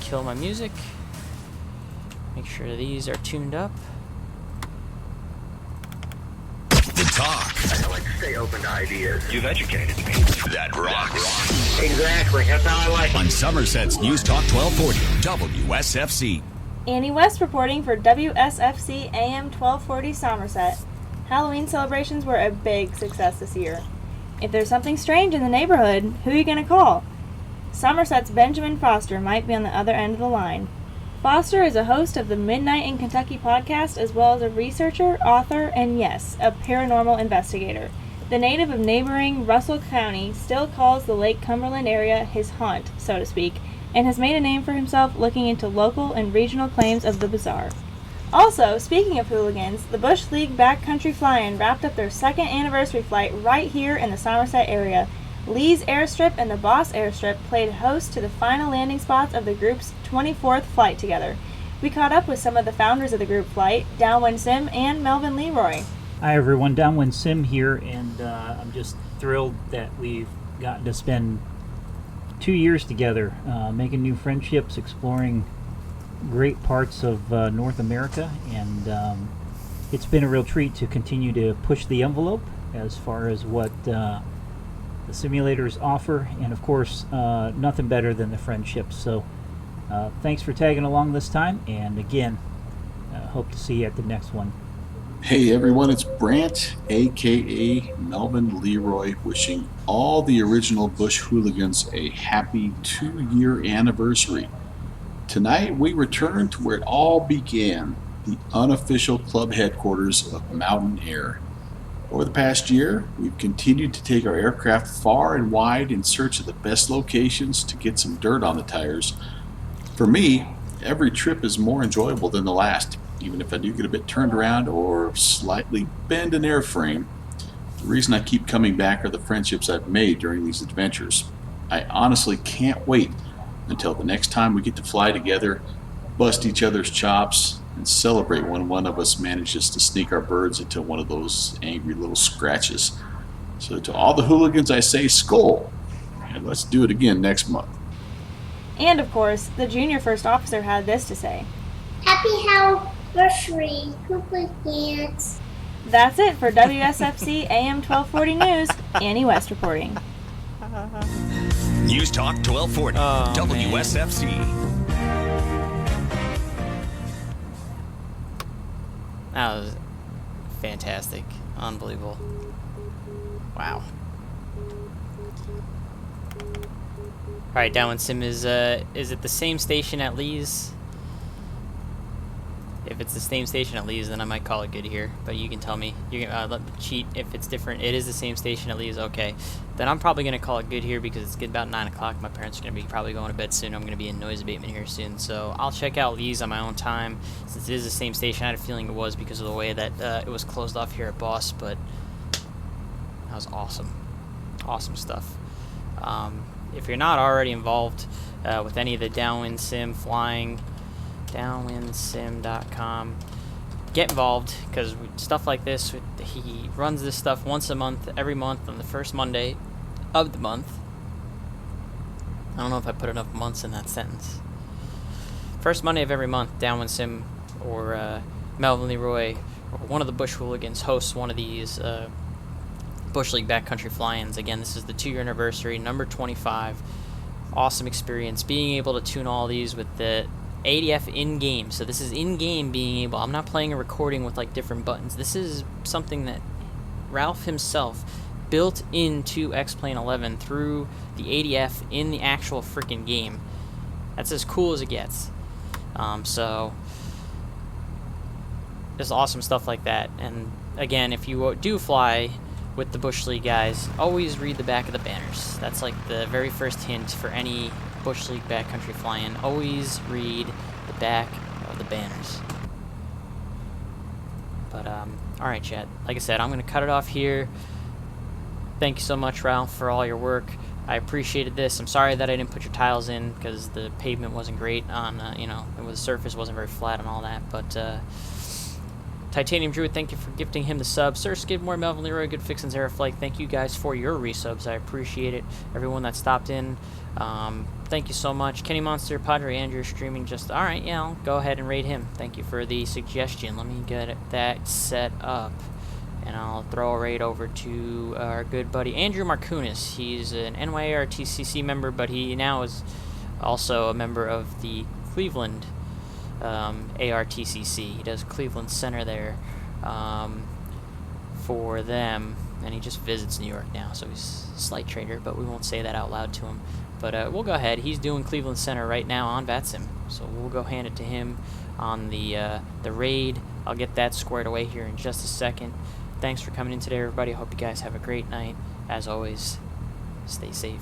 [SPEAKER 1] Kill my music. Make sure these are tuned up.
[SPEAKER 10] The talk. I like to stay open to ideas. You've educated me. That rocks. Exactly. That's how I like it.
[SPEAKER 13] On Somerset's News Talk 1240, WSFC.
[SPEAKER 4] Annie West reporting for WSFC AM 1240 Somerset. Halloween celebrations were a big success this year. If there's something strange in the neighborhood, who are you going to call? Somerset's Benjamin Foster might be on the other end of the line. Foster is a host of the Midnight in Kentucky podcast, as well as a researcher, author, and yes, a paranormal investigator. The native of neighboring Russell County still calls the Lake Cumberland area his haunt, so to speak, and has made a name for himself looking into local and regional claims of the bizarre. Also, speaking of hooligans, the Bush League Backcountry Fly-In wrapped up their second anniversary flight right here in the Somerset area. Lee's Airstrip and the Boss Airstrip played host to the final landing spots of the group's 24th flight together. We caught up with some of the founders of the group flight, Downwindsim and Melvin Leroy.
[SPEAKER 7] Hi everyone, Downwindsim here, and I'm just thrilled that we've gotten to spend 2 years together, making new friendships, exploring great parts of North America, and it's been a real treat to continue to push the envelope as far as what the simulators offer, and of course nothing better than the friendships. So thanks for tagging along this time, and again hope to see you at the next one.
[SPEAKER 14] Hey everyone, it's Brant, aka Melvin Leroy, wishing all the original Bush hooligans a happy 2-year anniversary. Tonight we return to where it all began, the unofficial club headquarters of Mountain Air. Over the past year, we've continued to take our aircraft far and wide in search of the best locations to get some dirt on the tires. For me, every trip is more enjoyable than the last, even if I do get a bit turned around or slightly bend an airframe. The reason I keep coming back are the friendships I've made during these adventures. I honestly can't wait until the next time we get to fly together, bust each other's chops, and celebrate when one of us manages to sneak our birds into one of those angry little scratches. So to all the hooligans I say Skol, and let's do it again next month.
[SPEAKER 4] And of course, the junior first officer had this to say.
[SPEAKER 15] Happy anniversary, hooligans.
[SPEAKER 4] That's it for WSFC AM 1240 News. Annie West reporting.
[SPEAKER 13] News Talk 1240, WSFC.
[SPEAKER 1] That was fantastic. Unbelievable. Wow. Alright, Downwindsim is it the same station at Lee's? If it's the same station at Lee's, then I might call it good here. But you can tell me. You can let me cheat if it's different. It is the same station at Lee's. Okay. Then I'm probably going to call it good here because it's good about 9 o'clock. My parents are going to be probably going to bed soon. I'm going to be in noise abatement here soon. So I'll check out Lee's on my own time. Since it is the same station, I had a feeling it was because of the way that it was closed off here at Boss. But that was awesome. Awesome stuff. If you're not already involved with any of the Downwindsim flying, downwindsim.com, get involved, because stuff like this, he runs this stuff once a month, every month on the first Monday of the month. I don't know if I put enough months in that sentence. First Monday of every month, Downwindsim or Melvin Leroy or one of the Bush Hooligans hosts one of these Bush League Backcountry fly-ins. Again, this is the 2-year anniversary, number 25. Awesome experience being able to tune all these with the ADF in-game. So this is in-game being able, I'm not playing a recording with like different buttons. This is something that Ralph himself built into XP11 through the ADF in the actual freaking game. That's as cool as it gets. So there's awesome stuff like that. And again, if you do fly with the Bush League guys, always read the back of the banners. That's like the very first hint for any Bush League backcountry fly-in. Always read the back of the banners. But alright, chat, like I said, I'm gonna cut it off here. Thank you so much, Ralph, for all your work. I appreciated this. I'm sorry that I didn't put your tiles in because the pavement wasn't great on you know, the surface wasn't very flat and all that. But Titanium Druid, thank you for gifting him the sub. Sir Skidmore, Melvin Leroy, Good Fix, and Zara Flake, thank you guys for your resubs. I appreciate it. Everyone that stopped in, thank you so much. Kenny Monster, Padre Andrew, streaming just... Alright, yeah, I'll go ahead and raid him. Thank you for the suggestion. Let me get that set up. And I'll throw a raid over to our good buddy Andrew Markunis. He's an NYARTCC member, but he now is also a member of the Cleveland ARTCC. He does Cleveland Center there for them, and he just visits New York now, so he's a slight trader, but we won't say that out loud to him. But we'll go ahead. He's doing Cleveland Center right now on VATSIM, so we'll go hand it to him on the raid. I'll get that squared away here in just a second. Thanks for coming in today, everybody. Hope you guys have a great night. As always, stay safe.